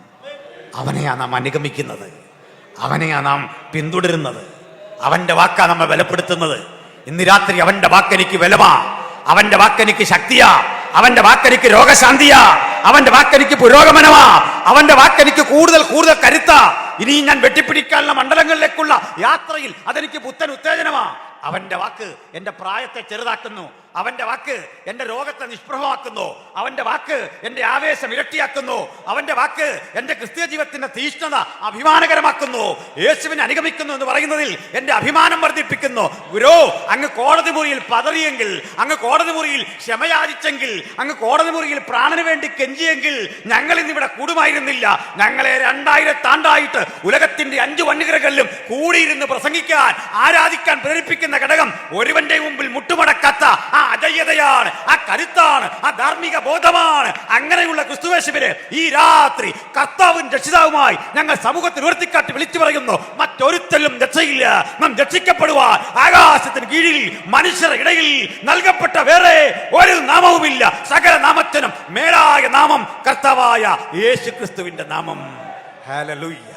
അവനെയാ നാം അനുഗമിക്കുന്നത്, അവനെയാ നാം പിന്തുടരുന്നത്, അവൻ്റെ വാക്കാ നമ്മെ ബലപ്പെടുത്തുന്നത്. ഇന്ന് രാത്രി അവൻ്റെ വാക്കെനിക്ക് ബലമാ, അവൻ്റെ വാക്കെനിക്ക് ശക്തിയാ, അവൻ്റെ വാക്കെനിക്ക് രോഗശാന്തിയാ, അവൻ്റെ വാക്കെനിക്ക് പുരോഗമനമാ, അവൻ്റെ വാക്കെനിക്ക് കൂടുതൽ കൂടുതൽ കരുത്താ. ഇനി ഞാൻ വെട്ടിപ്പിടിക്കാനുള്ള മണ്ഡലങ്ങളിലേക്കുള്ള യാത്രയിൽ അതെനിക്ക് പുത്തൻ ഉത്തേജനമാ. അവൻ്റെ വാക്ക് എൻ്റെ പ്രായത്തെ ചെറുതാക്കുന്നു, അവന്റെ വാക്ക് എന്റെ രോഗത്തെ നിഷ്പ്രഭമാക്കുന്നു. അവന്റെ വാക്ക് എന്റെ ആവേശം ഇരട്ടിയാക്കുന്നു. അവന്റെ വാക്ക് എന്റെ ക്രിസ്തീയ ജീവിതത്തിന്റെ തീഷ്ണത അഭിമാനകരമാക്കുന്നു. യേശുവിനെ അനുഗമിക്കുന്നു എന്ന് പറയുന്നതിൽ എന്റെ അഭിമാനം വർദ്ധിപ്പിക്കുന്നു. ഗുരു, അങ്ങ് കോടതി മുറിയിൽ പതറിയെങ്കിൽ, അങ്ങ് കോടതി മുറിയിൽ ക്ഷമയാചിച്ചെങ്കിൽ, അങ്ങ് കോടതി മുറിയിൽ പ്രാണന് വേണ്ടി കെഞ്ചിയെങ്കിൽ ഞങ്ങൾ ഇന്നിവിടെ കൂടുമായിരുന്നില്ല. ഞങ്ങളെ 2000 ആണ്ടായിട്ട് ഉലകത്തിന്റെ 5 വന്യഗ്രഹങ്ങളിലും കൂടിയിരുന്ന് പ്രസംഗിക്കാൻ, ആരാധിക്കാൻ പ്രേരിപ്പിക്കുന്ന ഘടകം ഒരുവന്റെ മുമ്പിൽ മുട്ടുമടക്കാത്ത ആ അജയ്യതയാണ്, ആ കരുത്താണ്, ആ ധാർമ്മിക ബോധമാണ്. അങ്ങനെയുള്ള ക്രിസ്തുവേശുവിനെ ഈ രാത്രി കർത്താവും രക്ഷിതാവുമായി ഞങ്ങൾ സമൂഹത്തിൽ ഉയർത്തിക്കാട്ടി വിളിച്ചു പറയുന്നു. മറ്റൊരുത്തലും രക്ഷയില്ല. നാം രക്ഷിക്കപ്പെടുവാൻ ആകാശത്തിന് കീഴിൽ മനുഷ്യരുടെ ഇടയിൽ നൽകപ്പെട്ട വേറെ ഒരു നാമവുമില്ല. സകല നാമത്തിനും മേലായ നാമം കർത്താവായ യേശു ക്രിസ്തുവിന്റെ നാമം. ഹല്ലേലൂയ.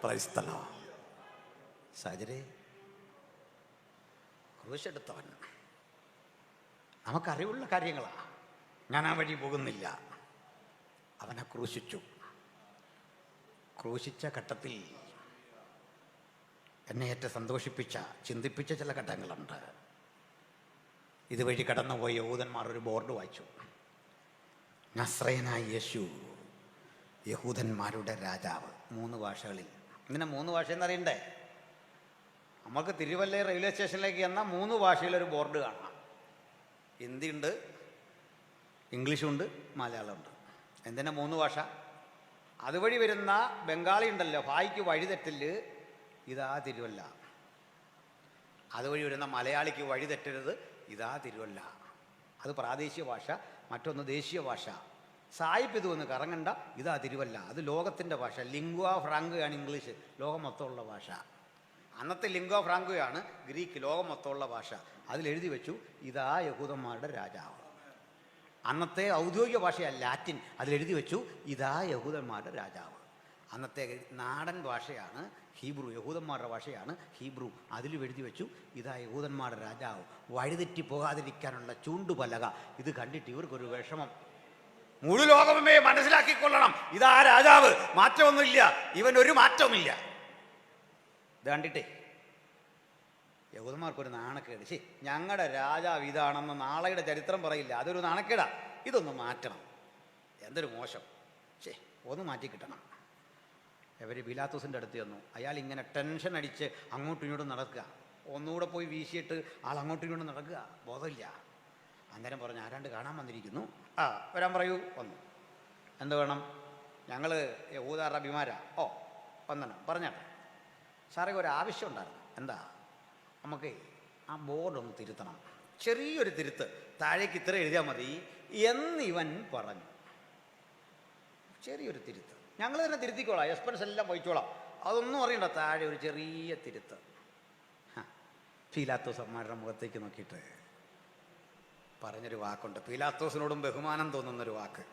Praise the Lord. സാജരേ, ക്രൂശെടുത്തവൻ നമുക്കറിവുള്ള കാര്യങ്ങളാ. ഞാൻ ആ വഴി പോകുന്നില്ല. അവനെ ക്രൂശിച്ചു. ക്രൂശിച്ച ഘട്ടത്തിൽ എന്നെ ഏറ്റവും സന്തോഷിപ്പിച്ച, ചിന്തിപ്പിച്ച ചില ഘട്ടങ്ങളുണ്ട്. ഇതുവഴി കടന്നുപോയ യഹൂദന്മാർ ഒരു ബോർഡ് വായിച്ചു. നസ്രയനായ യേശു, യഹൂദന്മാരുടെ രാജാവ്. 3 ഭാഷകളിൽ. ഇങ്ങനെ 3 ഭാഷ എന്നറിയണ്ടേ? നമുക്ക് തിരുവല്ല റെയിൽവേ സ്റ്റേഷനിലേക്ക് ചെന്നാൽ 3 ഭാഷയിലൊരു ബോർഡ് കാണാം. ഹിന്ദിയുണ്ട്, ഇംഗ്ലീഷുണ്ട്, മലയാളമുണ്ട്. എന്തിനാ 3 ഭാഷ? അതുവഴി വരുന്ന ബംഗാളി ഉണ്ടല്ലോ, ഭായിക്ക് വഴി തെറ്റല്, ഇതാ തിരുവല്ല. അതുവഴി വരുന്ന മലയാളിക്ക് വഴി തെറ്റരുത്, ഇതാ തിരുവല്ല. അത് പ്രാദേശിക ഭാഷ, മറ്റൊന്ന് ദേശീയ ഭാഷ. സായിപ്പ് ഇത് ഒന്ന് കറങ്ങണ്ട, ഇതാ തിരുവല്ല. അത് ലോകത്തിൻ്റെ ഭാഷ. ലിംഗ്വാ ഫ്രാങ്കയാണ് ഇംഗ്ലീഷ്, ലോകം മൊത്തമുള്ള ഭാഷ. അന്നത്തെ ലിംഗ്വാ ഫ്രാങ്കോയാണ് ഗ്രീക്ക്, ലോകം മൊത്തമുള്ള ഭാഷ. അതിലെഴുതി വെച്ചു, ഇതാ യഹൂദന്മാരുടെ രാജാവ്. അന്നത്തെ ഔദ്യോഗിക ഭാഷയാണ് ലാറ്റിൻ. അതിലെഴുതി വെച്ചു, ഇതാ യഹൂദന്മാരുടെ രാജാവ്. അന്നത്തെ നാടൻ ഭാഷയാണ് ഹീബ്രു, യഹൂദന്മാരുടെ ഭാഷയാണ് ഹീബ്രു. അതിലും എഴുതി വെച്ചു, ഇതാ യഹൂദന്മാരുടെ രാജാവ്. വഴിതെറ്റി പോകാതിരിക്കാനുള്ള ചൂണ്ടുപലക. ഇത് കണ്ടിട്ട് ഇവർക്കൊരു വിഷമം. മുഴു ലോകമേ മനസ്സിലാക്കിക്കൊള്ളണം, ഇതാ രാജാവ്, മാറ്റമൊന്നുമില്ല, ഇവനൊരു മാറ്റവുമില്ല. ഇത് കണ്ടിട്ടേ യഹൂദന്മാർക്കൊരു നാണക്കേട്. ശരി, ഞങ്ങളുടെ രാജാവ് ഇതാണെന്ന് നാളെയുടെ ചരിത്രം പറയില്ല, അതൊരു നാണക്കേടാ. ഇതൊന്ന് മാറ്റണം. എന്തൊരു മോശം. ശരി, ഒന്ന് മാറ്റി കിട്ടണം. ഇവർ പീലാത്തോസിൻ്റെ അടുത്ത് ചെന്നു. അയാൾ ഇങ്ങനെ ടെൻഷൻ അടിച്ച് അങ്ങോട്ടും ഇങ്ങോട്ടും നടക്കുക. ഒന്നുകൂടെ പോയി വീശിയിട്ട് ആൾ അങ്ങോട്ടും ഇങ്ങോട്ടും നടക്കുക, ബോധമില്ല. അന്നേരം പറഞ്ഞു, ആരാണ്ട് കാണാൻ വന്നിരിക്കുന്നു. ആ, വരാൻ പറയൂ. വന്നു. എന്ത് വേണം? ഞങ്ങൾ യഹൂദാരുടെ അഭിമാരാ. ഓ, വന്നണം, പറഞ്ഞാട്ടെ. സാറേ, ഒരു ആവശ്യം ഉണ്ടായിരുന്നു. എന്താ? നമുക്ക് ആ ബോർഡൊന്ന് തിരുത്തണം. ചെറിയൊരു തിരുത്ത്, താഴേക്ക് ഇത്ര എഴുതിയാൽ മതി എന്നിവൻ പറഞ്ഞു. ചെറിയൊരു തിരുത്ത്, ഞങ്ങൾ തന്നെ തിരുത്തിക്കോളാം, എക്സ്പെൻസ് എല്ലാം വഹിച്ചോളാം, അതൊന്നും അറിയണ്ട. താഴെ ഒരു ചെറിയ തിരുത്ത്. പീലാത്തോസന്മാരുടെ മുഖത്തേക്ക് നോക്കിയിട്ട് പറഞ്ഞൊരു വാക്കുണ്ട്. പീലാത്തോസിനോടും ബഹുമാനം തോന്നുന്നൊരു വാക്ക്.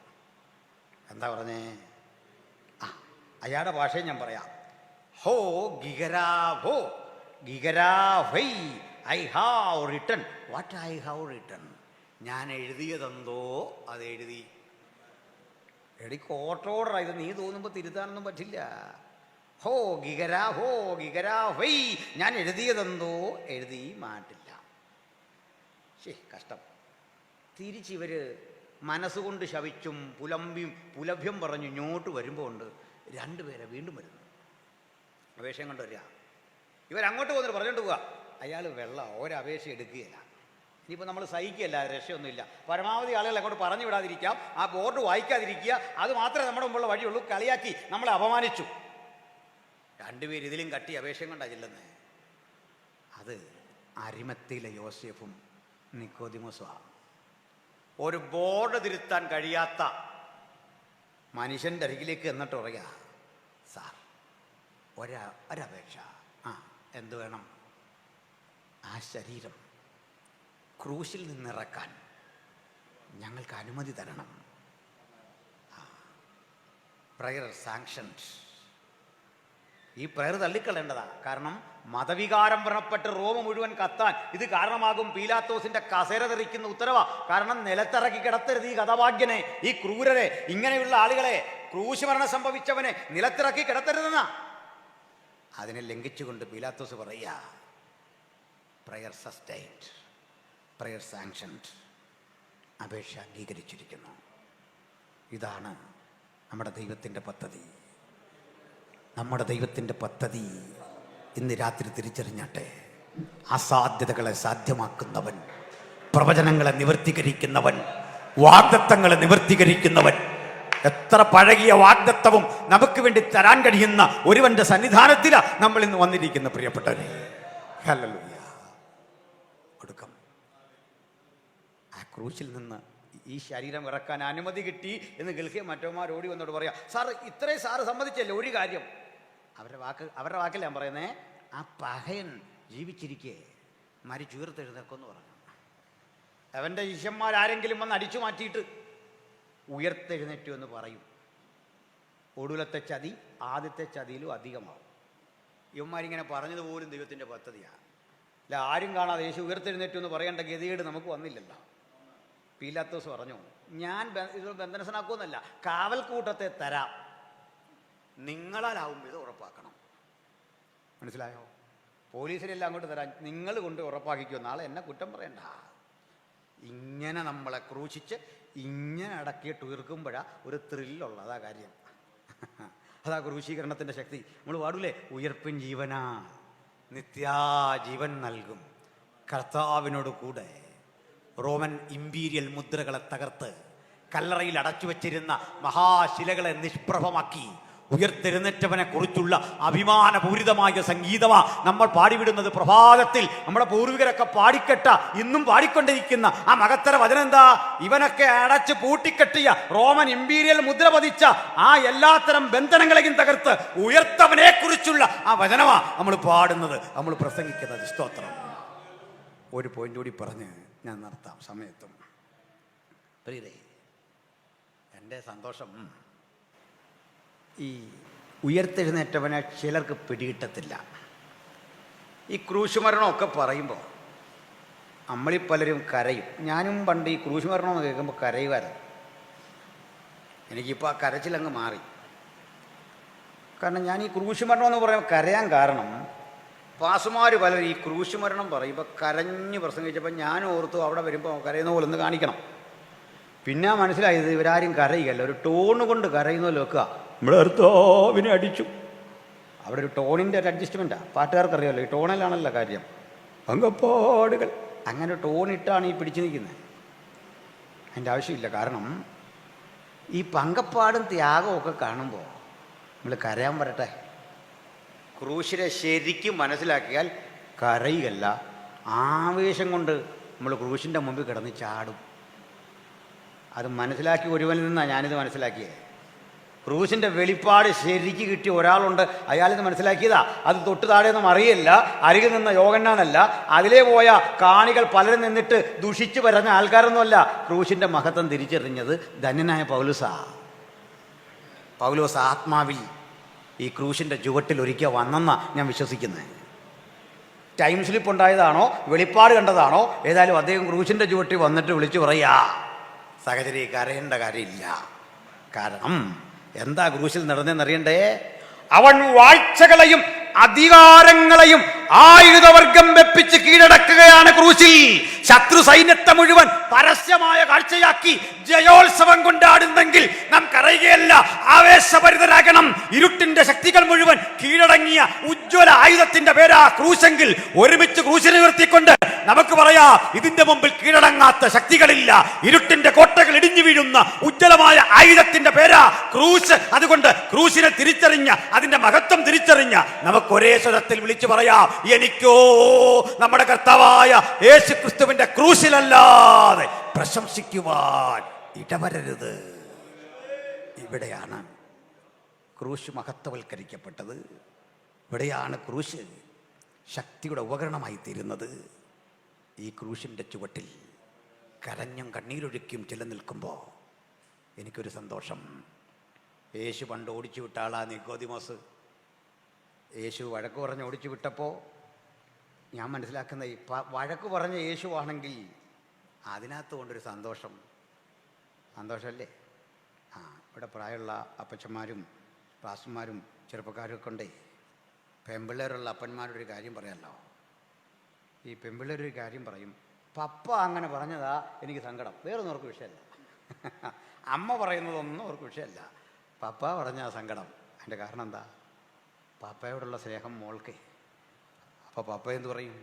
എന്താ പറഞ്ഞേ? അയാളുടെ ഭാഷയും ഞാൻ പറയാം. ഹോ ഗിഗരാവോ ഗിഗരാവൈ I have written what I have written. ഞാൻ എഴുതിയതെന്തോ അതെഴുതി. എടി കോട്ടോടറാ ഇത്, നീ തോന്നുമ്പോൾ തിരുത്താനൊന്നും പറ്റില്ല. ഹോ ഗിഗരാ ഹോ ഗിഗരാ വൈ, ഞാൻ എഴുതിയതെന്തോ എഴുതി മാറ്റില്ല. ശരി, കഷ്ടം. തിരിച്ചിവർ മനസ്സുകൊണ്ട് ശവിച്ചും പുലഭ്യം പറഞ്ഞു ഇങ്ങോട്ട് വരുമ്പോൾ ഉണ്ട് 2 പേരെ വീണ്ടും വരുന്നു. അപേക്ഷയും കൊണ്ട് വരിക. ഇവരങ്ങോട്ട് പോകുന്നിട്ട് പറഞ്ഞിട്ട് പോവുക. അയാൾ വെള്ളം ഒരപേക്ഷ എടുക്കുകയില്ല. ഇനിയിപ്പോൾ നമ്മൾ സഹിക്കുകയല്ല, രക്ഷയൊന്നുമില്ല. പരമാവധി ആളുകൾ അങ്ങോട്ട് പറഞ്ഞു വിടാതിരിക്കാം, ആ ബോർഡ് വായിക്കാതിരിക്കുക, അത് മാത്രമേ നമ്മുടെ മുമ്പുള്ള വഴിയുള്ളൂ. കളിയാക്കി നമ്മളെ അപമാനിച്ചു. 2 പേര് ഇതിലും കട്ടി അപേക്ഷയും കൊണ്ടാണ് ചെല്ലുന്നത്. അത് അരിമത്തയിലെ യോസേഫും നിക്കോദിമോസുമാണ്. ഒരു ബോർഡ് തിരുത്താൻ കഴിയാത്ത മനുഷ്യൻ്റെ അരികിലേക്ക് എന്നിട്ട് പറയുക, സാർ ഒരപേക്ഷ. ആ, എന്തു വേണം? ആ ശരീരം ക്രൂശിൽ നിന്നിറക്കാൻ ഞങ്ങൾക്ക് അനുമതി തരണം. Prayer sanctioned. ഈ പ്രയർ തള്ളിക്കളയേണ്ടതാ. കാരണം മതവികാരം വ്രണപ്പെട്ട് റോമ മുഴുവൻ കത്താൻ ഇത് കാരണമാകും. പീലാത്തോസിന്റെ കസേര തെറിക്കുന്ന ഉത്തരവാ. കാരണം നിലത്തിറക്കി കിടത്തരുത് ഈ ഹതഭാഗ്യനെ, ഈ ക്രൂരരെ, ഇങ്ങനെയുള്ള ആളുകളെ, ക്രൂശുമരണം സംഭവിച്ചവനെ നിലത്തിറക്കി കിടത്തരുതെന്നാ. അതിനെ ലംഘിച്ചുകൊണ്ട് പീലാത്തോസ് പറയുക, പ്രയർ സസ്റ്റൈൻഡ്. പ്രയർ സാങ്ഷൻഡ്, അപേക്ഷ അംഗീകരിച്ചിരിക്കുന്നു. ഇതാണ് നമ്മുടെ ദൈവത്തിൻ്റെ പദ്ധതി. നമ്മുടെ ദൈവത്തിൻ്റെ പദ്ധതി ഇന്ന് രാത്രി തിരിച്ചറിഞ്ഞാട്ടെ. അസാധ്യതകളെ സാധ്യമാക്കുന്നവൻ, പ്രവചനങ്ങളെ നിവർത്തീകരിക്കുന്നവൻ, വാഗ്ദത്തങ്ങളെ നിവർത്തീകരിക്കുന്നവൻ, എത്ര പഴകിയ വാഗ്ദത്തവും നമുക്ക് വേണ്ടി തരാൻ കഴിയുന്ന ഒരുവന്റെ സന്നിധാനത്തിലാണ് നമ്മൾ ഇന്ന് വന്നിരിക്കുന്ന പ്രിയപ്പെട്ടവരെ. ഹല്ലേലൂയ. കൊടുക്കാം. ആ ക്രൂശിൽ നിന്ന് ഈ ശരീരം ഇറക്കാൻ അനുമതി കിട്ടി എന്ന് ഗൾഫിൽ മറ്റോമാർ ഓടി വന്നോട് പറയാം, സാർ ഇത്രയും സാറ് സമ്മതിച്ചല്ലേ ഒരു കാര്യം. അവരുടെ വാക്കിൽ ഞാൻ പറയുന്നേ, ആ പഹയൻ ജീവിച്ചിരിക്കെ മരിച്ചുയർത്തെഴുന്നേക്കെന്ന് പറഞ്ഞു. അവൻ്റെ ശിഷ്യന്മാരാരെങ്കിലും വന്ന് അടിച്ചു മാറ്റിയിട്ട് ഉയർത്തെഴുന്നേറ്റു എന്ന് പറയും. ഒടുവിലത്തെ ചതി ആദ്യത്തെ ചതിയിലും അധികമാവും. ഇവന്മാരിങ്ങനെ പറഞ്ഞതുപോലും ദൈവത്തിൻ്റെ പദ്ധതിയാണ്. അല്ല, ആരും കാണാതെ യേശു ഉയർത്തെഴുന്നേറ്റു എന്ന് പറയേണ്ട ഗതികേട് നമുക്ക് വന്നില്ലല്ലോ. പീലാത്തോസ് പറഞ്ഞു, ഞാൻ ഇത് ബന്ധനസ്ഥനാക്കുമെന്നല്ല, കാവൽക്കൂട്ടത്തെ തരാം, നിങ്ങളാലാവും ഇത് ഉറപ്പാക്കണം. മനസ്സിലായോ? പോലീസിനെല്ലാം അങ്ങോട്ട് തരാം, നിങ്ങൾ കൊണ്ട് ഉറപ്പാക്കിക്കോ, നാളെ എന്നെ കുറ്റം പറയണ്ട. ഇങ്ങനെ നമ്മളെ ക്രൂശിച്ച് ഇങ്ങനെ അടക്കിയിട്ട് ഉയർക്കുമ്പോഴാണ് ഒരു ത്രില്ലുള്ള, അതാ കാര്യം. അതാ ക്രൂശീകരണത്തിൻ്റെ ശക്തി. നമ്മൾ പാടൂലേ, ഉയർപ്പിൻ ജീവനാ, നിത്യാജീവൻ നൽകും കർത്താവിനോട് കൂടെ. റോമൻ ഇമ്പീരിയൽ മുദ്രകളെ തകർത്ത് കല്ലറയിൽ അടച്ചു വച്ചിരുന്ന മഹാശിലകളെ നിഷ്പ്രഭമാക്കി ഉയർത്തെഴുന്നേറ്റവനെ കുറിച്ചുള്ള അഭിമാനപൂരിതമായ സംഗീതമാ നമ്മൾ പാടിവിടുന്നത്. പ്രഭാതത്തിൽ നമ്മുടെ പൂർവികരൊക്കെ പാടിക്കെട്ട ഇന്നും പാടിക്കൊണ്ടിരിക്കുന്ന ആ മഹത്തര വചനം എന്താ? ഇവനൊക്കെ അടച്ച് പൂട്ടിക്കെട്ടിയ റോമൻ ഇമ്പീരിയൽ മുദ്ര പതിച്ച ആ എല്ലാത്തരം ബന്ധനങ്ങളെയും തകർത്ത് ഉയർത്തവനെ കുറിച്ചുള്ള ആ വചനമാ നമ്മൾ പാടുന്നത്, നമ്മൾ പ്രസംഗിക്കുന്നത്. സ്തോത്രം. ഒരു പോയിന്റ് കൂടി പറഞ്ഞ് ഞാൻ നിർത്താം, സമയത്തും. പ്രിയരേ, എൻ്റെ സന്തോഷം ഈ ഉയർത്തെഴുന്നേറ്റവനെ ചിലർക്ക് പിടികിട്ടത്തില്ല. ഈ ക്രൂശുമരണമൊക്കെ പറയുമ്പോൾ നമ്മളീ പലരും കരയും. ഞാനും പണ്ട് ഈ ക്രൂശുമരണമെന്ന് കേൾക്കുമ്പോൾ കരയുമായിരുന്നു. എനിക്കിപ്പോൾ ആ കരച്ചിലങ്ങ് മാറി. കാരണം ഞാൻ ഈ ക്രൂശുമരണമെന്ന് പറയുമ്പോൾ കരയാൻ കാരണം, പാസുമാർ പലരും ഈ ക്രൂശുമരണം പറയുമ്പോൾ കരഞ്ഞ് പ്രസംഗിച്ചപ്പോൾ ഞാൻ ഓർത്തു അവിടെ വരുമ്പോൾ കരയുന്ന പോലെ ഒന്ന് കാണിക്കണം. പിന്നെ മനസ്സിലായത് ഇവരാരും കരയുകയല്ല, ഒരു ടോണ് കൊണ്ട് കരയുന്നല്ലോ വെക്കുക. നമ്മുടെ കർത്താവിനെ അടിച്ചു. അവിടെ ഒരു ടോണിൻ്റെ ഒരു അഡ്ജസ്റ്റ്മെൻറ്റാണ്. പാട്ടുകാർക്കറിയാമല്ലോ, ഈ ടോണിലാണല്ലോ കാര്യം. പങ്കപ്പാടുകൾ അങ്ങനെ ടോണിട്ടാണ് ഈ പിടിച്ചു നിൽക്കുന്നത്. അതിൻ്റെ ആവശ്യമില്ല. കാരണം ഈ പങ്കപ്പാടും ത്യാഗവും ഒക്കെ കാണുമ്പോൾ നമ്മൾ കരയാൻ വരട്ടെ. ക്രൂശിനെ ശരിക്കും മനസ്സിലാക്കിയാൽ കരയുകയല്ല, ആവേശം കൊണ്ട് നമ്മൾ ക്രൂശിൻ്റെ മുമ്പിൽ കിടന്ന് ചാടും. അത് മനസ്സിലാക്കി ഒരുവനിൽ നിന്നാണ് ഞാനിത് മനസ്സിലാക്കിയത്. ക്രൂശിൻ്റെ വെളിപ്പാട് ശരിക്ക് കിട്ടിയ ഒരാളുണ്ട്, അയാളിത് മനസ്സിലാക്കിയതാ. അത് തൊട്ട് താഴെയൊന്നും അറിയില്ല, അരികിൽ നിന്ന യോഹന്നാനല്ല, അതിലേ പോയ കാണികൾ പലരും നിന്നിട്ട് ദുഷിച്ചു പറഞ്ഞ ആൾക്കാരൊന്നുമല്ല. ക്രൂശിൻ്റെ മഹത്വം തിരിച്ചറിഞ്ഞത് ധന്യനായ പൗലോസാ. പൗലോസ് ആത്മാവിൽ ഈ ക്രൂശിൻ്റെ ചുവട്ടിൽ ഒരിക്കൽ വന്നെന്നാ ഞാൻ വിശ്വസിക്കുന്നത്. ടൈം സ്ലിപ്പ് ഉണ്ടായതാണോ വെളിപ്പാട് കണ്ടതാണോ, ഏതായാലും അദ്ദേഹം ക്രൂശിൻ്റെ ചുവട്ടിൽ വന്നിട്ട് വിളിച്ചു പറയാ, സഹചര്യ കരയേണ്ട കാര്യമില്ല. കാരണം എന്താ ക്രൂശിൽ നടന്നതെന്നറിയണ്ടേ? അവൻ വാഴ്ചകളെയും അധികാരങ്ങളെയും ആയുധവർഗം വെപ്പിച്ച് കീഴടക്കുകയാണ് ക്രൂശിൽ. ശത്രു സൈന്യത്തെ മുഴുവൻ പരസ്യമായ കാഴ്ചയാക്കി ജയോത്സവം കൊണ്ടാടുന്നെങ്കിൽ നാം കരയുകയല്ല, ആവേശഭരിതരാകണം. ഇരുട്ടിന്റെ ശക്തികൾ മുഴുവൻ കീഴടങ്ങിയ ഉജ്ജ്വല ആയുധത്തിന്റെ പേരാ ക്രൂശെങ്കിൽ ഒരുമിച്ച് ക്രൂശിനെ നിർത്തിക്കൊണ്ട് നമുക്ക് പറയാം, ഇതിന്റെ മുമ്പിൽ കീഴടങ്ങാത്ത ശക്തികളില്ല. ഇരുട്ടിന്റെ കോട്ടകൾ ഇടിഞ്ഞു വീഴുന്ന ഉജ്ജ്വലമായ ആയുധത്തിന്റെ പേരാ ക്രൂശ്. അതുകൊണ്ട് ക്രൂശിനെ തിരിച്ചറിഞ്ഞ, അതിന്റെ മഹത്വം തിരിച്ചറിഞ്ഞ നമുക്ക് ഒരേ സ്വരത്തിൽ വിളിച്ചു പറയാം, എനിക്കോ നമ്മുടെ കർത്താവായ യേശു ക്രിസ്തുവിന്റെ ക്രൂശിലല്ലാതെ പ്രശംസിക്കുവാൻ ഇടവരരുത്. ഇവിടെയാണ് ക്രൂശ് മഹത്വവൽക്കരിക്കപ്പെട്ടത്. ഇവിടെയാണ് ക്രൂശ് ശക്തിയുടെ ഉപകരണമായി തീരുന്നത്. ഈ ക്രൂശിൻ്റെ ചുവട്ടിൽ കരഞ്ഞും കണ്ണീരൊഴുക്കിയും ചില നിൽക്കുമ്പോൾ എനിക്കൊരു സന്തോഷം. യേശു പണ്ട് ഓടിച്ചു വിട്ട ആളാ നിക്കോദിമോസ്. യേശു വഴക്ക് പറഞ്ഞ് ഓടിച്ചു വിട്ടപ്പോൾ ഞാൻ മനസ്സിലാക്കുന്ന ഈ വഴക്ക് പറഞ്ഞ യേശു ആണെങ്കിൽ അതിനകത്ത് കൊണ്ടൊരു സന്തോഷമല്ലേ? ഇവിടെ പ്രായമുള്ള അപ്പച്ചന്മാരും പാസ്റ്റർമാരും ചെറുപ്പക്കാരും ഒക്കെ ഉണ്ടേ. പെമ്പിള്ളേരുള്ള അപ്പന്മാരൊരു കാര്യം പറയാമല്ലോ. ഈ പെമ്പിള്ളേരൊരു കാര്യം പറയും, പപ്പ അങ്ങനെ പറഞ്ഞതാ എനിക്ക് സങ്കടം. വേറൊന്നും അവർക്ക് വിഷയമല്ല. അമ്മ പറയുന്നതൊന്നും അവർക്ക് വിഷയമല്ല. പപ്പ പറഞ്ഞ സങ്കടം. അതിൻ്റെ കാരണം എന്താ? പപ്പയോടുള്ള സ്നേഹം മോൾക്ക്. അപ്പോൾ പപ്പ എന്ത് പറയും?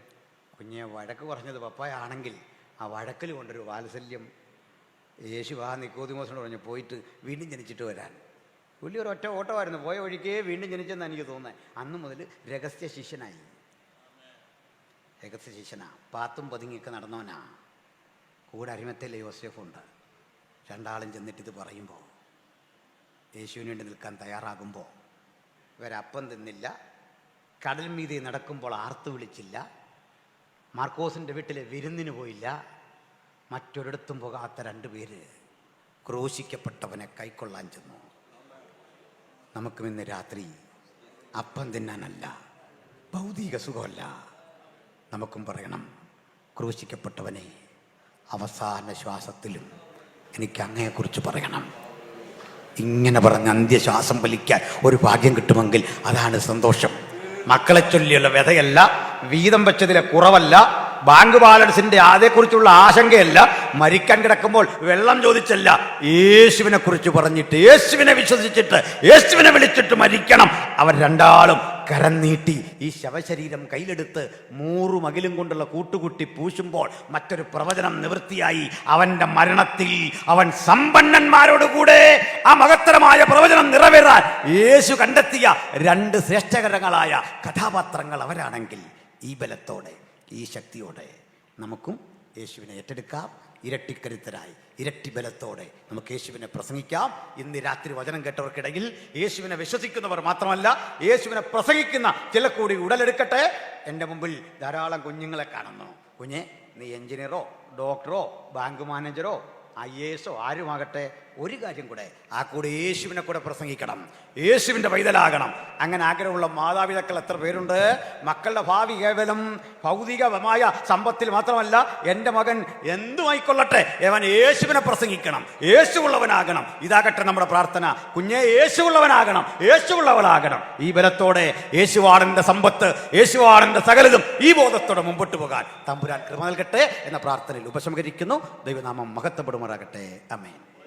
കുഞ്ഞെ വഴക്ക് പറഞ്ഞത് പപ്പയാണെങ്കിൽ ആ വഴക്കിൽ കൊണ്ടൊരു വാത്സല്യം. യേശു ആ നിക്കോദിമോസിനോട് പറഞ്ഞു, പോയിട്ട് വീണ്ടും ജനിച്ചിട്ട് വരാൻ. വലിയൊരു ഒറ്റ ഓട്ടമായിരുന്നു. പോയ വഴിക്കേ വീണ്ടും ജനിച്ചെന്ന് എനിക്ക് തോന്നുന്നത്. അന്ന് മുതൽ രഹസ്യ ശിഷ്യനായി. രഹസ്യ ശിഷ്യനാ. പാത്തും പതുങ്ങിയൊക്കെ നടന്നവനാ. കൂടെ അരിമത്തേലെ യോസേഫുണ്ട്. രണ്ടാളും ചെന്നിട്ടിത് പറയുമ്പോൾ, യേശുവിന് വേണ്ടി നിൽക്കാൻ തയ്യാറാകുമ്പോൾ, ഇവരപ്പം തിന്നില്ല, കടൽ മീതെ നടക്കുമ്പോൾ ആർത്തു വിളിച്ചില്ല, മാർക്കോസിൻ്റെ വീട്ടിലെ വിരുന്നിന് പോയില്ല, മറ്റൊരിടത്തും പോകാത്ത രണ്ടുപേര് ക്രൂശിക്കപ്പെട്ടവനെ കൈക്കൊള്ളാൻ ചെന്നു. നമുക്കും ഇന്ന് രാത്രി അപ്പം തിന്നാനല്ല, ഭൗതിക സുഖമല്ല, നമുക്കും പറയണം, ക്രൂശിക്കപ്പെട്ടവനെ അവസാന ശ്വാസത്തിലും എനിക്ക് അങ്ങയെക്കുറിച്ച് പറയണം. ഇങ്ങനെ പറഞ്ഞ് അന്ത്യശ്വാസം വലിക്കാൻ ഒരു ഭാഗ്യം കിട്ടുമെങ്കിൽ അതാണ് സന്തോഷം. മക്കളെ ചൊല്ലിയുള്ള വ്യതയല്ല, വീതം വെച്ചതിലെ കുറവല്ല, ബാങ്ക് ബാലൻസിന്റെ അതേക്കുറിച്ചുള്ള ആശങ്കയല്ല, മരിക്കാൻ കിടക്കുമ്പോൾ വെള്ളം ചോദിച്ചല്ല, യേശുവിനെ കുറിച്ച് പറഞ്ഞിട്ട്, യേശുവിനെ വിശ്വസിച്ചിട്ട്, യേശുവിനെ വിളിച്ചിട്ട് മരിക്കണം. അവർ രണ്ടാളും കരം നീട്ടി ഈ ശവശരീരം കയ്യിലെടുത്ത് മൂറുമകിലും കൊണ്ടുള്ള കൂട്ടുകുട്ടി പൂശുമ്പോൾ മറ്റൊരു പ്രവചനം നിവൃത്തിയായി. അവന്റെ മരണത്തിൽ അവൻ സമ്പന്നന്മാരോടുകൂടെ ആ മഹത്തരമായ പ്രവചനം നിറവേറാൻ യേശു കണ്ടെത്തിയ രണ്ട് ശ്രേഷ്ഠകരങ്ങളായ കഥാപാത്രങ്ങൾ അവരാണെങ്കിൽ, ഈ ബലത്തോടെ, ഈ ശക്തിയോടെ നമുക്കും യേശുവിനെ ഏറ്റെടുക്കാം. ഇരട്ടിക്കരുത്തരായി, ഇരട്ടി ബലത്തോടെ നമുക്ക് യേശുവിനെ പ്രസംഗിക്കാം. ഇന്ന് രാത്രി വചനം കേട്ടവർക്കിടയിൽ യേശുവിനെ വിശ്വസിക്കുന്നവർ മാത്രമല്ല, യേശുവിനെ പ്രസംഗിക്കുന്ന ചില കൂടി ഉടലെടുക്കട്ടെ. എൻ്റെ മുമ്പിൽ ധാരാളം കുഞ്ഞുങ്ങളെ കാണുന്നു. കുഞ്ഞെ, നീ എഞ്ചിനീയറോ ഡോക്ടറോ ബാങ്ക് മാനേജറോ IAS ആരുമാകട്ടെ, ഒരു കാര്യം കൂടെ, ആ കൂടെ യേശുവിനെ കൂടെ പ്രസംഗിക്കണം, യേശുവിൻ്റെ പൈതലാകണം. അങ്ങനെ ആഗ്രഹമുള്ള മാതാപിതാക്കൾ എത്ര പേരുണ്ട്? മക്കളുടെ ഭാവി കേവലം ഭൗതികമായ സമ്പത്തിൽ മാത്രമല്ല, എൻ്റെ മകൻ എന്തുമായിക്കൊള്ളട്ടെ, അവൻ യേശുവിനെ പ്രസംഗിക്കണം, യേശുവുള്ളവനാകണം. ഇതാകട്ടെ നമ്മുടെ പ്രാർത്ഥന. കുഞ്ഞെ, യേശുവുള്ളവനാകണം, യേശുവുള്ളവനാകണം. ഈ ബലത്തോടെ യേശുവാണെൻ്റെ സമ്പത്ത്, യേശുവാണെൻ്റെ സകലതും, ഈ ബോധത്തോടെ മുമ്പോട്ട് പോകാൻ തമ്പുരാൻ കൃപ നൽകട്ടെ എന്ന പ്രാർത്ഥനയിൽ ഉപസംഹരിക്കുന്നു. ദൈവനാമം മഹത്വപ്പെടുമാറാകട്ടെ. ആമേൻ.